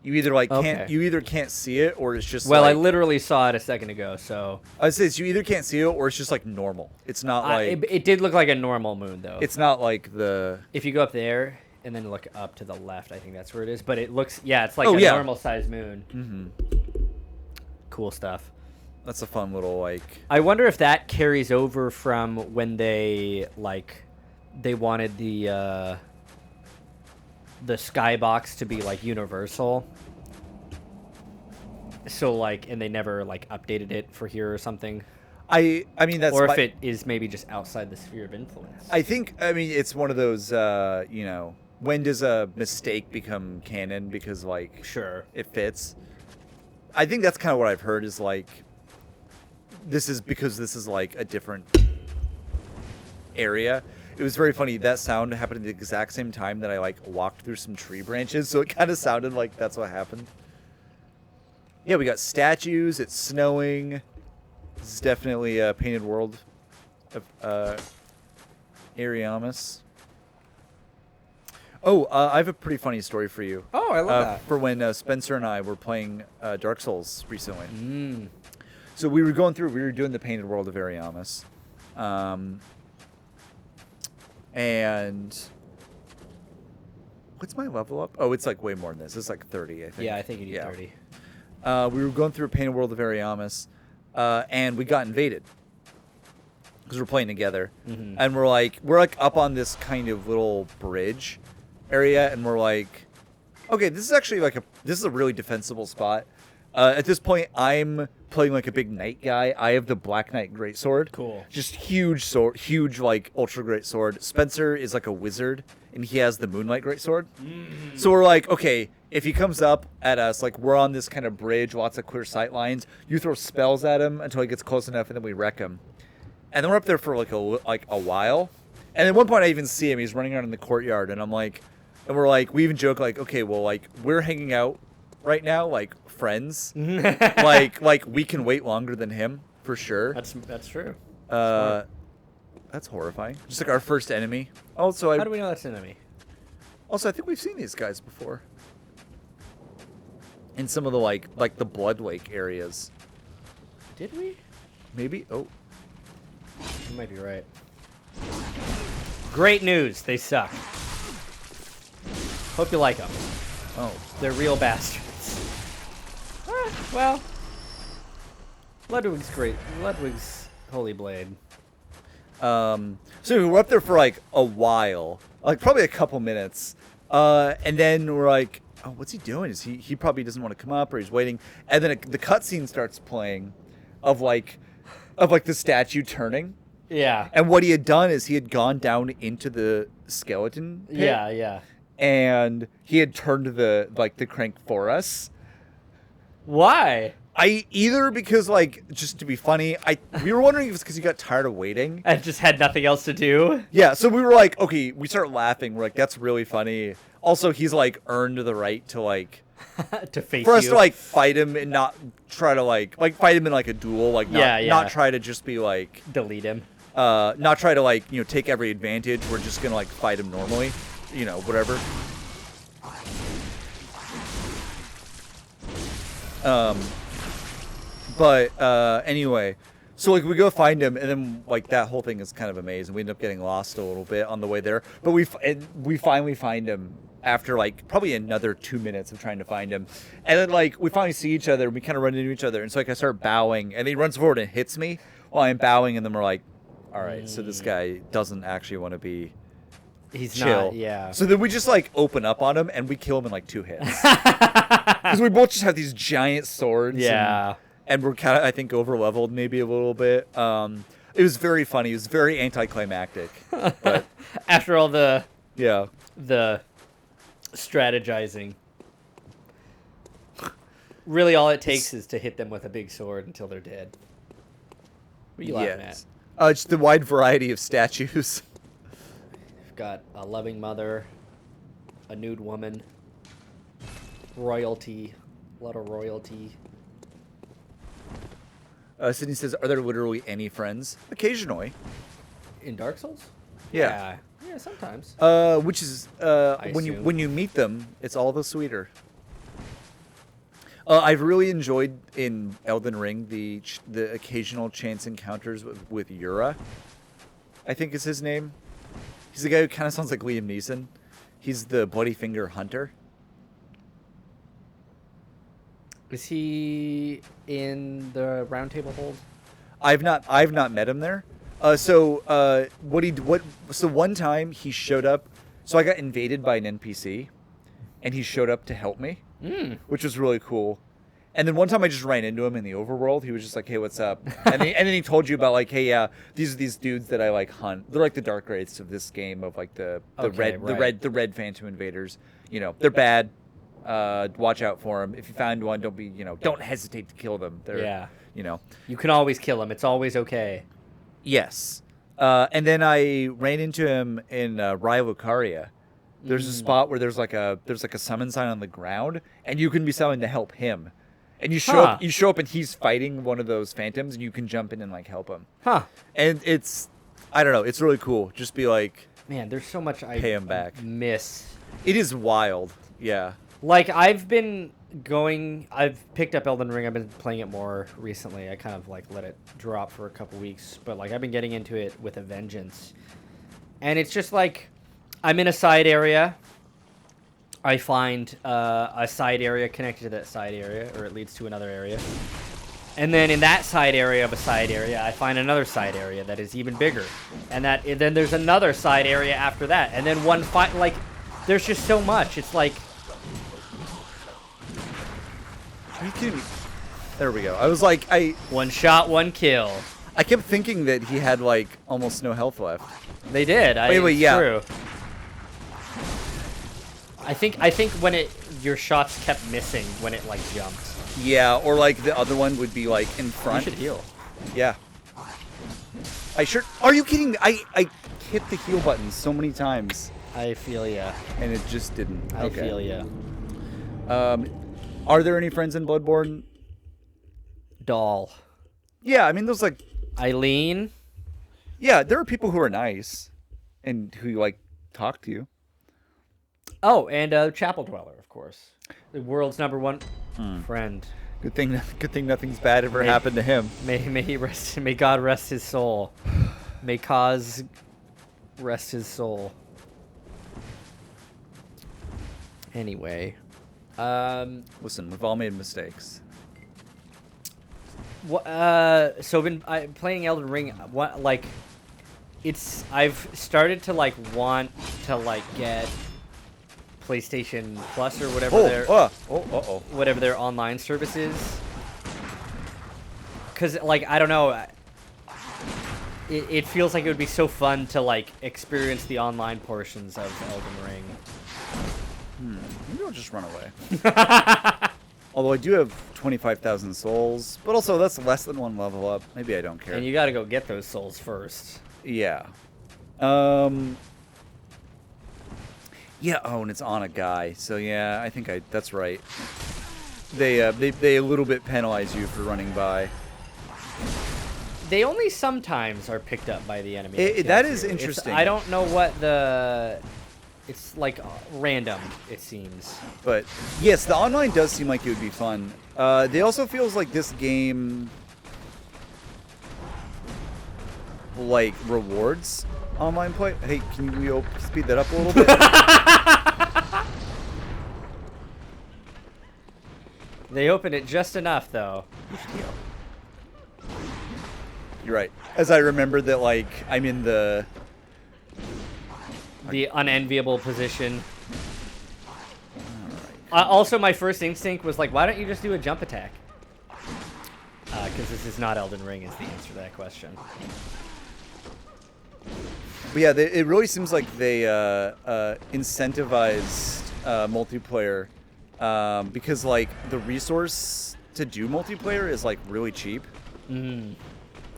You either like can't see it, or it's just. Well, like, I literally saw it a second ago, so. I say you either can't see it, or it's just like normal. It's not like. It did look like a normal moon, though. It's not like the. If you go up there and then look up to the left, I think that's where it is. But it looks, yeah, it's like a normal sized moon. Mm-hmm. Cool stuff. That's a fun little like. I wonder if that carries over from when they wanted the skybox to be like universal. So like, and they never like updated it for here or something. I mean that's or if it is maybe just outside the sphere of influence. I think it's one of those when does a mistake become canon because like Sure. it fits. I think that's kind of what I've heard is like this is like a different area. It was very funny. That sound happened at the exact same time that I like walked through some tree branches, so it kind of sounded like that's what happened. Yeah, we got statues. It's snowing. This is definitely a painted world of Ariamis. Oh, I have a pretty funny story for you. Oh, I love that. For when Spencer and I were playing Dark Souls recently. Mm. So we were doing the painted world of Ariamis. And what's my level up? Oh, it's like way more than this. It's like 30, I think. Yeah, I think you need 30. We were going through a painted world of Ariamis, and we got invaded because we're playing together, and we're like up on this kind of little bridge area, and we're like, okay, this is actually this is a really defensible spot. At this point, I'm playing like a big knight guy. I have the Black Knight Greatsword. Cool. Just huge sword, huge like ultra great sword. Spencer is like a wizard, and he has the Moonlight Greatsword. So we're like, okay, if he comes up at us, like we're on this kind of bridge, lots of clear sight lines. You throw spells at him until he gets close enough, and then we wreck him. And then we're up there for like a while. And at one point, I even see him. He's running around in the courtyard, and I'm like, and we're like, we even joke like, okay, well, like we're hanging out right now, like friends. like we can wait longer than him for sure. That's true. That's horrifying. Just like our first enemy. Also, how do we know that's an enemy? Also, I think we've seen these guys before. In some of the like the Blood Lake areas. Did we? Maybe. Oh, You might be right. Great news. They suck. Hope you like them. oh. They're real bastards. Well, Ludwig's great. Ludwig's Holy Blade. So we were up there for like a while, like probably a couple minutes, and then we're like, oh, what's he doing? Is he probably doesn't want to come up, or he's waiting, and then the cutscene starts playing, of like the statue turning. Yeah. And what he had done is he had gone down into the skeleton pit. Yeah. And he had turned the crank for us. Why? Either because like just to be funny, we were wondering if it's because he got tired of waiting. I just had nothing else to do. Yeah, so we were like, okay, we start laughing. We're like, that's really funny. Also, he's like earned the right to like to face for us you. to like fight him and not try to like fight him in like a duel, like not try to just be like delete him. Not try to like take every advantage. We're just gonna like fight him normally, whatever. Anyway, so like we go find him, and then like that whole thing is kind of amazing. We end up getting lost a little bit on the way there, but we finally find him after like probably another 2 minutes of trying to find him, and then like we finally see each other, and we kind of run into each other, and so like I start bowing, and he runs forward and hits me while I'm bowing, and then we're like, all right, so this guy doesn't actually want to be. He's chill. not, yeah. So then we just like open up on him and we kill him in like 2 hits. Because we both just have these giant swords. Yeah. And we're kind of, I think, over leveled maybe a little bit. It was very funny. It was very anticlimactic. But after all the strategizing, really all it takes is to hit them with a big sword until they're dead. What are you laughing at? Just the wide variety of statues. We've got a loving mother, a nude woman, royalty, a lot of royalty. Sydney says, are there literally any friends? Occasionally. In Dark Souls? Yeah. Yeah, sometimes. Which is assume. when you meet them, it's all the sweeter. I've really enjoyed in Elden Ring the occasional chance encounters with Yura. I think is his name. He's the guy who kind of sounds like Liam Neeson. He's the Bloody Finger hunter. Is he in the Round Table Hold? I've not met him there. So one time he showed up. So I got invaded by an NPC, and he showed up to help me, which was really cool. And then one time I just ran into him in the overworld. He was just like, "Hey, what's up?" And then he told you about like, "Hey, yeah, these are these dudes that I like hunt. They're like the dark wraiths of this game of like the red Phantom Invaders. You know, they're bad. Watch out for them. If you find one, don't hesitate to kill them. They're you can always kill them. It's always okay." Yes. And then I ran into him in Raya Lucaria. There's a spot where there's like a summon sign on the ground, and you can be summoned to help him. And you show up and he's fighting one of those phantoms, and you can jump in and like help him. And I don't know, it's really cool. Just be like, man, there's so much I pay him back. Miss. It is wild. Yeah. Like I've picked up Elden Ring. I've been playing it more recently. I kind of like let it drop for a couple weeks, but like I've been getting into it with a vengeance. And it's just like I'm in a side area. I find a side area connected to that side area, or it leads to another area. And then in that side area of a side area, I find another side area that is even bigger. And then there's another side area after that. And then like, there's just so much. It's like... Are you kidding me? There we go. I was like, one shot, one kill. I kept thinking that he had like almost no health left. They did. Wait, yeah. True. I think when your shots kept missing when it like jumped. Yeah, or like the other one would be like in front. You should heal. Yeah. Are you kidding me? I hit the heal button so many times. I feel ya. And it just didn't. I feel ya. Are there any friends in Bloodborne? Doll. Yeah, I mean those like Eileen. Yeah, there are people who are nice and who like talk to you. Oh, and Chapel Dweller, of course, the world's #1 friend. Good thing nothing's bad ever happened to him. May he rest. May God rest his soul. May Kaz rest his soul. Anyway, listen, we've all made mistakes. So I've been playing Elden Ring. What like, I've started to like want to like get PlayStation Plus or whatever whatever their online service is. Cause like I don't know, it feels like it would be so fun to like experience the online portions of Elden Ring. Maybe I'll just run away. Although I do have 25,000 souls, but also that's less than one level up. Maybe I don't care. And you got to go get those souls first. Yeah. Yeah. Oh, and it's on a guy. So yeah, I think that's right. They a little bit penalize you for running by. They only sometimes are picked up by the enemy. That is interesting. I don't know what the... It's like random, it seems. But yes, the online does seem like it would be fun. It also feels like this game like rewards online play. Hey, can we speed that up a little bit? They open it just enough, though. You're right. As I remember that, like, I'm in the unenviable position. Also, my first instinct was like, why don't you just do a jump attack? Because this is not Elden Ring is the answer to that question. But yeah, it really seems like they incentivized multiplayer because like the resource to do multiplayer is like really cheap.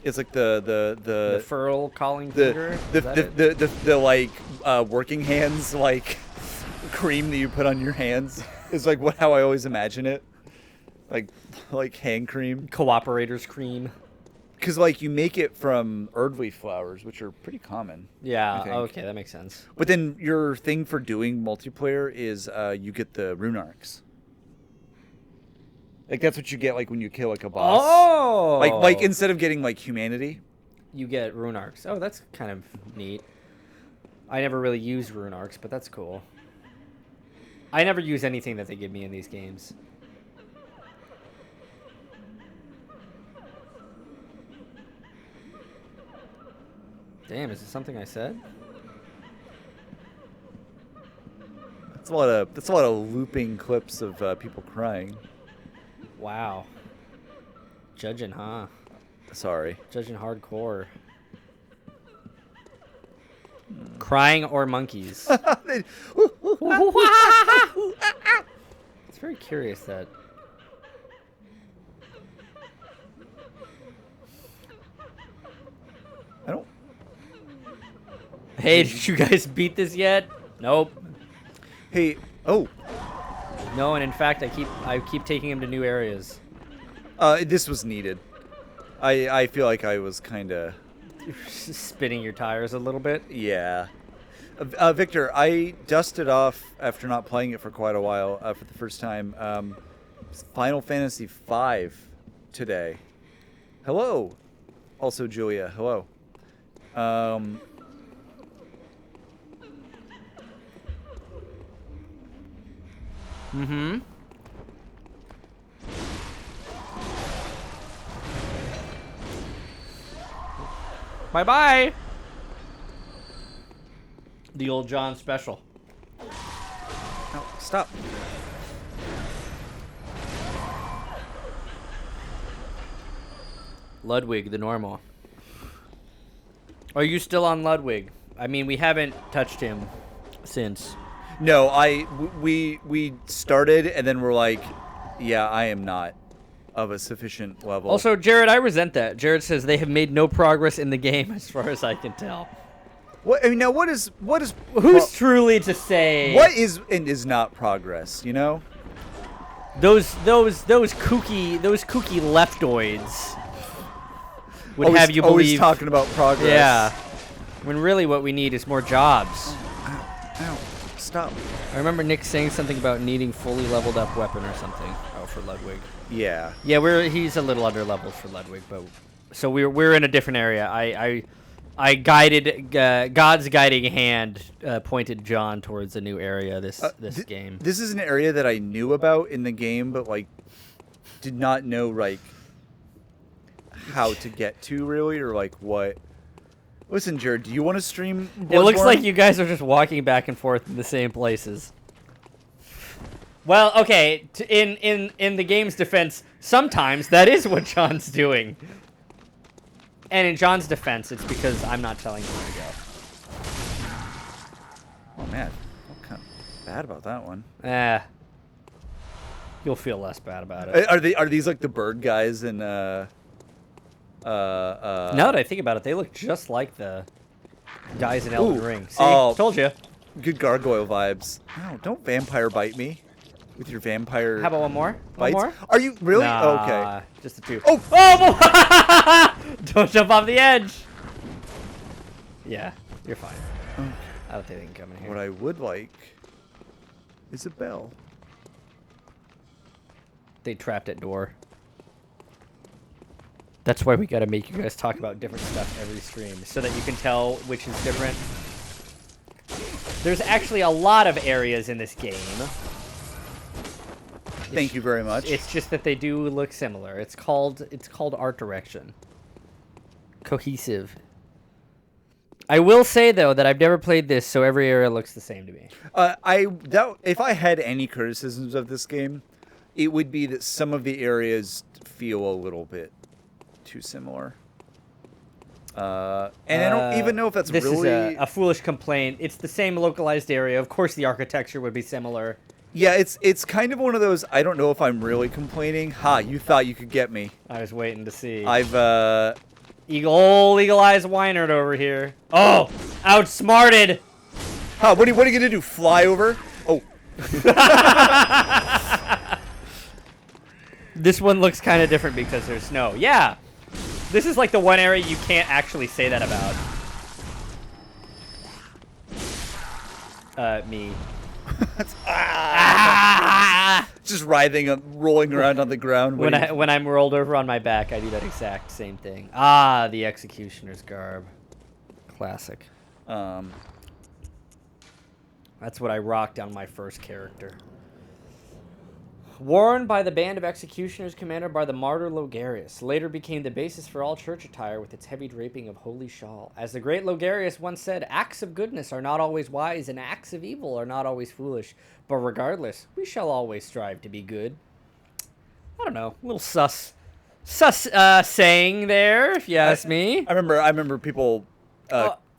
It's like the furl calling finger. The like working hands like cream that you put on your hands is like how I always imagine it, like hand cream, cooperators cream. Because like you make it from Erdleaf flowers, which are pretty common. Yeah. Okay, that makes sense. But then your thing for doing multiplayer is you get the rune arcs. Like that's what you get like when you kill like a boss. Oh. Like instead of getting like humanity, you get rune arcs. Oh, that's kind of neat. I never really used rune arcs, but that's cool. I never use anything that they give me in these games. Damn, is it something I said? That's a lot of looping clips of people crying. Wow. Judging, huh? Sorry. Judging hardcore. Crying or monkeys? It's very curious that... I don't... Hey, did you guys beat this yet? Nope. Hey, oh. No, and in fact, I keep taking him to new areas. This was needed. I feel like I was kind of... Spinning your tires a little bit? Yeah. Victor, I dusted off, after not playing it for quite a while, for the first time, Final Fantasy V today. Hello. Also, Julia, hello. Mm-hmm. Bye-bye. The old John special. No, stop. Ludwig, the normal. Are you still on Ludwig? I mean, we haven't touched him since. No, we started, and then we're like, yeah, I am not of a sufficient level. Also, Jared, I resent that. Jared says they have made no progress in the game, as far as I can tell. What I mean, now what is who's truly to say what is and is not progress? You know, those kooky leftoids would have you believe always talking about progress. Yeah, when really what we need is more jobs. Ow, stop. I remember Nick saying something about needing fully leveled up weapon or something. Oh, for Ludwig. Yeah. Yeah, he's a little under leveled for Ludwig, but so we're in a different area. I guided God's guiding hand pointed John towards a new area this game. This is an area that I knew about in the game, but like did not know like how to get to really, or like what. Listen, Jared, do you want to stream Bloodborne? It looks like you guys are just walking back and forth in the same places. Well, okay, in the game's defense, sometimes that is what John's doing. And in John's defense, it's because I'm not telling him where to go. Oh man, I'm kind of bad about that one. You'll feel less bad about it. Are these like the bird guys in Now that I think about it, they look just like the guys in Elden Ring. See, told you. Good gargoyle vibes. No, don't vampire bite me with your vampire. How about one more? Bites? One more? Are you really? Nah, okay. Just the two. Oh! Don't jump off the edge. Yeah, you're fine. Okay. I don't think they can come in here. What I would like is a bell. They trapped at door. That's why we gotta make you guys talk about different stuff every stream, so that you can tell which is different. There's actually a lot of areas in this game. Thank you very much. It's just that they do look similar. It's called art direction. Cohesive. I will say though that I've never played this, so every area looks the same to me. If I had any criticisms of this game, it would be that some of the areas feel a little bit too similar. And I don't even know if that's this really... This is a foolish complaint. It's the same localized area. Of course the architecture would be similar. Yeah, it's kind of one of those, I don't know if I'm really complaining. Ha, you thought you could get me. I was waiting to see. I've, Eagle Eyes Weinert over here. Oh, outsmarted. Ha, what are you gonna do, fly over? Oh. This one looks kind of different because there's snow. Yeah. This is like the one area you can't actually say that about. Me. Just writhing, rolling around on the ground. When I'm rolled over on my back, I do that exact same thing. Ah, the executioner's garb. Classic. That's what I rocked on my first character. Worn by the band of executioners commanded by the martyr Logarius, later became the basis for all church attire with its heavy draping of holy shawl. As the great Logarius once said, acts of goodness are not always wise, and acts of evil are not always foolish. But regardless, we shall always strive to be good. I don't know, a little sus saying there, if you ask me. I remember people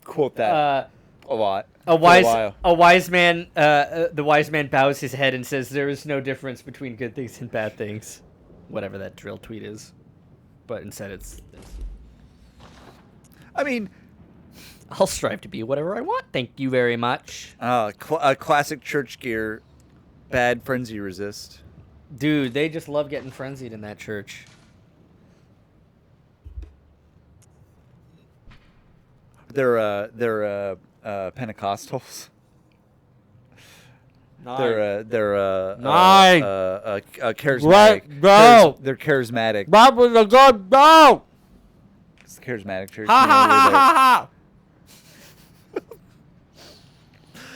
quote that a lot. The wise man bows his head and says, "There is no difference between good things and bad things," whatever that drill tweet is. But instead, it's. I mean, I'll strive to be whatever I want. Thank you very much. Classic church gear. Bad frenzy resist. Dude, they just love getting frenzied in that church. They're Pentecostals. Nine. They're Nine. charismatic. What? No. They're charismatic. That was a good no. It's the charismatic church. Ha ha ha ha ha.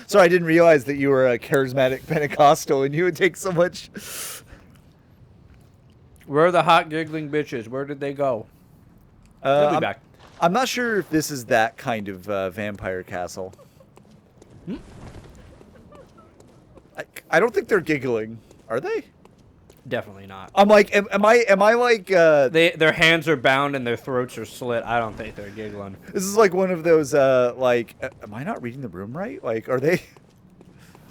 So I didn't realize that you were a charismatic Pentecostal and you would take so much. Where are the hot giggling bitches? Where did they go? They'll be back. I'm not sure if this is that kind of vampire castle. I don't think they're giggling. Are they? Definitely not. I'm like, am I like? Their hands are bound and their throats are slit. I don't think they're giggling. This is like one of those like. Am I not reading the room right? Like, are they?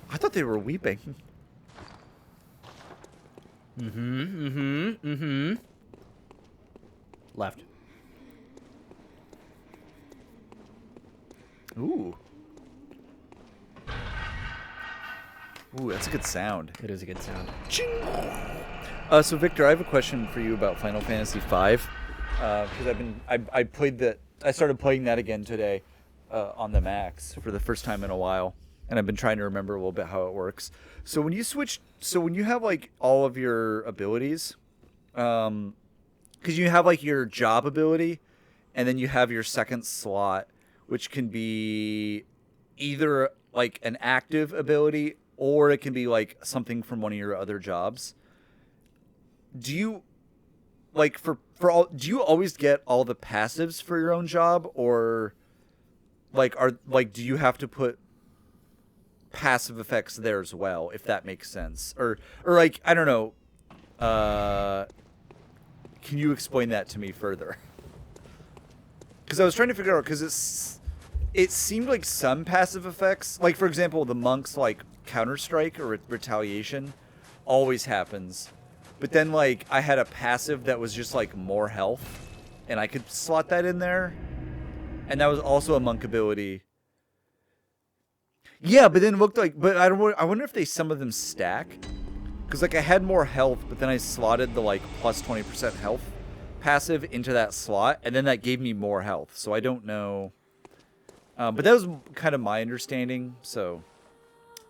I thought they were weeping. Left. Ooh. Ooh, that's a good sound. It is a good sound. Ching! So Victor, I have a question for you about Final Fantasy V, because I started playing that again today on the Max for the first time in a while, and I've been trying to remember a little bit how it works. So when you have like all of your abilities, because you have like your job ability, and then you have your second slot, which can be either like an active ability or it can be like something from one of your other jobs. Do you like do you always get all the passives for your own job, or do you have to put passive effects there as well, if that makes sense? Or like, I don't know, can you explain that to me further? Because I was trying to figure out, because it seemed like some passive effects, like for example the monk's like counter-strike or retaliation always happens, but then like I had a passive that was just like more health and I could slot that in there, and that was also a monk ability. Yeah, but then it looked like, but I wonder if some of them stack, because like I had more health, but then I slotted the like plus 20% health passive into that slot, and then that gave me more health, so I don't know. But that was kind of my understanding, so.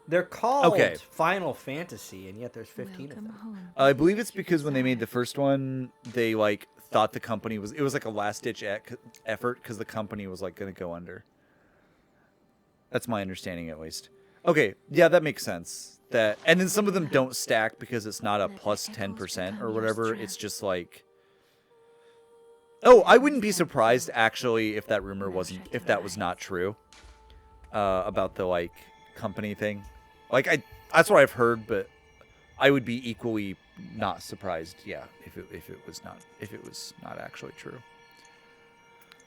They're called Okay. Final Fantasy, and yet there's 15 of them. Home. I believe it's because when they made the first one, they like thought the company was, it was like a last-ditch effort because the company was like going to go under. That's my understanding, at least. Okay, yeah, that makes sense. That, and then some of them don't stack because it's not a plus 10% or whatever. It's just like. Oh, I wouldn't be surprised actually if that rumor wasn't, if that was not true. About the like company thing. Like that's what I've heard, but I would be equally not surprised, yeah, if it was not actually true.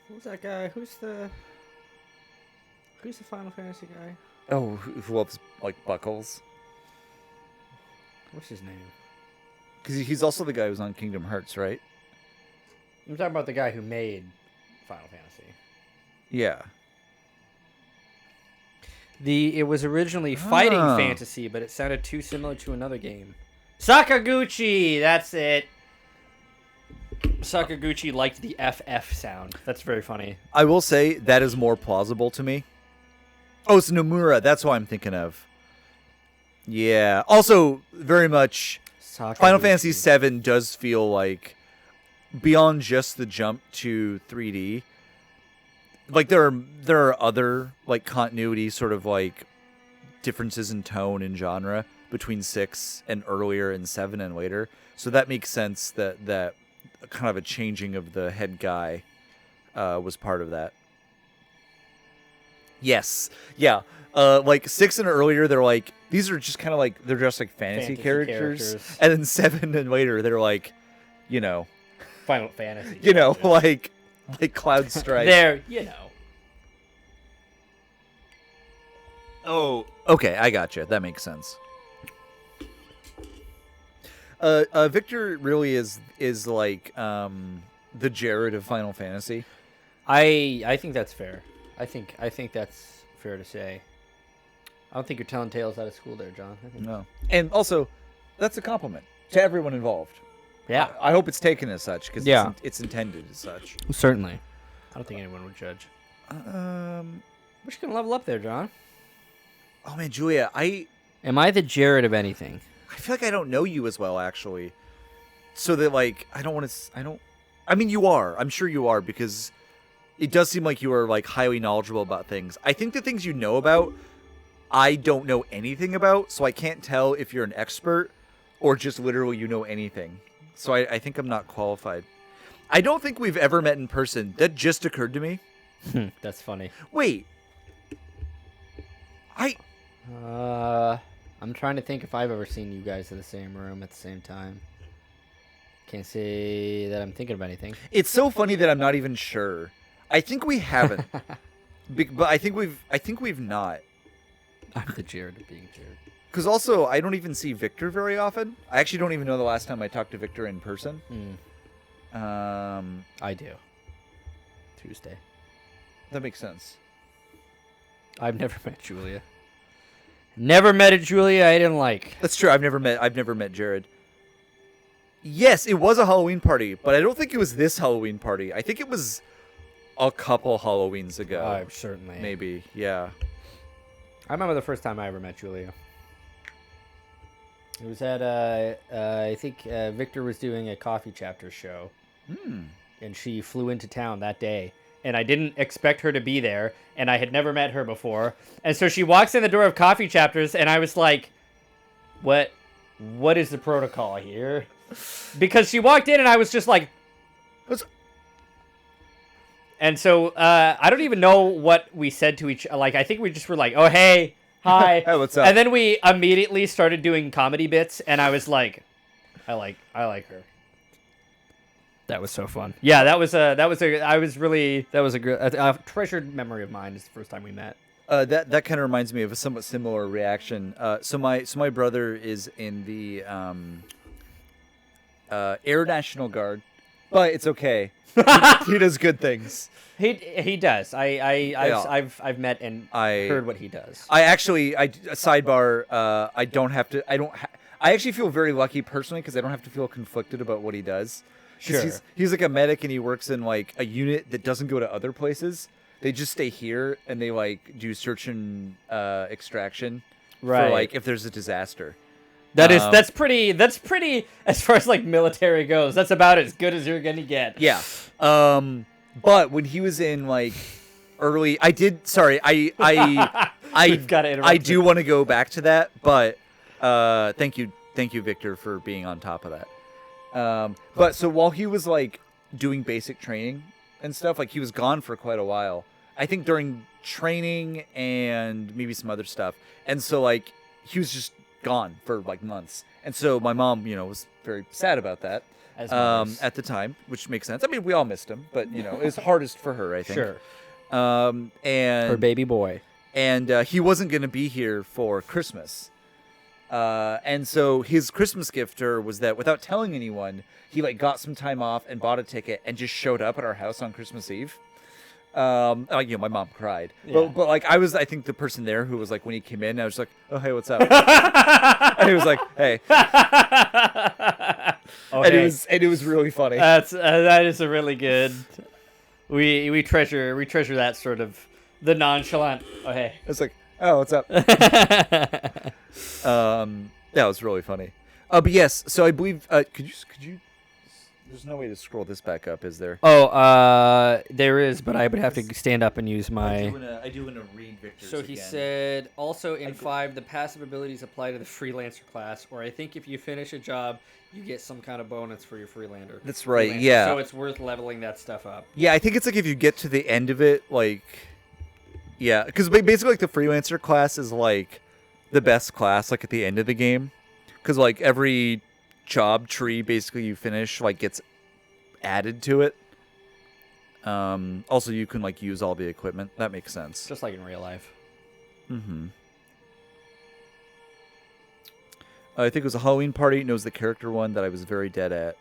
Who's that guy? Who's the Final Fantasy guy? Oh, who loves like buckles? What's his name? Because he's also the guy who's on Kingdom Hearts, right? I'm talking about the guy who made Final Fantasy. Yeah. It was originally Fighting Fantasy, but it sounded too similar to another game. Sakaguchi! That's it. Sakaguchi liked the FF sound. That's very funny. I will say that is more plausible to me. Oh, it's Nomura. That's what I'm thinking of. Yeah. Also, very much, Sakaguchi. Final Fantasy VII does feel like, beyond just the jump to 3D, like there are other like continuity sort of like differences in tone and genre between 6 and earlier and 7 and later. So that makes sense that kind of a changing of the head guy was part of that. Yes. Yeah. Like 6 and earlier, they're like, these are just kind of like, they're just like fantasy characters. And then 7 and later, they're like, you know, Final Fantasy. you know, like Cloud Strike. They're, you know. Oh, okay, I gotcha. That makes sense. Victor really is like the Jared of Final Fantasy. I think that's fair. I think that's fair to say. I don't think you're telling tales out of school there, John. No, and also, that's a compliment to everyone involved. Yeah, I hope it's taken as such because it's intended as such. Certainly. I don't think anyone would judge. We're just gonna level up there, John. Oh man, Julia, am I the Jared of anything? I feel like I don't know you as well, actually. So that like I mean, you are. I'm sure you are because it does seem like you are like highly knowledgeable about things. I think the things you know about, I don't know anything about, so I can't tell if you're an expert or just literally you know anything. So I think I'm not qualified. I don't think we've ever met in person. That just occurred to me. That's funny. Wait. I'm trying to think if I've ever seen you guys in the same room at the same time. Can't say that I'm thinking of anything. It's so funny that I'm not even sure. I think we haven't. But I think we've not. I'm the Jared of being Jared. Because also, I don't even see Victor very often. I actually don't even know the last time I talked to Victor in person. I do. Tuesday. That makes sense. I've never met Julia. Never met a Julia I didn't like. That's true. I've never met Jared. Yes, it was a Halloween party, but I don't think it was this Halloween party. I think it was a couple Halloweens ago. Certainly. Maybe, yeah. I remember the first time I ever met Julia. It was at, I think Victor was doing a Coffee Chapter show. And she flew into town that day. And I didn't expect her to be there. And I had never met her before. And so she walks in the door of Coffee Chapters. And I was like, what is the protocol here? Because she walked in and I was just like... And so I don't even know what we said to each... Like, I think we just were like, oh, hey... Hi. Hey, what's up? And then we immediately started doing comedy bits, and I was like, I like her. That was so fun. Yeah, that was a treasured memory of mine. It's the first time we met. That kind of reminds me of a somewhat similar reaction. So my brother is in the Air National Guard, but it's okay. He does good things. He does. I've met and heard what he does. I actually feel very lucky personally because I don't have to feel conflicted about what he does. Sure. He's like a medic and he works in like a unit that doesn't go to other places. They just stay here and they like do search and extraction for like if there's a disaster. That's pretty as far as like military goes. That's about as good as you're gonna get. Yeah. But when he was in like early, I do want to go back to that, but thank you, Victor, for being on top of that. But so while he was like doing basic training and stuff, like he was gone for quite a while. I think during training and maybe some other stuff, and so like he was just gone for like months, and so my mom, was very sad about that. At the time, which makes sense. I mean, we all missed him, but it was hardest for her, I think. Sure. And her baby boy, and he wasn't going to be here for Christmas. And so his Christmas gift to her was that without telling anyone, he like got some time off and bought a ticket and just showed up at our house on Christmas Eve. My mom cried, but like I think the person there who was like when he came in, I was like, oh hey, what's up? And he was like, hey. And it was really funny. That is a really good. We treasure that sort of the nonchalant. Oh hey. It's like, oh, what's up? That was really funny. But yes, so I believe could you? There's no way to scroll this back up, is there? Oh, there is, but I would have to stand up and use my... I do want to read Victor's So he said, also in 5, the passive abilities apply to the freelancer class, or I think if you finish a job, you get some kind of bonus for your freelander. That's right, freelancer. yeah. So it's worth leveling that stuff up. Yeah, I think it's like if you get to the end of it, like... Yeah, because basically, like, the freelancer class is like the best class, like, at the end of the game, because like every job tree basically you finish like gets added to it. Also, you can like use all the equipment. That makes sense. Just like in real life. Mm-hmm. I think it was a Halloween party, and it was the character one that I was very dead at.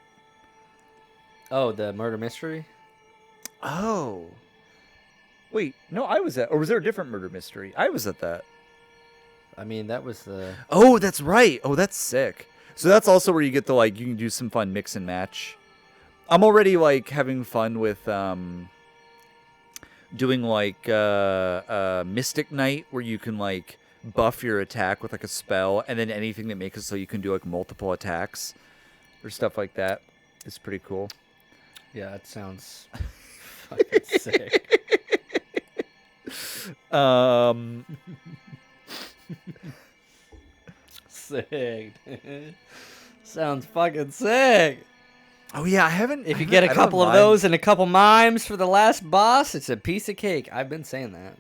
Oh, the murder mystery? Oh. Wait, no, I was at... Or was there a different murder mystery? I was at that. I mean, that was the... Oh, that's right. Oh, that's sick. So that's also where you get the, like, you can do some fun mix and match. I'm already, like, having fun with doing, like, Mystic Knight, where you can, like, buff your attack with, like, a spell, and then anything that makes it so you can do, like, multiple attacks or stuff like that. It's pretty cool. Yeah, that sounds fucking sick. Sick. Sounds fucking sick. Oh yeah, I haven't. If you get a couple of those and a couple mimes for the last boss, it's a piece of cake. I've been saying that.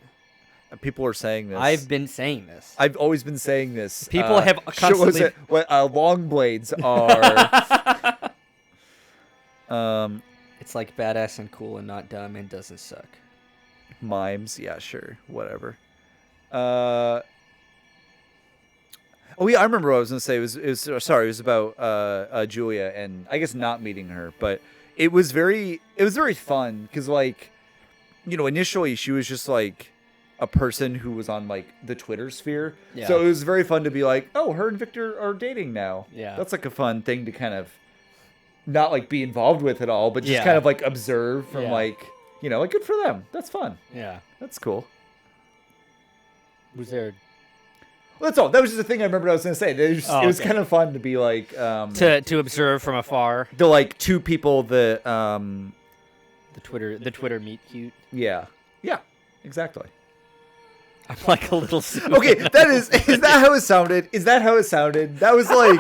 People are saying this. I've been saying this. I've always been saying this. People have constantly. What long blades are? It's like badass and cool and not dumb and doesn't suck. Mimes, yeah, sure, whatever. Oh yeah, I remember what I was gonna say. It was about Julia, and I guess not meeting her, but it was very fun because, like, you know, initially she was just like a person who was on like the Twitter sphere, yeah. So it was very fun to be like, oh, her and Victor are dating now. Yeah, that's like a fun thing to kind of not like be involved with at all, but just yeah. kind of like observe from yeah. like, you know, like good for them. That's fun. Yeah, that's cool. Was there? Well, that's all. That was just the thing I remembered I was going to say. It was kind of fun to be like... to observe from afar. The, like, two people that... The Twitter meet cute. Yeah. Yeah, exactly. I'm like a little... Okay, is that how it sounded? Is that how it sounded? That was like...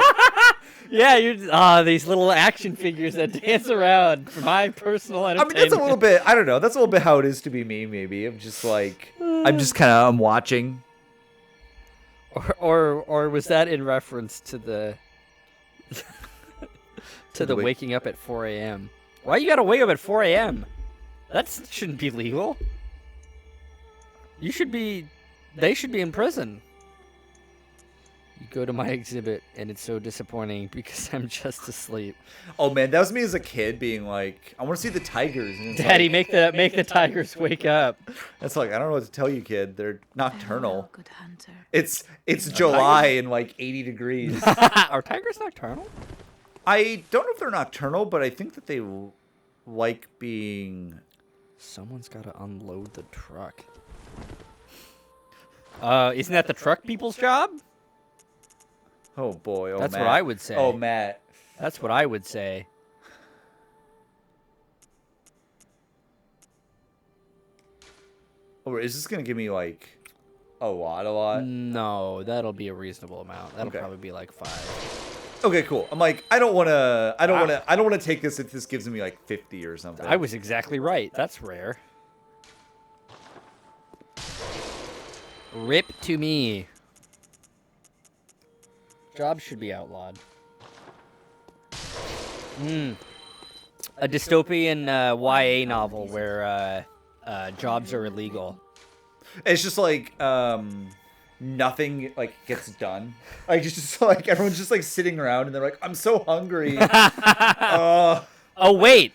Yeah, these little action figures that dance around for my personal entertainment. I mean, that's a little bit... I don't know. That's a little bit how it is to be me, maybe. I'm just like... I'm watching... Or was that in reference to the waking up at 4 a.m.? Why you gotta wake up at 4 a.m.? That shouldn't be legal. They should be in prison. You go to my exhibit, and it's so disappointing because I'm just asleep. Oh man, that was me as a kid being like, I want to see the tigers. And Daddy, like, make the tigers wake up. That's like, I don't know what to tell you, kid. They're nocturnal. Good hunter. It's July and like 80 degrees. Are tigers nocturnal? I don't know if they're nocturnal, but I think that they like being... Someone's got to unload the truck. Isn't that the truck people's job? Oh boy, oh That's Matt. what I would say. Oh, Matt. That's what I would say. Oh, is this gonna give me like a lot? No, that'll be a reasonable amount. That'll probably be like 5. Okay, cool. I'm like, I don't wanna take this if this gives me like 50 or something. I was exactly right. That's rare. Rip to me. Jobs should be outlawed. A dystopian YA novel where jobs are illegal. It's just like nothing like gets done. Like it's just like everyone's just like sitting around and they're like, I'm so hungry. Oh wait,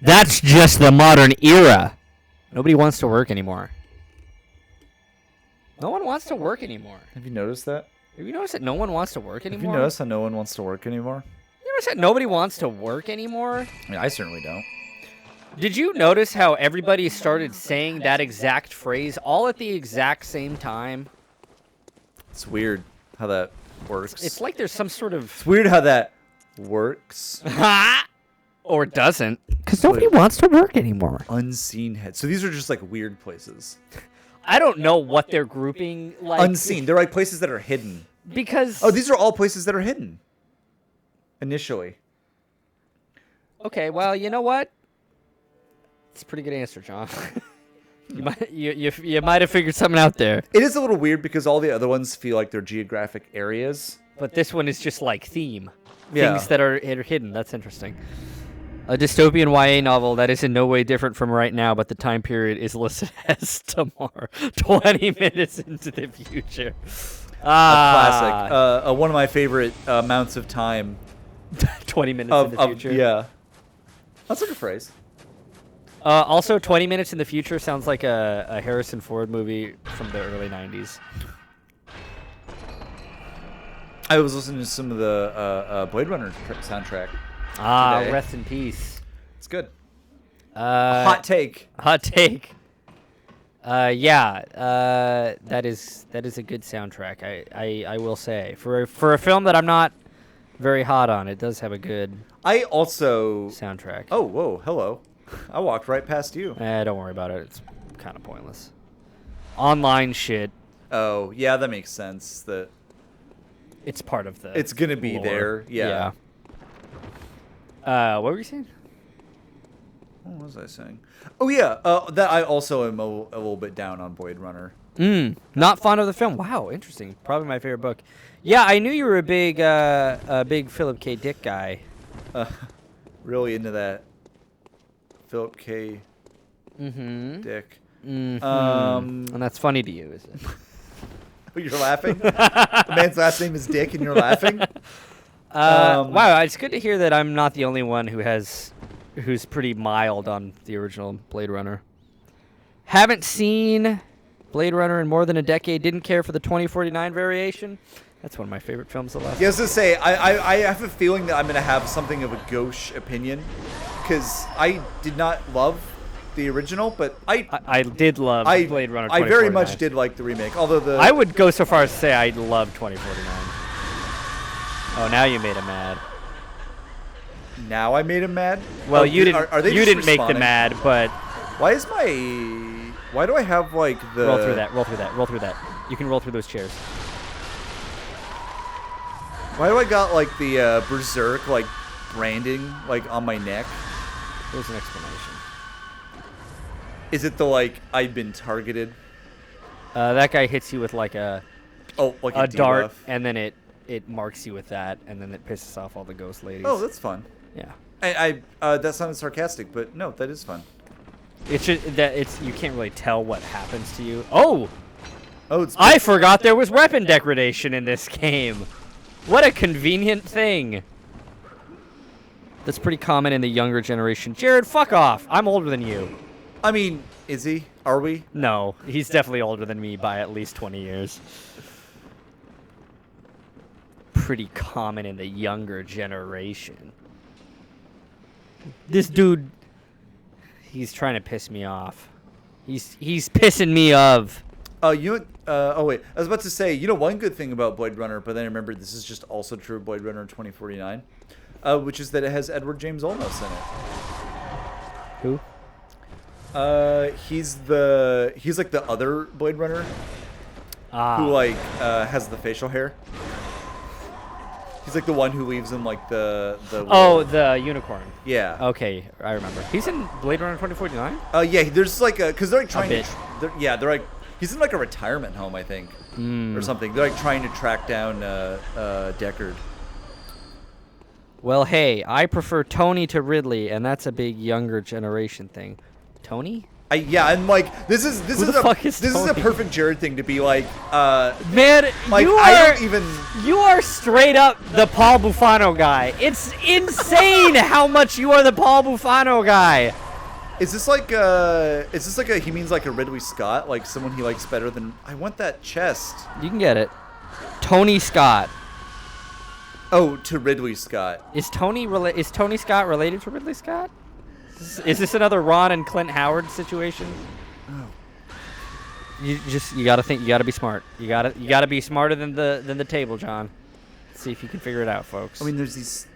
that's just the modern era. Nobody wants to work anymore. No one wants to work anymore. Have you noticed that? Have you noticed that no one wants to work anymore? Have you noticed how no one wants to work anymore? You notice that nobody wants to work anymore? I mean, I certainly don't. Did you notice how everybody started saying that exact phrase all at the exact same time? It's weird how that works. It's like there's some sort of... It's weird how that works. Or doesn't. Because nobody wants to work anymore. Unseen heads. So these are just like weird places. I don't know what they're grouping like. Unseen. They're like places that are hidden. Because... Oh, these are all places that are hidden. Initially. Okay, well, you know what? It's a pretty good answer, John. You might have figured something out there. It is a little weird because all the other ones feel like they're geographic areas. But this one is just like theme. Yeah. Things that are hidden. That's interesting. A dystopian YA novel that is in no way different from right now, but the time period is listed as tomorrow, 20 minutes into the future. A classic. One of my favorite amounts of time. 20 minutes in the future. Yeah. That's a good phrase. Also, 20 minutes in the future sounds like a Harrison Ford movie from the early 90s. I was listening to some of the Blade Runner soundtrack today. Rest in peace. It's good. Hot take. That is a good soundtrack. I will say for a film that I'm not very hot on, it does have a good. I also soundtrack. Oh, whoa, hello! I walked right past you. Don't worry about it. It's kind of pointless. Online shit. Oh, yeah, that makes sense. That it's part of the. It's gonna be lore. there. Yeah. What were you saying? What was I saying? Oh yeah, that I also am a little bit down on Blade Runner. Not fond of the film. Wow, interesting. Probably my favorite book. Yeah, I knew you were a big Philip K. Dick guy. Really into that Philip K. Dick. And that's funny to you, is it? You're laughing? The man's last name is Dick, and you're laughing. Wow, it's good to hear that I'm not the only one who's pretty mild on the original Blade Runner. Haven't seen Blade Runner in more than a decade. Didn't care for the 2049 variation. That's one of my favorite films of the last. Yeah, I was gonna say I have a feeling that I'm gonna have something of a gauche opinion because I did not love the original, but I did love Blade Runner 2049. I very much did like the remake, although I would go so far as to say I love 2049. Oh, now you made him mad. Now I made him mad? Well, oh, you didn't. Are they you didn't make them responding? mad, but why do I have like the roll through that? You can roll through those chairs. Why do I got like the berserk like branding like on my neck? There's an explanation. Is it the like I've been targeted? That guy hits you with like a a dart, debuff. and then it marks you with that, and then it pisses off all the ghost ladies. Oh, that's fun. Yeah. I that sounded sarcastic, but no, that is fun. It's just that you can't really tell what happens to you. Oh, it's I forgot there was weapon degradation in this game. What a convenient thing. That's pretty common in the younger generation. Jared, fuck off. I'm older than you. I mean, is he? Are we? No, he's definitely older than me by at least 20 years. Pretty common in the younger generation. This dude, he's trying to piss me off. He's pissing me off. Oh wait, I was about to say, one good thing about Blade Runner, but then I remembered this is just also true of Blade Runner 2049, which is that it has Edward James Olmos in it. Who? He's like the other Blade Runner who like has the facial hair. He's like the one who leaves him like the the unicorn. Yeah. Okay, I remember. He's in Blade Runner 2049? Yeah, there's like because they're like trying to they're like he's in like a retirement home, I think, or something. They're like trying to track down Deckard. Well, hey, I prefer Tony to Ridley, and that's a big younger generation thing. Tony? I'm like this is a perfect Jared thing to be like. Man, like you are straight up the Paul Bufano guy. It's insane how much you are the Paul Bufano guy. Is this like he means like a Ridley Scott, like someone he likes better than? I want that chest. You can get it. Tony Scott. Oh, to Ridley Scott. Is Tony Scott related to Ridley Scott? Is this another Ron and Clint Howard situation? Oh. You gotta think. You gotta be smart. You gotta be smarter than the table, John. Let's see if you can figure it out, folks. I mean, there's these.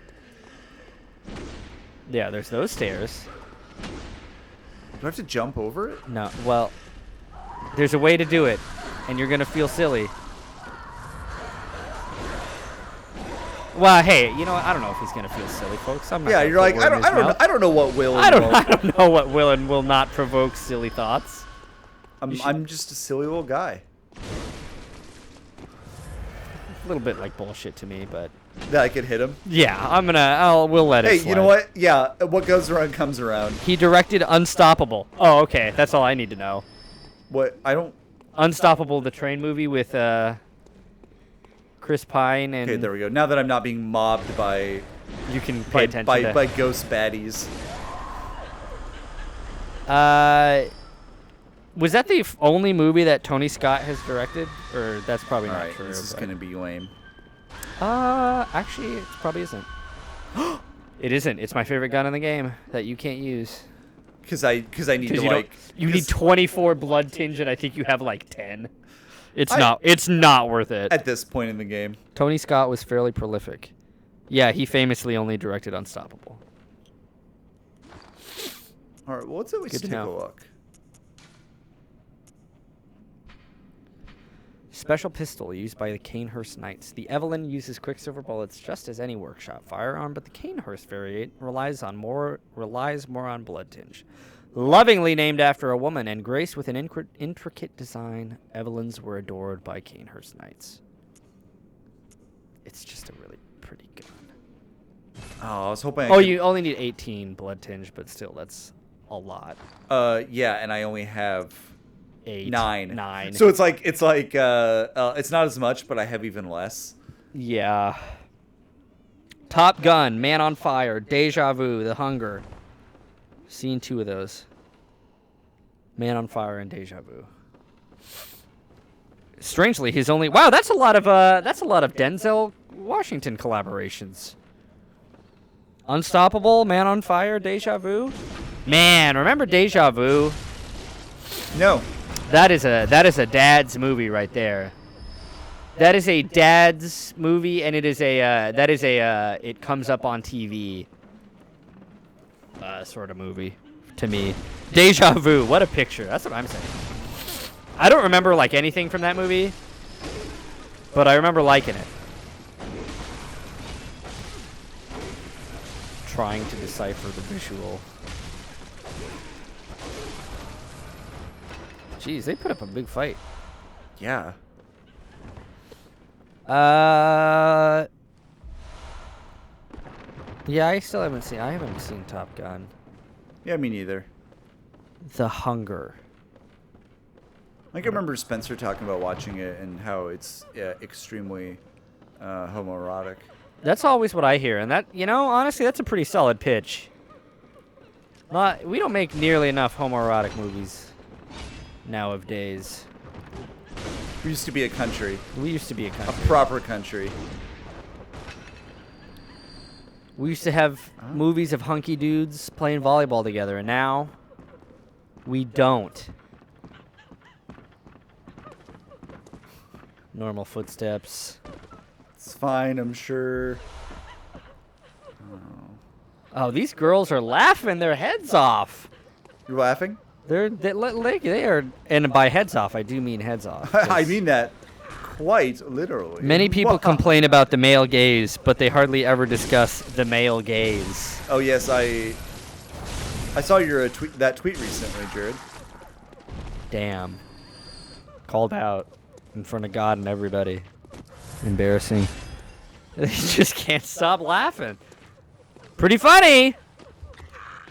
Yeah, there's those stairs. Do I have to jump over it? No. Well, there's a way to do it, and you're gonna feel silly. Well, hey, I don't know if he's gonna feel silly, folks. I'm not. Yeah, you're like, I don't know what will. I don't know what will and will not provoke silly thoughts. I'm just a silly little guy. A little bit like bullshit to me, but That I could hit him. Yeah, we'll let it Hey, slide. you know what? Yeah, what goes around comes around. He directed Unstoppable. Oh, okay. That's all I need to know. What? I don't... Unstoppable, the train movie with Chris Pine and... Okay, there we go. Now that I'm not being mobbed by... You can pay attention to... by ghost baddies. Was that the only movie that Tony Scott has directed? Or that's probably not Alright, true. this is gonna be lame. Actually, it probably isn't. It isn't. It's my favorite gun in the game that you can't use. Because I need to, like... You need 24 blood tinge, and I think you have, like, 10. It's not worth it. At this point in the game. Tony Scott was fairly prolific. Yeah, he famously only directed Unstoppable. Alright, well, let's at least take a look. Special pistol used by the Canehurst Knights. The Evelyn uses quicksilver bullets just as any workshop firearm, but the Canehurst variant relies more on blood tinge. Lovingly named after a woman and graced with an intricate design, Evelyns were adored by Canehurst Knights. It's just a really pretty gun. Oh, I was hoping you only need 18 blood tinge, but still, that's a lot. Yeah, and I only have... 8. 9. So it's like it's not as much, but I have even less. Yeah. Top Gun, Man on Fire, Deja Vu, The Hunger. Seen 2 of those. Man on Fire and Deja Vu. Strangely, his only that's a lot of Denzel Washington collaborations. Unstoppable, Man on Fire, Deja Vu. Man, remember Deja Vu? No. That is a dad's movie right there. That is a dad's movie, and it comes up on TV sort of movie to me. Deja Vu, what a picture. That's what I'm saying. I don't remember like anything from that movie, but I remember liking it. Trying to decipher the visual. Jeez, they put up a big fight. Yeah. Yeah, I haven't seen Top Gun. Yeah, me neither. The Hunger. I can remember Spencer talking about watching it and how it's extremely homoerotic. That's always what I hear, and that, honestly, that's a pretty solid pitch. We don't make nearly enough homoerotic movies nowadays. We used to be a country. We used to be a country. A proper country. We used to have movies of hunky dudes playing volleyball together, and now we don't. Normal footsteps. It's fine, I'm sure. Oh, these girls are laughing their heads off. You're laughing? They are, and by heads off, I do mean heads off. I mean that quite literally. Many people complain about the male gaze, but they hardly ever discuss the male gaze. Oh yes, I saw that tweet recently, Jared. Damn. Called out in front of God and everybody. Embarrassing. They just can't stop laughing. Pretty funny.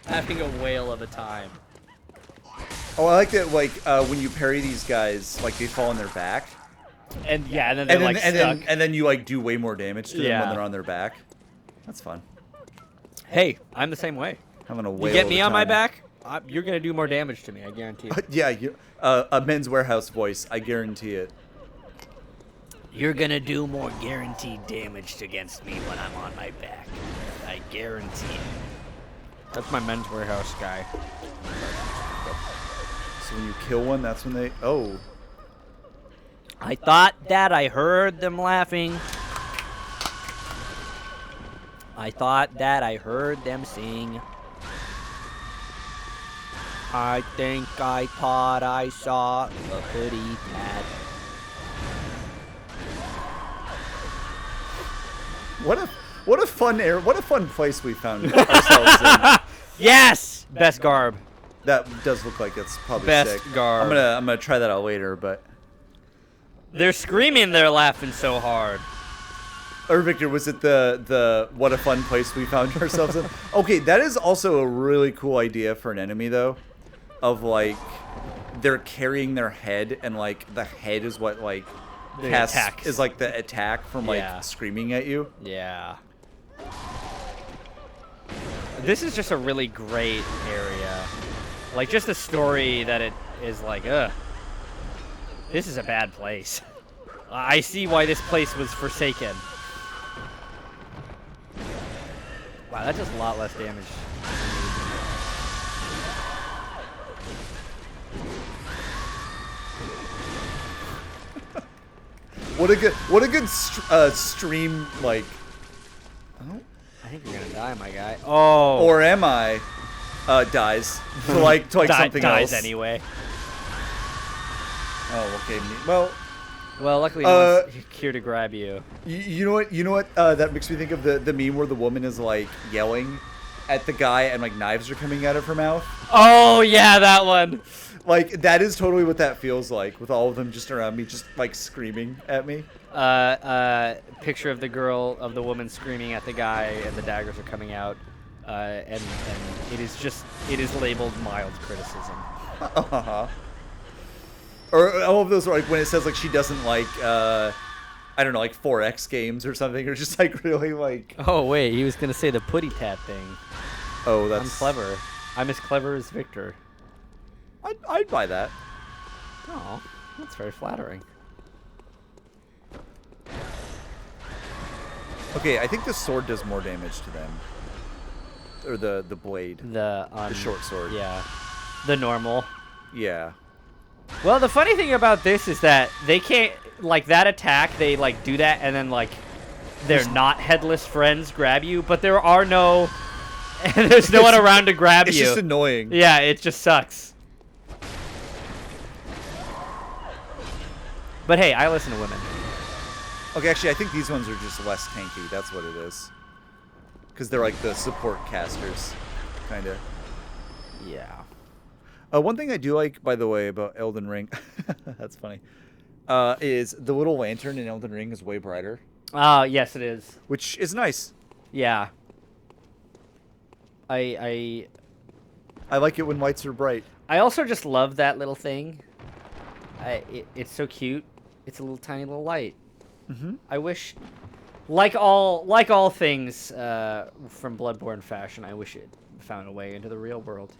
Having a whale of a time. Oh, I like that. Like when you parry these guys, like they fall on their back. And yeah, and then they're stuck. And then you like do way more damage to them when they're on their back. That's fun. Hey, I'm the same way. Having a whale. You get me on my back, you're gonna do more damage to me. I guarantee it. Yeah, a Men's Warehouse voice. I guarantee it. You're gonna do more guaranteed damage against me when I'm on my back. I guarantee it. That's my Men's Warehouse guy. So when you kill one, that's when they... Oh. I thought that I heard them laughing. I thought that I heard them sing. I thought I saw a hoodie cat. What a fun place we found ourselves in. Yes! Best garb. That does look like it's probably Best sick. guard. I'm gonna try that out later, but. They're screaming. They're laughing so hard. Or Victor, was it the what a fun place we found ourselves in? Okay, that is also a really cool idea for an enemy though, of like they're carrying their head and like the head is what like Attacks. is like the attack from like Yeah. screaming at you. Yeah. This is just a really great area. Like just the story that it is like, this is a bad place. I see why this place was forsaken. Wow, that does a lot less damage. What a good stream like. Oh. I think you're gonna die, my guy. Oh. Or am I? Dies to like something dies else. anyway. Oh, okay. Well, luckily no one's here to grab you. you know what? You know what? That makes me think of the meme where the woman is like yelling at the guy and like knives are coming out of her mouth. Oh yeah, that one. Like that is totally what that feels like with all of them just around me, just like screaming at me. Picture of the woman screaming at the guy, and the daggers are coming out, and it is labeled mild criticism. Or all of those are like when it says like she doesn't like I don't know, like 4X games or something, or just like really like. Oh wait, he was gonna say the putty tat thing. Oh, that's. I'm clever. I'm as clever as Victor. I'd buy that. Oh, that's very flattering. Okay, I think the sword does more damage to them. Or the blade. The short sword. Yeah. The normal. Yeah. Well, the funny thing about this is that they can't, like, that attack, they, like, do that, and then, like, their not headless friends grab you, but there are no, there's no one around to grab you. It's just annoying. Yeah, it just sucks. But hey, I listen to women. Okay, actually, I think these ones are just less tanky. That's what it is. Because they're, like, the support casters, kind of. Yeah. One thing I do like, by the way, about Elden Ring, that's funny, is the little lantern in Elden Ring is way brighter. Yes, it is. Which is nice. Yeah. I like it when lights are bright. I also just love that little thing. It's so cute. It's a little tiny little light. Mm-hmm. I wish, like all things from Bloodborne fashion, I wish it found a way into the real world.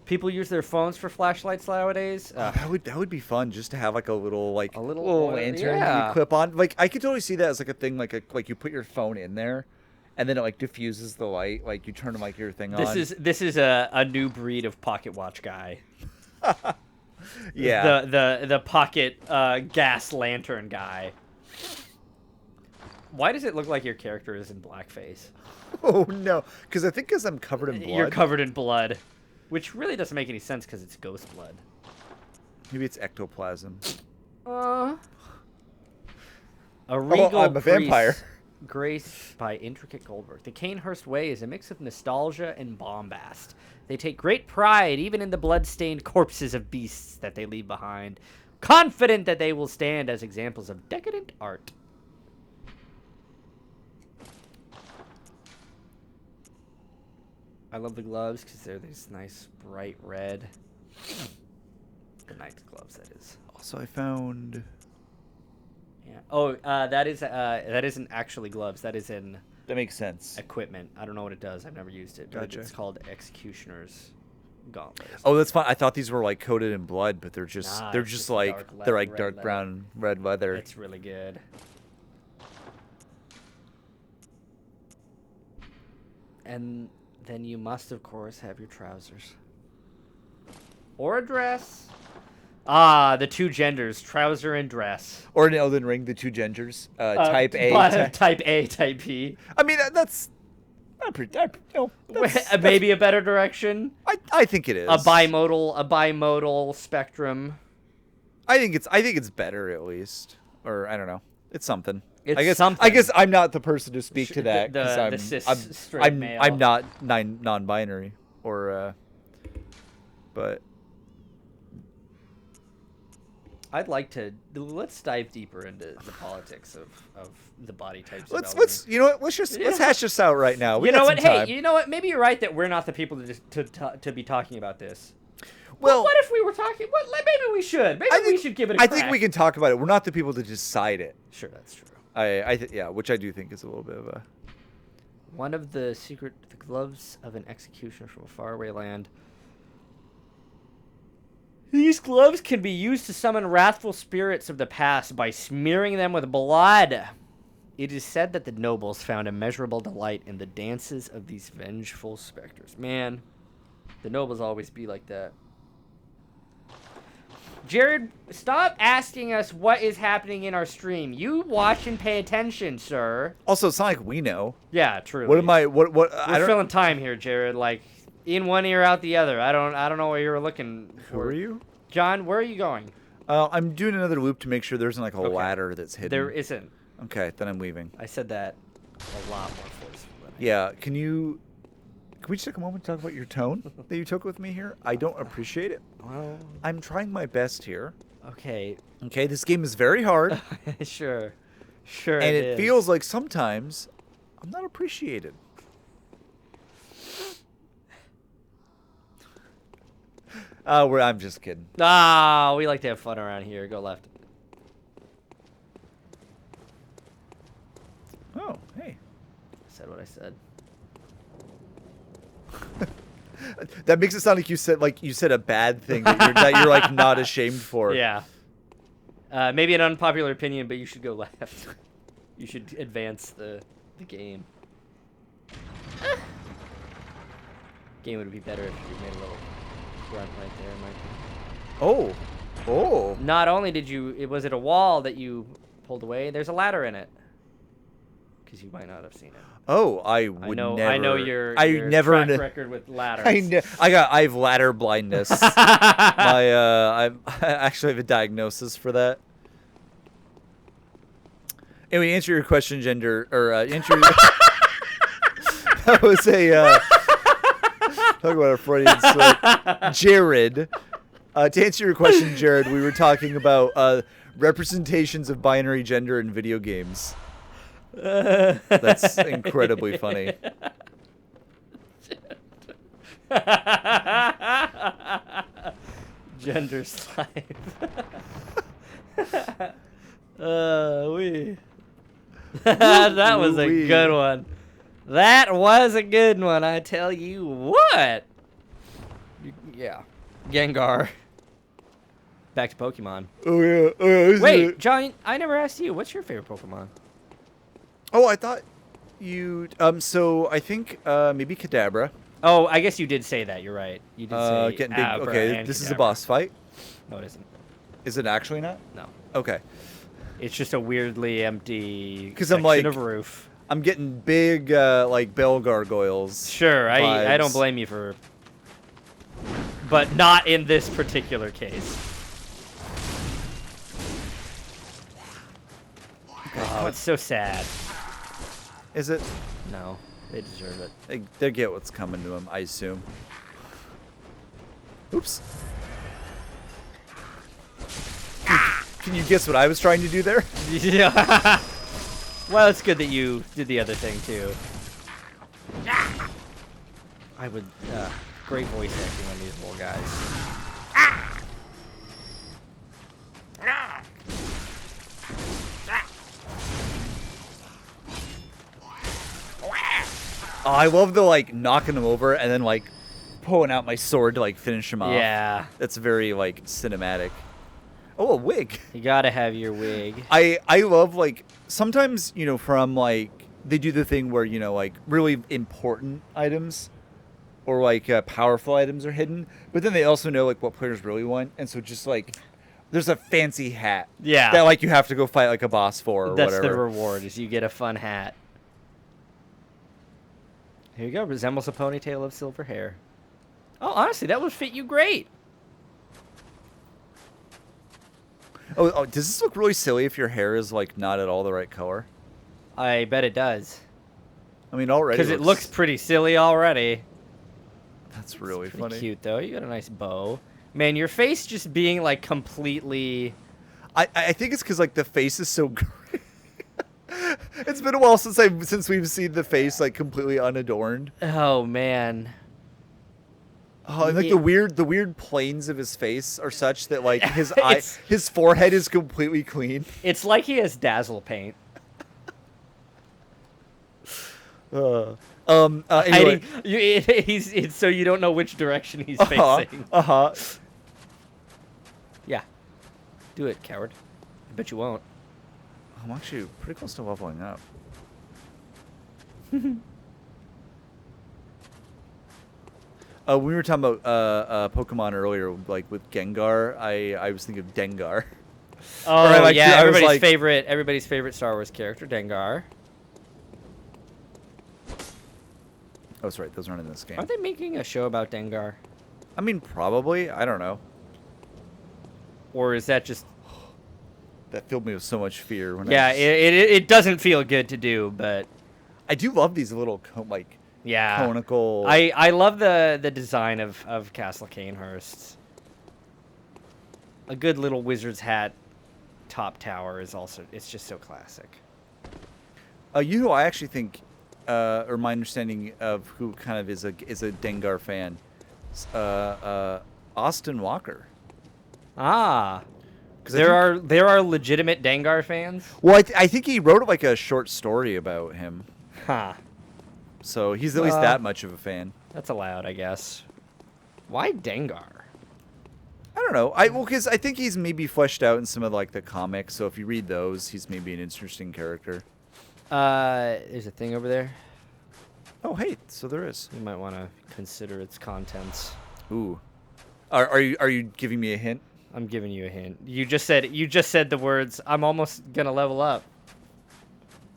People use their phones for flashlights nowadays. That would be fun, just to have like a little little lantern yeah. you clip on. Like I could totally see that as like a thing, like you put your phone in there, and then it like diffuses the light. Like you turn like your thing on. This is a new breed of pocket watch guy. Yeah. The pocket gas lantern guy. Why does it look like your character is in blackface? Oh no, because I'm covered in blood. You're covered in blood, which really doesn't make any sense because it's ghost blood. Maybe it's ectoplasm. A regal I'm a vampire. Graced by intricate goldwork. The Canehurst Way is a mix of nostalgia and bombast. They take great pride even in the blood-stained corpses of beasts that they leave behind, confident that they will stand as examples of decadent art. I love the gloves because they're this nice bright red. The knight's gloves, that is. Also, I found. Yeah. Oh, that isn't actually gloves. That is in That makes sense. equipment. I don't know what it does. I've never used it. But Gotcha. it's called Executioner's Gauntlets. Oh, that's fine. I thought these were like coated in blood, but they're just Nah, they're it's just just like dark they're red like dark leather. brown red leather. It's really good. And then you must, of course, have your trousers. Or a dress. Ah, the two genders, trouser and dress. Or in Elden Ring, the two genders, type A. Type A, type B. I mean, that's not pretty. Maybe a better direction. I think it is A bimodal spectrum. I think it's better at least, or I don't know. It's something. It's I guess something. I guess I'm not the person to speak to that The because cis straight male. I'm not non-binary or but I'd like to let's dive deeper into the politics of the body types. let's you know what? Let's hash this out right now. We you know got what? some Hey, time. you know what? Maybe you're right that we're not the people to be talking about this. Well, what if we were talking? Maybe we should. Maybe we should give it. I think we can talk about it. We're not the people to decide it. Sure, that's true. Yeah, which I do think is a little bit of a. One of the gloves of an executioner from a faraway land. These gloves can be used to summon wrathful spirits of the past by smearing them with blood. It is said that the nobles found immeasurable delight in the dances of these vengeful specters. Man, the nobles always be like that. Jared, stop asking us what is happening in our stream. You watch and pay attention, sir. Also, it's not like we know. Yeah, true. What am I? What? We're filling time here, Jared. Like, in one ear, out the other. I don't know what you were looking for. Who are you? John, where are you going? I'm doing another loop to make sure there isn't like a ladder that's hidden. There isn't. Okay, then I'm leaving. I said that a lot more forcefully. Yeah, can we just take a moment to talk about your tone that you took with me here? I don't appreciate it. Well, I'm trying my best here. okay. Okay, this game is very hard. Sure. And it feels like sometimes I'm not appreciated. I'm just kidding. Ah, we like to have fun around here. Go left. Oh, hey. I said what I said. That makes it sound like you said a bad thing that you're like not ashamed for. Yeah. Maybe an unpopular opinion, but you should go left. You should advance the game. Game would be better if you made a little grunt right there, Mike. Oh. Not only did you, was it a wall that you pulled away? There's a ladder in it. Because you might not have seen it. Oh, I would never. I know your never track record with ladders. I have ladder blindness. I actually have a diagnosis for that. Anyway, answer your question, gender, or answer. That was a talk about a Freudian slip. Jared, to answer your question, Jared, we were talking about representations of binary gender in video games. That's incredibly funny. Gender slave. That was a good one. That was a good one, I tell you what. Yeah. Gengar. Back to Pokemon. Oh yeah. Wait, John, I never asked you. What's your favorite Pokemon? Oh, I thought you. So I think maybe Kadabra. Oh, I guess you did say that. You're right. You did say Getting big. Abra Okay, and this is a Kadabra. boss fight. No, it isn't. Is it actually not? No. Okay. It's just a weirdly empty 'Cause I'm section like- of roof. I'm getting big like bell gargoyles. Sure, I don't vibes. blame you for... But not in this particular case. Oh, it's so sad. Is it? No, they deserve it. They get what's coming to them, I assume. Oops. Can you guess what I was trying to do there? Yeah. Well, it's good that you did the other thing, too. I would... great voice acting on these little guys. Oh, I love the like knocking them over and then like pulling out my sword to like finish them off. Yeah. That's very like cinematic. Oh, a wig. You gotta have your wig. I love like sometimes, you know, from like they do the thing where, you know, like really important items or like powerful items are hidden, but then they also know like what players really want, and so just like there's a fancy hat. Yeah. That like you have to go fight like a boss for or That's whatever. the reward, is you get a fun hat. Here you go. Resembles a ponytail of silver hair. Oh, honestly, that would fit you great. Oh, does this look really silly if your hair is like not at all the right color? I bet it does. I mean, already Because it looks pretty silly already. That's really Pretty funny. cute though. You got a nice bow. Man, your face just being like completely. I think it's because like the face is so great. It's been a while since we've seen the face like completely unadorned. Oh man. Oh, and like the weird planes of his face are such that like his his forehead is completely clean. It's like he has dazzle paint. Anyway. Hiding, it's so you don't know which direction he's facing. Yeah. Do it, coward. I bet you won't. I'm actually pretty close to leveling up. We were talking about Pokemon earlier, like with Gengar. I was thinking of Dengar. Oh yeah, I was everybody's favorite Star Wars character, Dengar. Oh, that's right. Those aren't in this game. Aren't they making a show about Dengar? I mean, probably. I don't know. Or is that just... That filled me with so much fear. When yeah, it doesn't feel good to do, but... I do love these little, conical... I love the design of Castle Canehurst. A good little wizard's hat top tower is also... It's just so classic. You know, I actually think... or my understanding of who kind of is a Dengar fan, Austin Walker. Ah, there are legitimate Dengar fans. Well, I think he wrote like a short story about him. Huh. So he's at least that much of a fan. That's allowed, I guess. Why Dengar? I don't know. Because I think he's maybe fleshed out in some of like the comics. So if you read those, he's maybe an interesting character. There's a thing over there. Oh, hey, so there is. You might want to consider its contents. Ooh, are you giving me a hint? I'm giving you a hint. You just said the words. I'm almost gonna level up,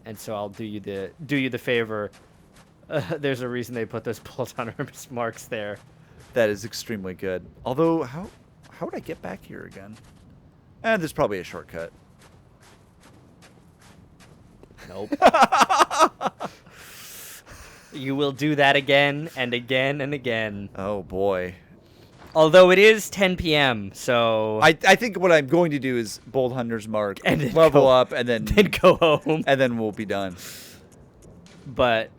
and so I'll do you the favor. There's a reason they put those autonomous marks there. That is extremely good. Although, how would I get back here again? There's probably a shortcut. Nope. You will do that again and again and again. Oh boy. Although it is 10 p.m., so I think what I'm going to do is Bold Hunter's Mark and then level up and then go home, and then we'll be done. But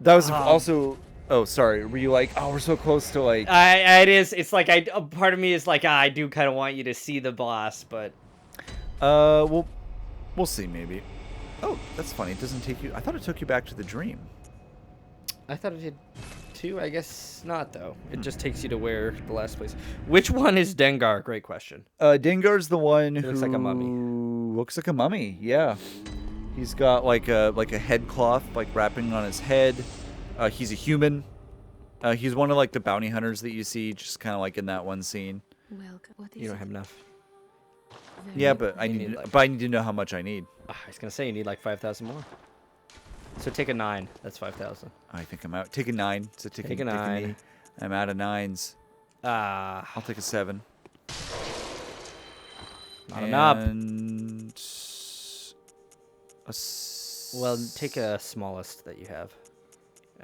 that was also. Oh, sorry. Were you like, oh, we're so close to like? It is. It's like a part of me is like, I do kind of want you to see the boss, but. We'll see maybe. Oh, that's funny. It doesn't take you. I thought it took you back to the dream. I thought it did too. I guess not, though. It just takes you to where the last place. Which one is Dengar? Great question. Dengar's the one who looks like a mummy. Looks like a mummy. Yeah. He's got like a head cloth like wrapping on his head. He's a human. He's one of like the bounty hunters that you see just kind of like in that one scene. Welcome. What is You don't have enough. Yeah, but I need to know how much I need. I was gonna say you need like 5,000 more. So take a 9. That's 5,000. I think I'm out. Take a 9. So take a 9. I'm out of 9s. I'll take a 7. Not enough. Well, take a smallest that you have.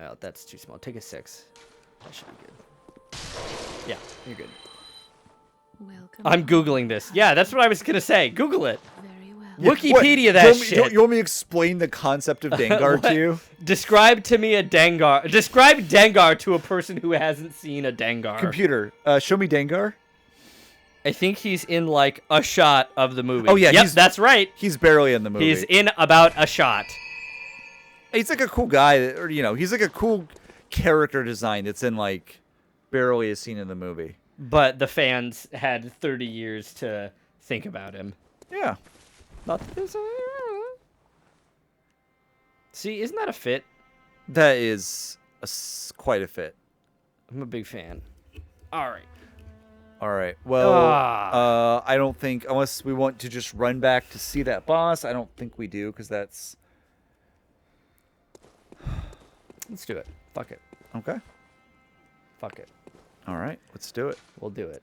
Oh, that's too small. Take a 6. That should be good. Yeah, you're good. Welcome. I'm Googling this. Yeah, that's what I was gonna say. Google it. Very well. Wikipedia that shit. You want me to explain the concept of Dengar to you? Describe to me a Dengar. Describe Dengar to a person who hasn't seen a Dengar. Computer, show me Dengar. I think he's in like a shot of the movie. Oh yeah, yep, that's right. He's barely in the movie. He's in about a shot. He's like a cool guy, or he's like a cool character design that's in like barely a scene in the movie. But the fans had 30 years to think about him. Yeah. Not this. See, isn't that a fit? That is quite a fit. I'm a big fan. All right. All right. Well, I don't think, unless we want to just run back to see that boss, I don't think we do, because that's... Let's do it. Fuck it. Okay. Fuck it. All right. Let's do it. We'll do it.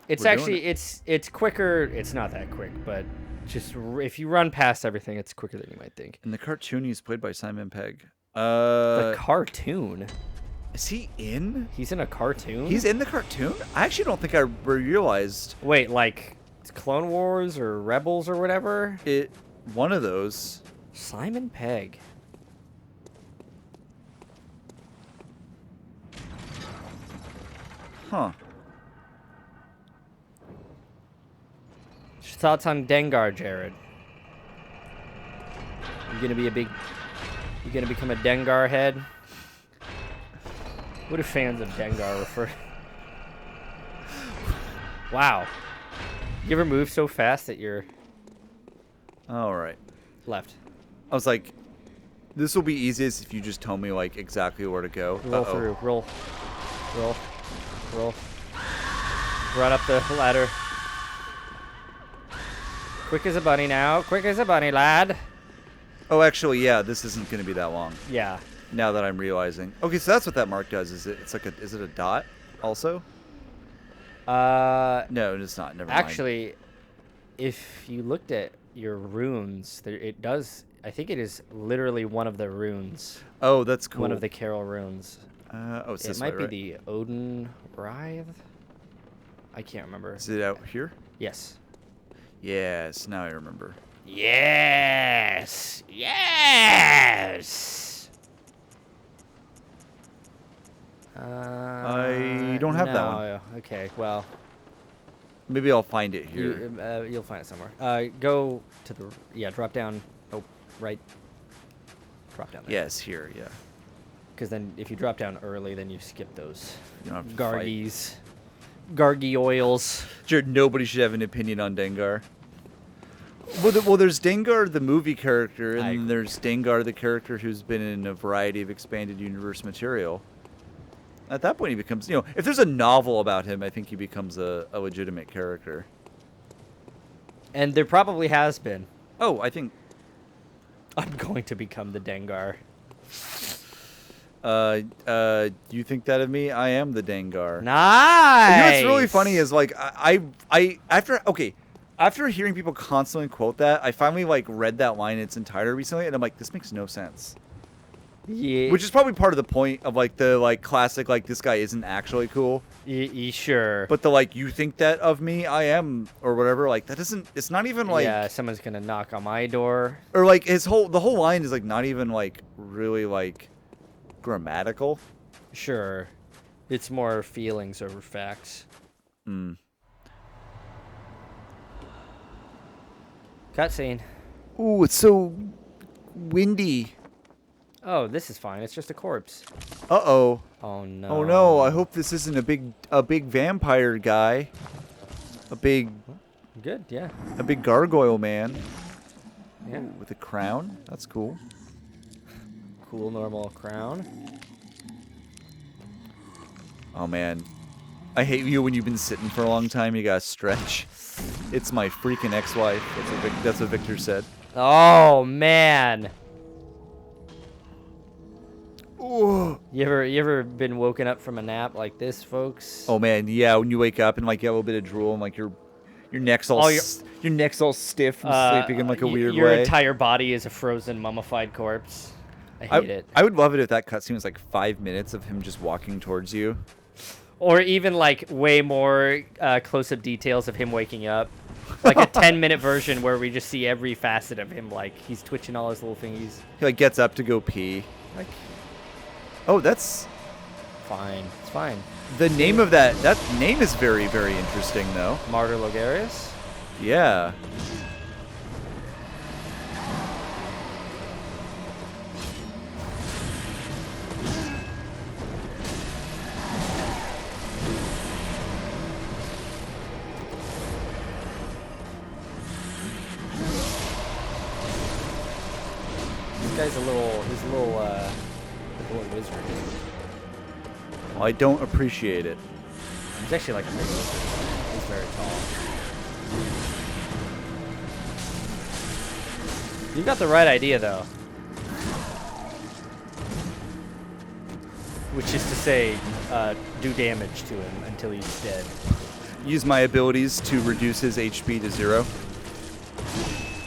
It's We're actually, doing it's quicker. It's not that quick, but just if you run past everything, it's quicker than you might think. In the cartoon, he's played by Simon Pegg. The cartoon? Is he in? He's in a cartoon? He's in the cartoon? I actually don't think I realized. Wait, like Clone Wars or Rebels or whatever? One of those. Simon Pegg. Huh. Thoughts on Dengar, Jared? You gonna become a Dengar head? What do fans of Dengar refer? Wow. You ever move so fast that you're All right. left? I was like, this will be easiest if you just tell me like exactly where to go. Roll through. Roll. Run up the ladder. Quick as a bunny now. Quick as a bunny, lad. Oh, actually, yeah, this isn't going to be that long. Yeah. Now that I'm realizing. Okay, so that's what that mark does. Is it a dot also? No, it's not. Never mind. Actually, if you looked at your runes, it does. I think it is literally one of the runes. Oh, that's cool. One of the Carol runes. It's It this might way, be right? the Odin Writhe. I can't remember. Is it out here? Yes. Yes, now I remember. Yes. Yes. I don't have that one. No. Okay. Well, Maybe I'll find it here. you'll find it somewhere. Go to the drop down. Oh, right. Drop down there. Yes, here, yeah. Because then, if you drop down early, then you skip those You don't have to fight. gargoyles. Jared, nobody should have an opinion on Dengar. Well, there's Dengar, the movie character, and then there's Dengar, the character who's been in a variety of expanded universe material. At that point, he becomes, if there's a novel about him, I think he becomes a legitimate character. And there probably has been. Oh, I think. I'm going to become the Dengar. You think that of me? I am the Dengar. Nice. You know what's really funny is like after hearing people constantly quote that, I finally like read that line in its entirety recently, and I'm like, this makes no sense. Yeah. Which is probably part of the point of like the like classic like this guy isn't actually cool. Sure. But the like you think that of me, I am or whatever, like that doesn't. It's not even like. Yeah, someone's gonna knock on my door. Or like the whole line is like not even like really like grammatical. Sure. It's more feelings over facts. Hmm. Cutscene. Ooh, it's so windy. Oh, this is fine. It's just a corpse. Uh-oh. Oh no. Oh no, I hope this isn't a big vampire guy. Good, yeah. A big gargoyle man. Yeah. Ooh, with a crown. That's cool. Cool normal crown. Oh man. I hate you when you've been sitting for a long time, you gotta stretch. It's my freaking ex-wife. That's what Victor said. Oh man. Ooh. You ever been woken up from a nap like this, folks? Oh man, yeah, when you wake up and like you have a little bit of drool and like your neck's all your neck's all stiff from sleeping in like a weird your way. entire body is a frozen mummified corpse. I hate it. I would love it if that cutscene was like 5 minutes of him just walking towards you. Or even like way more close-up details of him waking up. Like a 10-minute version where we just see every facet of him, like he's twitching all his little thingies. He like gets up to go pee. Like, oh, that's fine. It's fine. the name of that name is very, very interesting though. Martyr Logarius? Yeah. He's a little wizard. Well, I don't appreciate it. He's actually like a big wizard. He's very tall. You got the right idea though. Which is to say, do damage to him until he's dead. Use my abilities to reduce his HP to 0.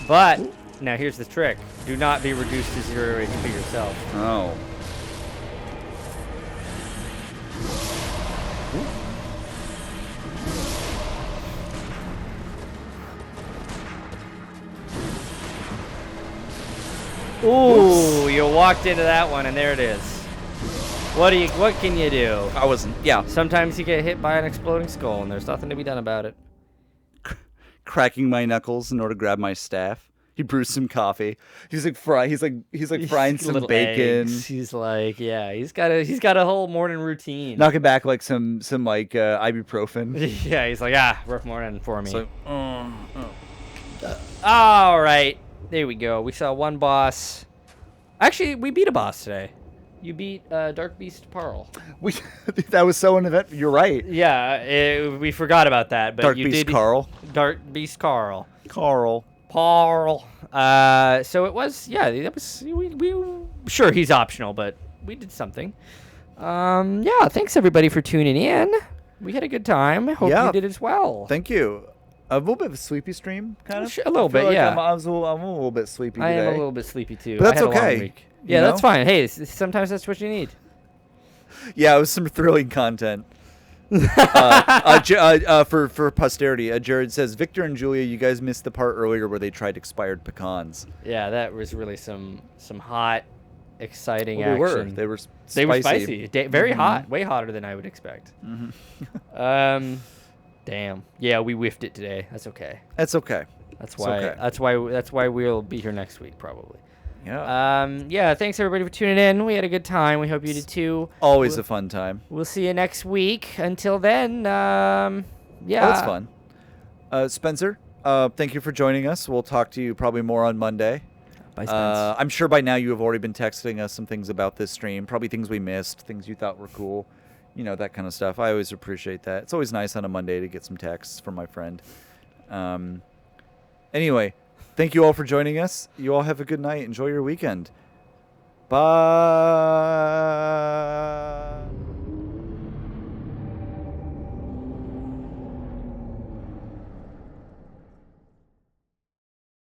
But now here's the trick: do not be reduced to 0 HP yourself. Oh. Ooh, you walked into that one, and there it is. What can you do? I wasn't. Yeah. Sometimes you get hit by an exploding skull, and there's nothing to be done about it. Cracking my knuckles in order to grab my staff. He brewed some coffee. He's like frying some bacon. Eggs. He's like, yeah, he's got a whole morning routine. Knocking back like some like ibuprofen. Yeah, he's like, rough morning for me. All right, there we go. We saw one boss. Actually, we beat a boss today. You beat Dark Beast Parl. That was so an event. You're right. Yeah, we forgot about that, but Dark you Beast did. Carl. Dark Beast Carl. Carl. Parl. So it was. Yeah, that was. We sure he's optional, but we did something. Yeah. Thanks everybody for tuning in. We had a good time. I hope you did as well. Thank you. A little bit of a sleepy stream, kind of. A little bit, like yeah. I'm a little bit sleepy today. I am a little bit sleepy too. But that's I had a long okay. week. Yeah, that's fine. Hey, sometimes that's what you need. Yeah, it was some thrilling content. For posterity, Jared says, Victor and Julia, you guys missed the part earlier where they tried expired pecans. Yeah, that was really some hot, exciting action. They were spicy. They were spicy. Very hot. Way hotter than I would expect. Damn. Yeah, we whiffed it today. That's okay. That's okay. That's why we'll be here next week probably. Yeah. Yeah, thanks everybody for tuning in. We had a good time. We hope you did too. Always a fun time. We'll see you next week. Until then, yeah. That's fun. Spencer, thank you for joining us. We'll talk to you probably more on Monday. Bye, Spence. I'm sure by now you have already been texting us some things about this stream, probably things we missed, things you thought were cool, that kind of stuff. I always appreciate that. It's always nice on a Monday to get some texts from my friend. Anyway, thank you all for joining us. You all have a good night. Enjoy your weekend. Bye.